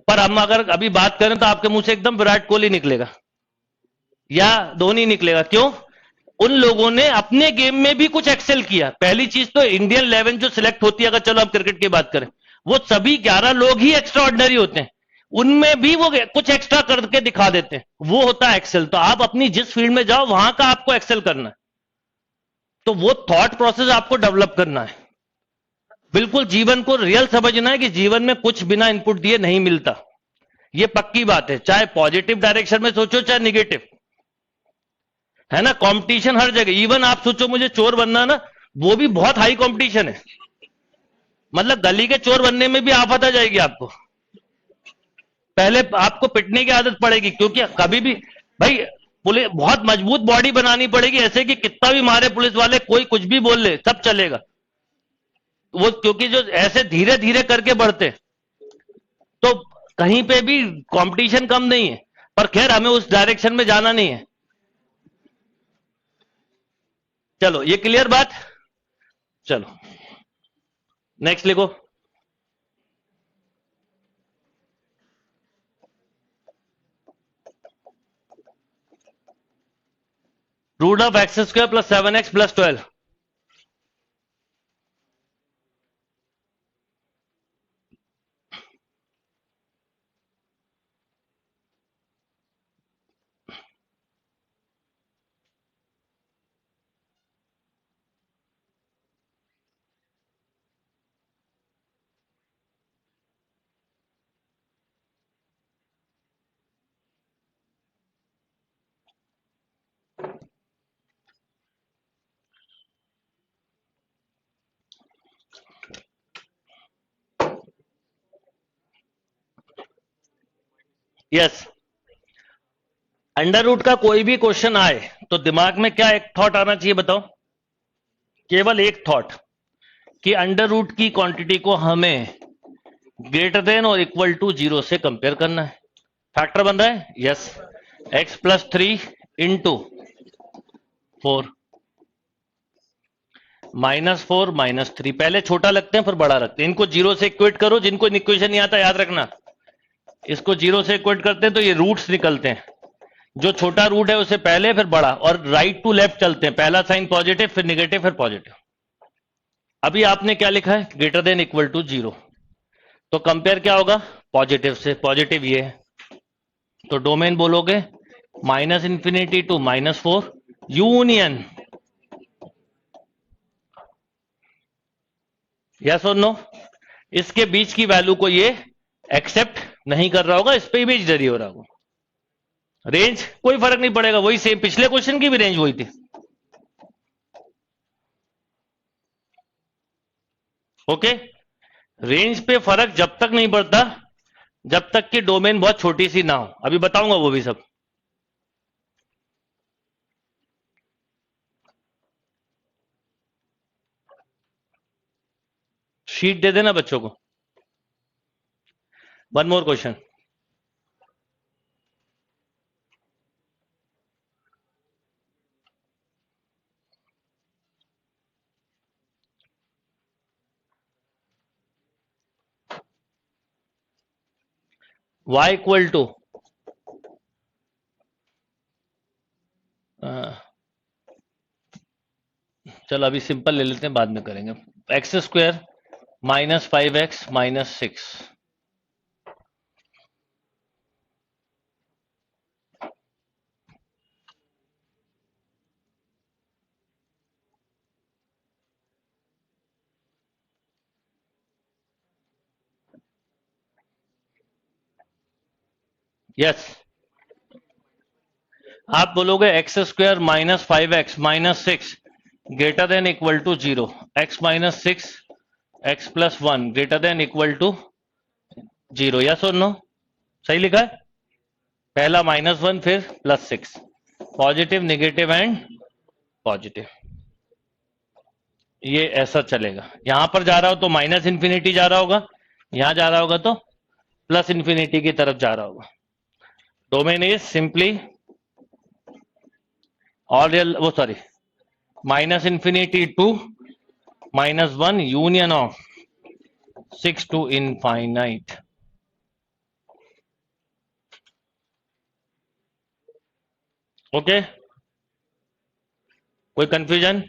[SPEAKER 1] पर हम अगर अभी बात करें तो आपके मुंह से एकदम विराट कोहली निकलेगा या धोनी निकलेगा। क्यों? उन लोगों ने अपने गेम में भी कुछ एक्सेल किया। पहली चीज तो इंडियन 11 जो सिलेक्ट होती है, अगर चलो हम क्रिकेट की बात करें, वो सभी 11 लोग ही एक्स्ट्रा ऑर्डिनरी होते हैं। उनमें भी वो कुछ एक्स्ट्रा करके दिखा देते हैं, वो होता है एक्सेल। तो आप अपनी जिस फील्ड में जाओ वहां का आपको एक्सेल करना है। तो वो थॉट प्रोसेस आपको डेवलप करना है। बिल्कुल जीवन को रियल समझना है कि जीवन में कुछ बिना इनपुट दिए नहीं मिलता। ये पक्की बात है, चाहे पॉजिटिव डायरेक्शन में सोचो चाहे निगेटिव, है ना? कंपटीशन हर जगह। इवन आप सोचो मुझे चोर बनना ना, वो भी बहुत हाई कंपटीशन है। मतलब गली के चोर बनने में भी आफत आ जाएगी आपको। पहले आपको पिटने की आदत पड़ेगी, क्योंकि कभी भी भाई पुलिस बहुत मजबूत बॉडी बनानी पड़ेगी, ऐसे कि कितना भी मारे पुलिस वाले, कोई कुछ भी बोल ले, सब चलेगा। वो क्योंकि जो ऐसे धीरे धीरे करके बढ़ते, तो कहीं पे भी कंपटीशन कम नहीं है। पर खैर हमें उस डायरेक्शन में जाना नहीं है। चलो ये क्लियर बात। चलो नेक्स्ट लिखो। Root of x square plus 7x plus 12। Yes, under root का कोई भी क्वेश्चन आए तो दिमाग में क्या एक थॉट आना चाहिए बताओ? केवल एक थॉट कि अंडर रूट की क्वांटिटी को हमें ग्रेटर देन और इक्वल टू 0 से कंपेयर करना है। फैक्टर बन रहा है? यस। x plus 3 into 4 -4 -3। पहले छोटा लगते हैं फिर बड़ा रखते हैं। इनको 0 से इक्वेट करो। जिनको इक्वेशन नहीं आता याद रखना, इसको 0 से इक्वेट करते हैं तो ये रूट्स निकलते हैं। जो छोटा रूट है उसे पहले फिर बड़ा, और राइट टू लेफ्ट चलते हैं, पहला साइन पॉजिटिव फिर निगेटिव फिर पॉजिटिव। अभी आपने क्या लिखा है? Greater than equal to 0। तो कंपेयर क्या होगा? पॉजिटिव से। पॉजिटिव ये है तो डोमेन बोलोगे -∞ टू -4 यूनियन। यस और नो? इसके बीच की वैल्यू को ये एक्सेप्ट नहीं कर रहा होगा, इस पे इमेजिनरी हो रहा होगा। रेंज कोई फर्क नहीं पड़ेगा, वही सेम, पिछले क्वेश्चन की भी रेंज वही थी। ओके, रेंज पे फर्क जब तक नहीं पड़ता जब तक कि डोमेन बहुत छोटी सी ना हो। अभी बताऊंगा वो भी सब। शीट दे देना बच्चों को। One more question. y equal to चलो अभी सिंपल ले लेते हैं, बाद में करेंगे। X square minus 5x minus 6, yes. आप बोलोगे x square minus 5x minus 6 greater than equal to 0, x minus 6 x plus 1 greater than equal to 0, yes और नो? सही लिखा है, पहला -1 फिर +6, पॉजिटिव नेगेटिव एंड पॉजिटिव, ये ऐसा चलेगा। यहां पर जा रहा हो तो माइनस इंफिनिटी जा रहा होगा, यहां जा रहा होगा तो प्लस इंफिनिटी की तरफ जा रहा होगा। Domain is simply all real, वो sorry, minus infinity to -1 union of 6 to infinite. Okay, कोई कंफ्यूजन?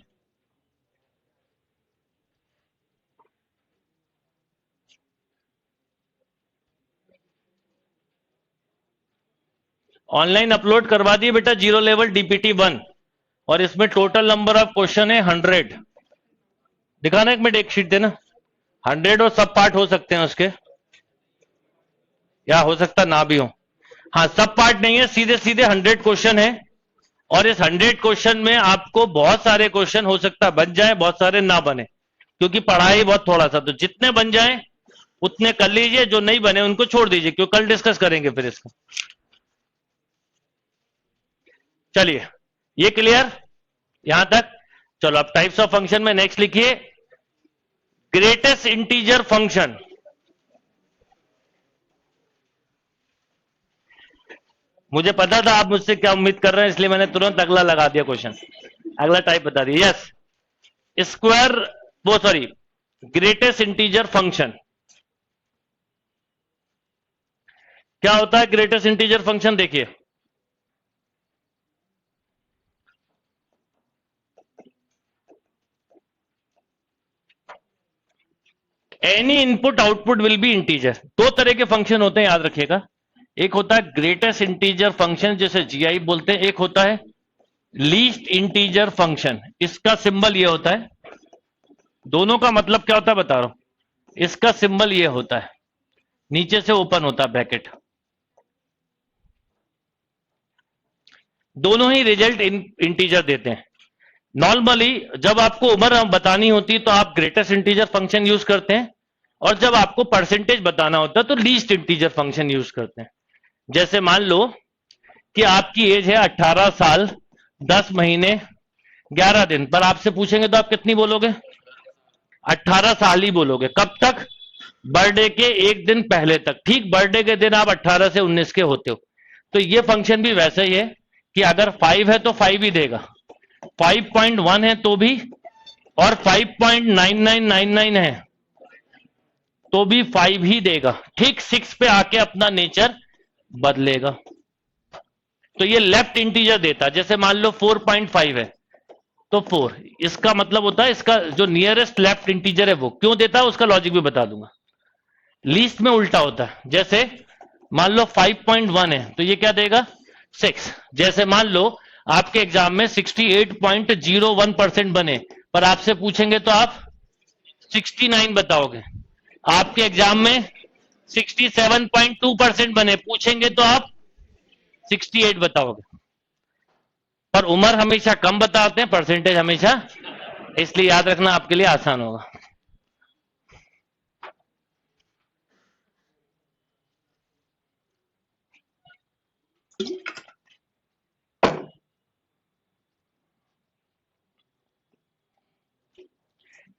[SPEAKER 1] ऑनलाइन अपलोड करवा दिए बेटा जीरो लेवल डीपीटी 1, और इसमें टोटल नंबर ऑफ क्वेश्चन है 100। दिखाना एक मिनट, एक शीट देना। 100 और सब पार्ट हो सकते हैं उसके, या हो सकता ना भी हो। हाँ, सब पार्ट नहीं है, सीधे सीधे 100 क्वेश्चन है, और इस 100 क्वेश्चन में आपको बहुत सारे क्वेश्चन हो सकता है बन जाए, बहुत सारे ना बने, क्योंकि पढ़ाई बहुत थोड़ा सा। तो जितने बन जाए उतने कर लीजिए, जो नहीं बने उनको छोड़ दीजिए, क्योंकि कल डिस्कस करेंगे फिर इसका। चलिए, ये क्लियर यहां तक? चलो अब टाइप्स ऑफ फंक्शन में नेक्स्ट लिखिए, ग्रेटेस्ट इंटीजर फंक्शन। मुझे पता था आप मुझसे क्या उम्मीद कर रहे हैं, इसलिए मैंने तुरंत अगला लगा दिया क्वेश्चन, अगला टाइप बता दिया। यस, स्क्वायर, वो सॉरी, ग्रेटेस्ट इंटीजर फंक्शन क्या होता है? ग्रेटेस्ट इंटीजर फंक्शन देखिए, any input output will B integer. दो तरह के फंक्शन होते हैं, याद रखिएगा। एक होता है ग्रेटेस्ट इंटीजर फंक्शन, जिसे जीआई बोलते हैं। एक होता है लीस्ट इंटीजर फंक्शन, इसका सिंबल ये होता है। दोनों का मतलब क्या होता है बता रहा हूं। इसका सिंबल ये होता है, नीचे से ओपन होता है ब्रैकेट। दोनों ही रिजल्ट इंटीजर देते हैं। नॉर्मली जब आपको उम्र बतानी होती है तो आप ग्रेटेस्ट इंटीजर फंक्शन यूज करते हैं, और जब आपको परसेंटेज बताना होता है तो लीस्ट इंटीजर फंक्शन यूज करते हैं। जैसे मान लो कि आपकी एज है 18 साल 10 महीने 11 दिन, पर आपसे पूछेंगे तो आप कितनी बोलोगे? 18 साल ही बोलोगे। कब तक? बर्थडे के एक दिन पहले तक। ठीक बर्थडे के दिन आप 18 से 19 के होते हो। तो ये फंक्शन भी वैसा ही है कि अगर 5 है तो 5 ही देगा, 5.1 है तो भी, और 5.9999 है तो भी 5 ही देगा। ठीक 6 पे आके अपना नेचर बदलेगा। तो ये लेफ्ट इंटीजर देता है। जैसे मान लो 4.5 है तो 4, इसका मतलब होता है इसका जो नियरेस्ट लेफ्ट इंटीजर है वो क्यों देता है, उसका लॉजिक भी बता दूंगा। लीस्ट में उल्टा होता है। जैसे मान लो 5.1 है तो ये क्या देगा? 6। जैसे मान लो आपके एग्जाम में 68.01% बने, पर आपसे पूछेंगे तो आप 69 बताओगे। आपके एग्जाम में 67.2% बने, पूछेंगे तो आप 68 बताओगे। पर उम्र हमेशा कम बताते हैं, परसेंटेज हमेशा, इसलिए याद रखना आपके लिए आसान होगा।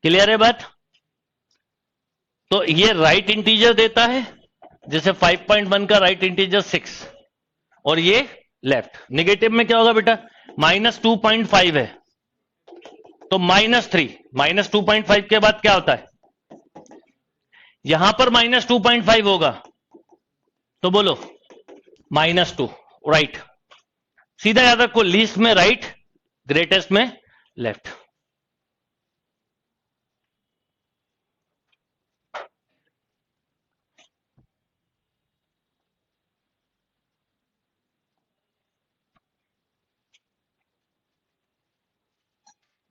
[SPEAKER 1] क्लियर है बात? तो ये राइट इंटीजर देता है, जैसे 5.1 का राइट इंटीजर 6, और ये लेफ्ट। नेगेटिव में क्या होगा बेटा? -2.5 है तो -3, -2.5 के बाद क्या होता है? यहां पर -2.5 होगा, तो बोलो -2, राइट। सीधा याद रखो, लीस्ट में राइट, ग्रेटेस्ट में लेफ्ट।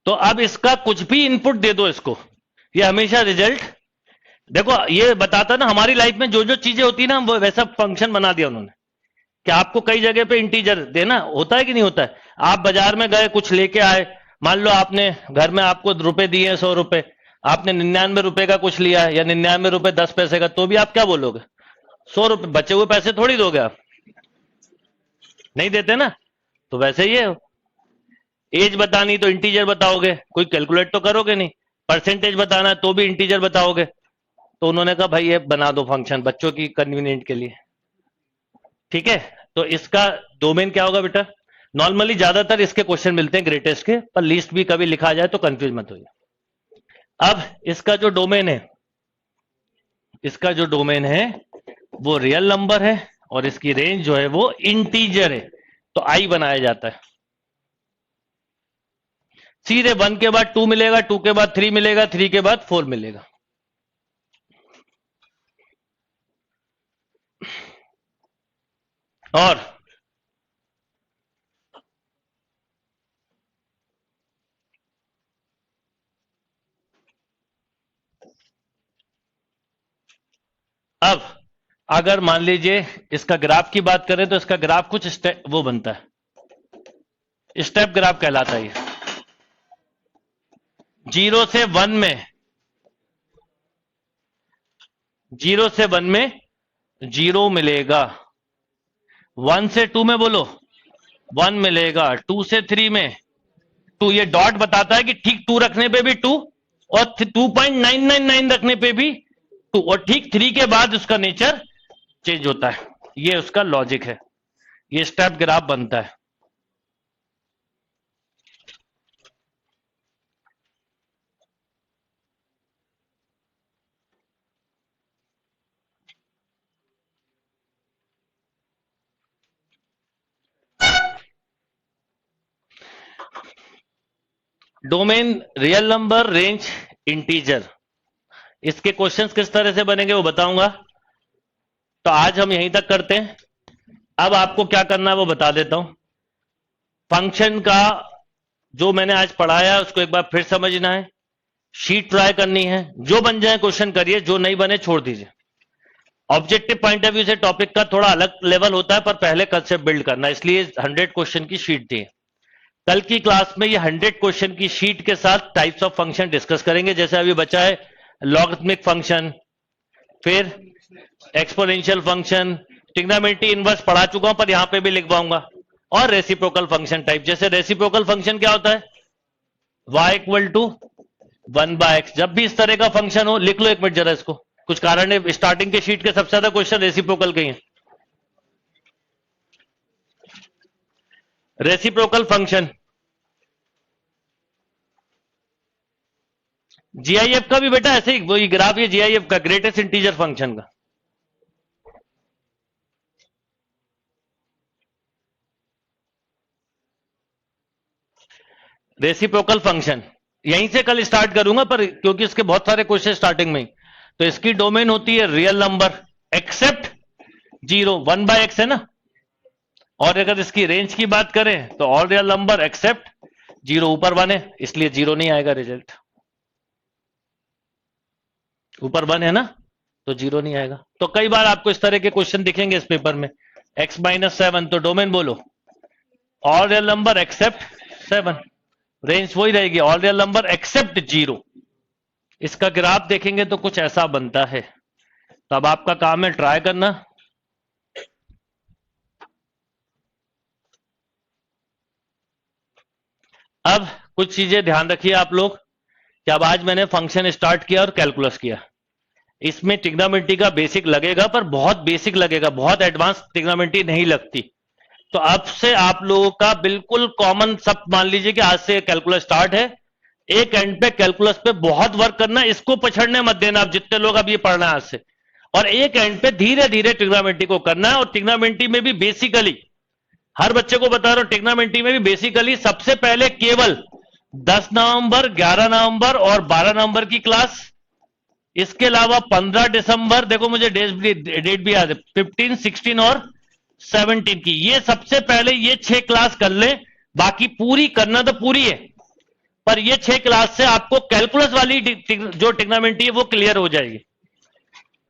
[SPEAKER 1] तो अब इसका कुछ भी इनपुट दे दो इसको, ये हमेशा रिजल्ट, देखो ये बताता ना हमारी लाइफ में जो जो चीजें होती है ना, वो वैसा फंक्शन बना दिया उन्होंने कि आपको कई जगह पे इंटीजर देना होता है कि नहीं होता है। आप बाजार में गए, कुछ लेके आए, मान लो आपने घर में आपको रुपए दिए 100 रुपए, आपने 99 रुपए का कुछ लिया या 99 रुपए 10 पैसे का, तो भी आप क्या बोलोगे? 100 रुपए, बचे हुए पैसे थोड़ी दोगे आप, नहीं देते ना। तो वैसे ही है, एज बतानी तो इंटीजर बताओगे, कोई कैलकुलेट तो करोगे नहीं। परसेंटेज बताना है तो भी इंटीजर बताओगे। तो उन्होंने कहा भाई ये बना दो फंक्शन बच्चों की कन्वीनियंट के लिए, ठीक है। तो इसका डोमेन क्या होगा बेटा? नॉर्मली ज्यादातर इसके क्वेश्चन मिलते हैं ग्रेटेस्ट के, पर लीस्ट भी कभी लिखा जाए तो कंफ्यूज मत होइए। अब इसका जो डोमेन है, इसका जो डोमेन है वो रियल नंबर है और इसकी रेंज जो है वो इंटीजर है, तो आई बनाया जाता है। सीधे 1 के बाद 2 मिलेगा, 2 के बाद 3 मिलेगा, 3 के बाद 4 मिलेगा। और अब अगर मान लीजिए इसका ग्राफ की बात करें तो इसका ग्राफ कुछ स्टेप वो बनता है, स्टेप ग्राफ कहलाता है। 0 से 1 में, 0 से 1 में 0 मिलेगा, 1 से 2 में बोलो 1 मिलेगा, 2 से 3 में 2, ये डॉट बताता है कि ठीक 2 रखने पे भी 2 और 2.999 रखने पे भी 2, और ठीक 3 के बाद उसका नेचर चेंज होता है। ये उसका लॉजिक है, ये स्टेप ग्राफ बनता है। Domain real number, range integer, इसके क्वेश्चंस किस तरह से बनेंगे वो बताऊंगा। तो आज हम यहीं तक करते हैं। अब आपको क्या करना है वो बता देता हूं। फंक्शन का जो मैंने आज पढ़ाया उसको एक बार फिर समझना है, शीट ट्राई करनी है, जो बन जाए क्वेश्चन करिए, जो नहीं बने छोड़ दीजिए। ऑब्जेक्टिव पॉइंट ऑफ व्यू से टॉपिक का थोड़ा अलग लेवल होता है, पर पहले कंसेप्ट बिल्ड करना, इसलिए 100 क्वेश्चन की शीट दी। कल की क्लास में ये 100 क्वेश्चन की शीट के साथ टाइप्स ऑफ फंक्शन डिस्कस करेंगे। जैसे अभी बचा है लॉगरिथमिक फंक्शन, फिर एक्सपोनेंशियल फंक्शन, ट्रिग्नोमेट्री इनवर्स पढ़ा चुका हूं पर यहां पे भी लिखवाऊंगा, और रेसिप्रोकल फंक्शन टाइप। जैसे रेसिप्रोकल फंक्शन क्या होता है? y equal to 1/x। जब भी इस तरह का फंक्शन हो लिख लो, एक मिनट जरा इसको, कुछ कारण है स्टार्टिंग के शीट के सबसे ज्यादा क्वेश्चन रेसिप्रोकल के हैं। रेसिप्रोकल फंक्शन जीआईएफ का भी बेटा ऐसे ही वही ग्राफ, ये जीआईएफ का ग्रेटेस्ट इंटीजर फंक्शन का। रेसिप्रोकल फंक्शन यहीं से कल स्टार्ट करूंगा, पर क्योंकि इसके बहुत सारे क्वेश्चन स्टार्टिंग में ही। तो इसकी डोमेन होती है रियल नंबर एक्सेप्ट 0, 1/x है ना। और अगर इसकी रेंज की बात करें तो ऑल रियल नंबर एक्सेप्ट 0, ऊपर 1 है इसलिए 0 नहीं आएगा रिजल्ट, ऊपर 1 है ना तो 0 नहीं आएगा। तो कई बार आपको इस तरह के क्वेश्चन दिखेंगे इस पेपर में, x-7, तो डोमेन बोलो all real number except 7, range वही रहेगी ऑल रियल नंबर एक्सेप्ट 0। इसका ग्राफ देखेंगे तो कुछ ऐसा बनता है। तो अब आपका काम है ट्राई करना। अब कुछ चीजें ध्यान रखिए आप लोग कि अब आज मैंने फंक्शन स्टार्ट किया और कैलकुलस किया। इसमें ट्रिग्नोमेट्री का बेसिक लगेगा, पर बहुत बेसिक लगेगा, बहुत एडवांस ट्रिग्नोमेट्री नहीं लगती। तो अब से आप लोगों का बिल्कुल कॉमन सब मान लीजिए कि आज से कैलकुलस स्टार्ट है। एक एंड पे कैलकुलस पे बहुत वर्क करना, इसको पछड़ने मत देना आप जितने लोग अब ये पढ़ना है आज से। और एक एंड पे धीरे धीरे ट्रिग्नोमेट्री को करना है। और ट्रिग्नोमेट्री में भी बेसिकली हर बच्चे को बता रहा हूं, ट्रिग्नोमेट्री में भी बेसिकली सबसे पहले केवल 10 नवंबर, 11 नवंबर और 12 नवंबर की क्लास, इसके अलावा 15 दिसंबर, देखो मुझे डेट भी याद है, 15, 16 और 17 की, ये सबसे पहले ये 6 क्लास कर ले। बाकी पूरी करना तो पूरी है, पर ये 6 क्लास से आपको कैलकुलस वाली जो ट्रिग्नोमेट्री है वो क्लियर हो जाएगी।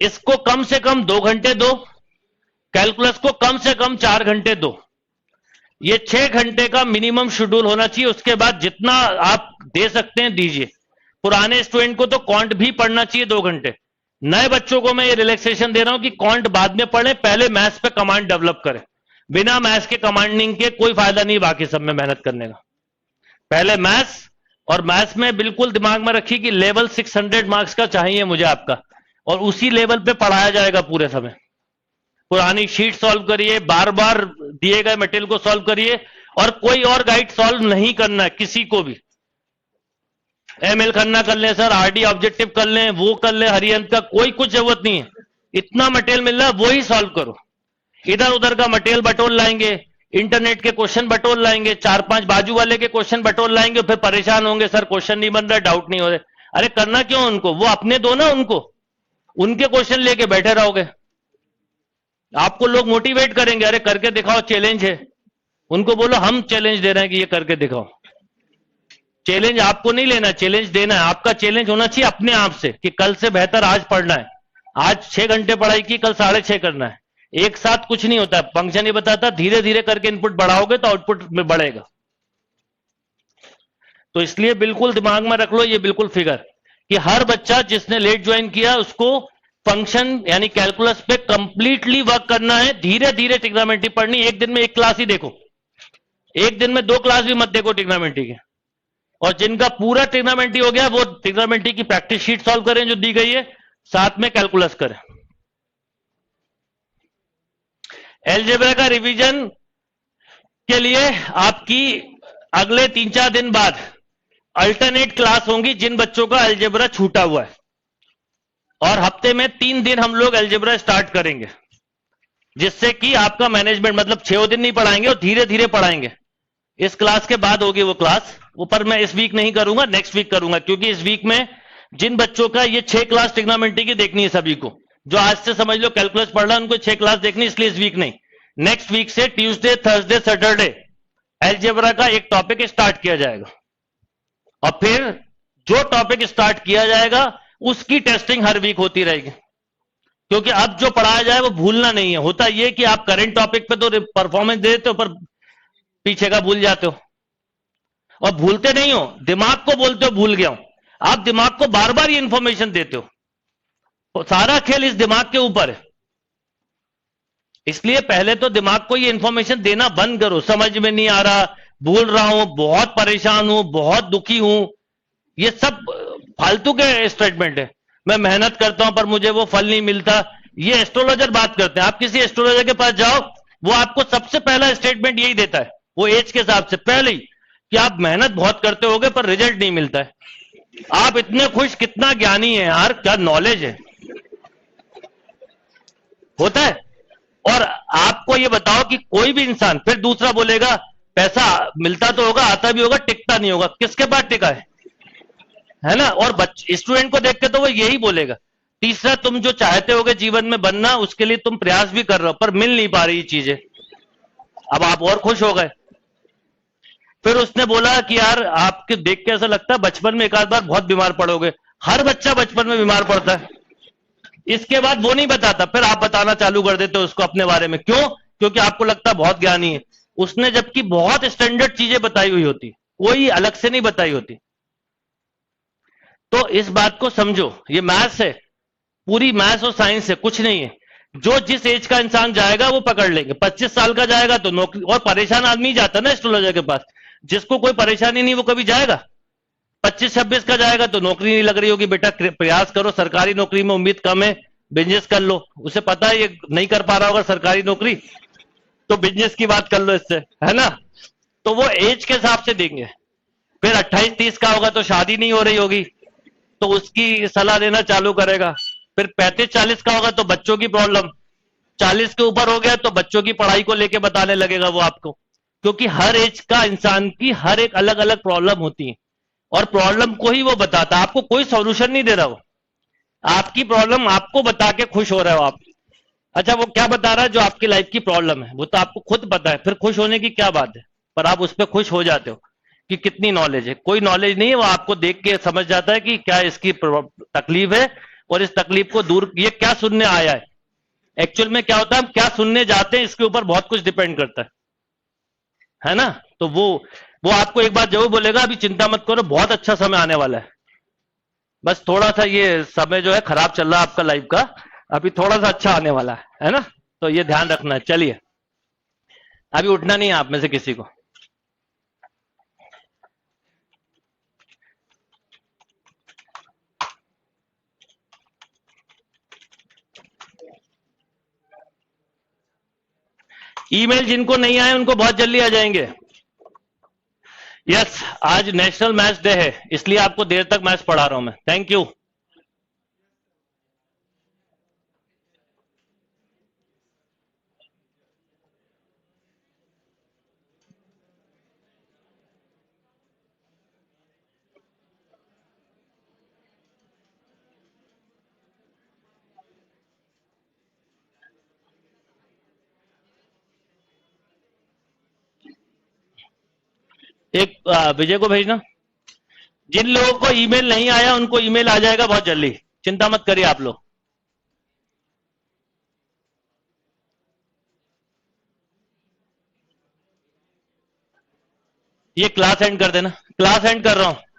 [SPEAKER 1] इसको कम से कम 2 घंटे दो, कैलकुलस को कम से कम 4 घंटे दो। ये 6 घंटे का मिनिमम शेड्यूल होना चाहिए। उसके बाद जितना आप दे सकते हैं दीजिए। पुराने स्टूडेंट को तो क्वांट भी पढ़ना चाहिए 2 घंटे। नए बच्चों को मैं ये रिलैक्सेशन दे रहा हूं कि क्वांट बाद में पढ़े, पहले मैथ्स पे कमांड डेवलप करें। बिना मैथ्स के कमांडिंग के कोई फायदा नहीं बाकी सब में मेहनत करने का। पहले मैथ्स, और मैथ्स में बिल्कुल दिमाग में रखिए कि लेवल 600 मार्क्स का चाहिए मुझे आपका, और उसी लेवल पे पढ़ाया जाएगा पूरे समय। पुरानी शीट सॉल्व करिए, बार बार दिए गए मटेरियल को सॉल्व करिए, और कोई और गाइड सॉल्व नहीं करना है किसी को भी। एमएल खन्ना कर लें सर, आरडी ऑब्जेक्टिव कर लें, वो कर लें, हरियंत का, कोई कुछ जरूरत नहीं है। इतना मटेरियल मिल रहा है वही सॉल्व करो। इधर उधर का मटेरियल बटोर लाएंगे, इंटरनेट के क्वेश्चन बटोर लाएंगे, 4-5 बाजू वाले के क्वेश्चन बटोर लाएंगे, फिर परेशान होंगे सर क्वेश्चन नहीं बन रहा, डाउट नहीं हो रहे। अरे करना क्यों उनको, वो अपने दो ना उनको, उनके क्वेश्चन लेके बैठे रहोगे। आपको लोग मोटिवेट करेंगे, अरे करके दिखाओ, चैलेंज है। उनको बोलो हम चैलेंज दे रहे हैं कि ये करके दिखाओ। चैलेंज आपको नहीं लेना, चैलेंज देना है। आपका चैलेंज होना चाहिए अपने आप से कि कल से बेहतर आज पढ़ना है। आज 6 घंटे पढ़ाई की, कल 6.5 करना है। एक साथ कुछ नहीं होता, फंक्शन ही बताता, धीरे धीरे करके इनपुट बढ़ाओगे तो आउटपुट में बढ़ेगा। तो इसलिए बिल्कुल दिमाग में रख लो ये बिल्कुल फिगर कि हर बच्चा जिसने लेट ज्वाइन किया उसको फंक्शन यानी कैलकुलस पे कंप्लीटली वर्क करना है। धीरे धीरे ट्रिग्नोमेट्री पढ़नी। एक दिन में 1 क्लास ही देखो, एक दिन में 2 क्लास भी मत देखो ट्रिग्नोमेट्री के। और जिनका पूरा ट्रिग्नोमेट्री हो गया वो ट्रिग्नोमेट्री की प्रैक्टिस शीट सॉल्व करें जो दी गई है, साथ में कैलकुलस करें। अलजेब्रा का रिवीजन के लिए आपकी अगले 3-4 दिन बाद अल्टरनेट क्लास होंगी जिन बच्चों का अलजेब्रा छूटा हुआ है। और हफ्ते में 3 दिन हम लोग अलजेब्रा स्टार्ट करेंगे, जिससे कि आपका मैनेजमेंट, मतलब 6 दिन नहीं पढ़ाएंगे और धीरे धीरे पढ़ाएंगे। इस क्लास के बाद होगी वो क्लास, वो पर मैं इस वीक नहीं करूंगा, नेक्स्ट वीक करूंगा। क्योंकि इस वीक में जिन बच्चों का ये 6 क्लास ट्रिग्नोमेट्री की देखनी है, सभी को जो आज से समझ लो कैलकुलस पढ़ रहा है उनको 6 क्लास देखनी, इसलिए इस वीक नहीं, नेक्स्ट वीक से ट्यूसडे, थर्सडे, सैटरडे अलजेब्रा का एक टॉपिक स्टार्ट किया जाएगा। और फिर जो टॉपिक स्टार्ट किया जाएगा उसकी टेस्टिंग हर वीक होती रहेगी। क्योंकि अब जो पढ़ाया जाए वो भूलना नहीं है। होता यह कि आप करंट टॉपिक पे तो परफॉर्मेंस दे देते हो पर पीछे का भूल जाते हो। और भूलते नहीं हो, दिमाग को बोलते हो भूल गया हूं। आप दिमाग को बार बार ये इंफॉर्मेशन देते हो, तो सारा खेल इस दिमाग के ऊपर है। इसलिए पहले तो दिमाग को ये इंफॉर्मेशन देना बंद करो। समझ में नहीं आ रहा, भूल रहा हूं, बहुत परेशान हूं, बहुत दुखी हूं, ये सब फालतू के स्टेटमेंट है। मैं मेहनत करता हूं पर मुझे वो फल नहीं मिलता, ये एस्ट्रोलॉजर बात करते हैं। आप किसी एस्ट्रोलॉजर के पास जाओ, वो आपको सबसे पहला स्टेटमेंट यही देता है, वो एज के हिसाब से पहले ही, कि आप मेहनत बहुत करते होगे पर रिजल्ट नहीं मिलता है। आप इतने खुश, कितना ज्ञानी है यार, क्या नॉलेज है, होता है। और आपको ये बताओ कि कोई भी इंसान, फिर दूसरा बोलेगा पैसा मिलता तो होगा, आता भी होगा, टिकता नहीं होगा। किसके पास टिका है ना। और बच्चे स्टूडेंट को देख के तो वो यही बोलेगा। तीसरा, तुम जो चाहते होगे जीवन में बनना, उसके लिए तुम प्रयास भी कर रहे हो पर मिल नहीं पा रही चीजें। अब आप और खुश हो गए। फिर उसने बोला कि यार आपके देख के ऐसा लगता है बचपन में एक आध बार बहुत बीमार पड़ोगे। हर बच्चा बचपन में बीमार पड़ता है। इसके बाद वो नहीं बताता, फिर आप बताना चालू कर देते हो उसको अपने बारे में। क्यों? क्योंकि आपको लगता है बहुत ज्ञानी है। उसने जबकि बहुत स्टैंडर्ड चीजें बताई हुई होती, कोई अलग से नहीं बताई होती। तो इस बात को समझो, ये मैथ्स है, पूरी मैथ्स और साइंस है, कुछ नहीं है। जो जिस एज का इंसान जाएगा वो पकड़ लेंगे। 25 साल का जाएगा तो नौकरी, और परेशान आदमी जाता ना एस्ट्रोलॉजर के पास। जिसको कोई परेशानी नहीं वो कभी जाएगा। 25-26 का जाएगा तो नौकरी नहीं लग रही होगी, बेटा प्रयास करो, सरकारी नौकरी में उम्मीद कम है, बिजनेस कर लो। उसे पता है ये नहीं कर पा रहा होगा सरकारी नौकरी, तो बिजनेस की बात कर लो इससे, है ना। तो वो एज के हिसाब से देंगे। फिर 28-30 का होगा तो शादी नहीं हो रही होगी, तो उसकी सलाह देना चालू करेगा। फिर 35-40 का होगा तो बच्चों की प्रॉब्लम, 40 के ऊपर हो गया तो बच्चों की पढ़ाई को लेके बताने लगेगा वो आपको, क्योंकि हर एज का इंसान की हर एक अलग अलग प्रॉब्लम होती है और प्रॉब्लम को ही वो बताता है, आपको कोई सॉल्यूशन नहीं दे रहा, वो आपकी प्रॉब्लम आपको बता के खुश हो रहे हो आप। अच्छा वो क्या बता रहा है, जो आपकी लाइफ की प्रॉब्लम है वो तो आपको खुद पता है, फिर खुश होने की क्या बात है, पर आप उस पर खुश हो जाते हो कि कितनी नॉलेज है। कोई नॉलेज नहीं है, वो आपको देख के समझ जाता है कि क्या इसकी तकलीफ है और इस तकलीफ को दूर, ये क्या सुनने आया है। एक्चुअल में क्या होता है, हम क्या सुनने जाते हैं इसके ऊपर बहुत कुछ डिपेंड करता है ना। तो वो आपको एक बात जरूर बोलेगा, अभी चिंता मत करो, बहुत अच्छा समय आने वाला है, बस थोड़ा सा ये समय जो है खराब चल रहा है आपका लाइफ का, अभी थोड़ा सा अच्छा आने वाला है ना, तो ये ध्यान रखना है। चलिए अभी उठना नहीं है आप में से किसी को। ईमेल जिनको नहीं आए उनको बहुत जल्दी आ जाएंगे। यस, आज नेशनल मैच डे है, इसलिए आपको देर तक मैच पढ़ा रहा हूं मैं। Thank you. एक विजय को भेजना, जिन लोगों को ईमेल नहीं आया उनको ईमेल आ जाएगा बहुत जल्दी, चिंता मत करिए आप लोग। ये क्लास एंड कर देना, क्लास एंड कर रहा हूं।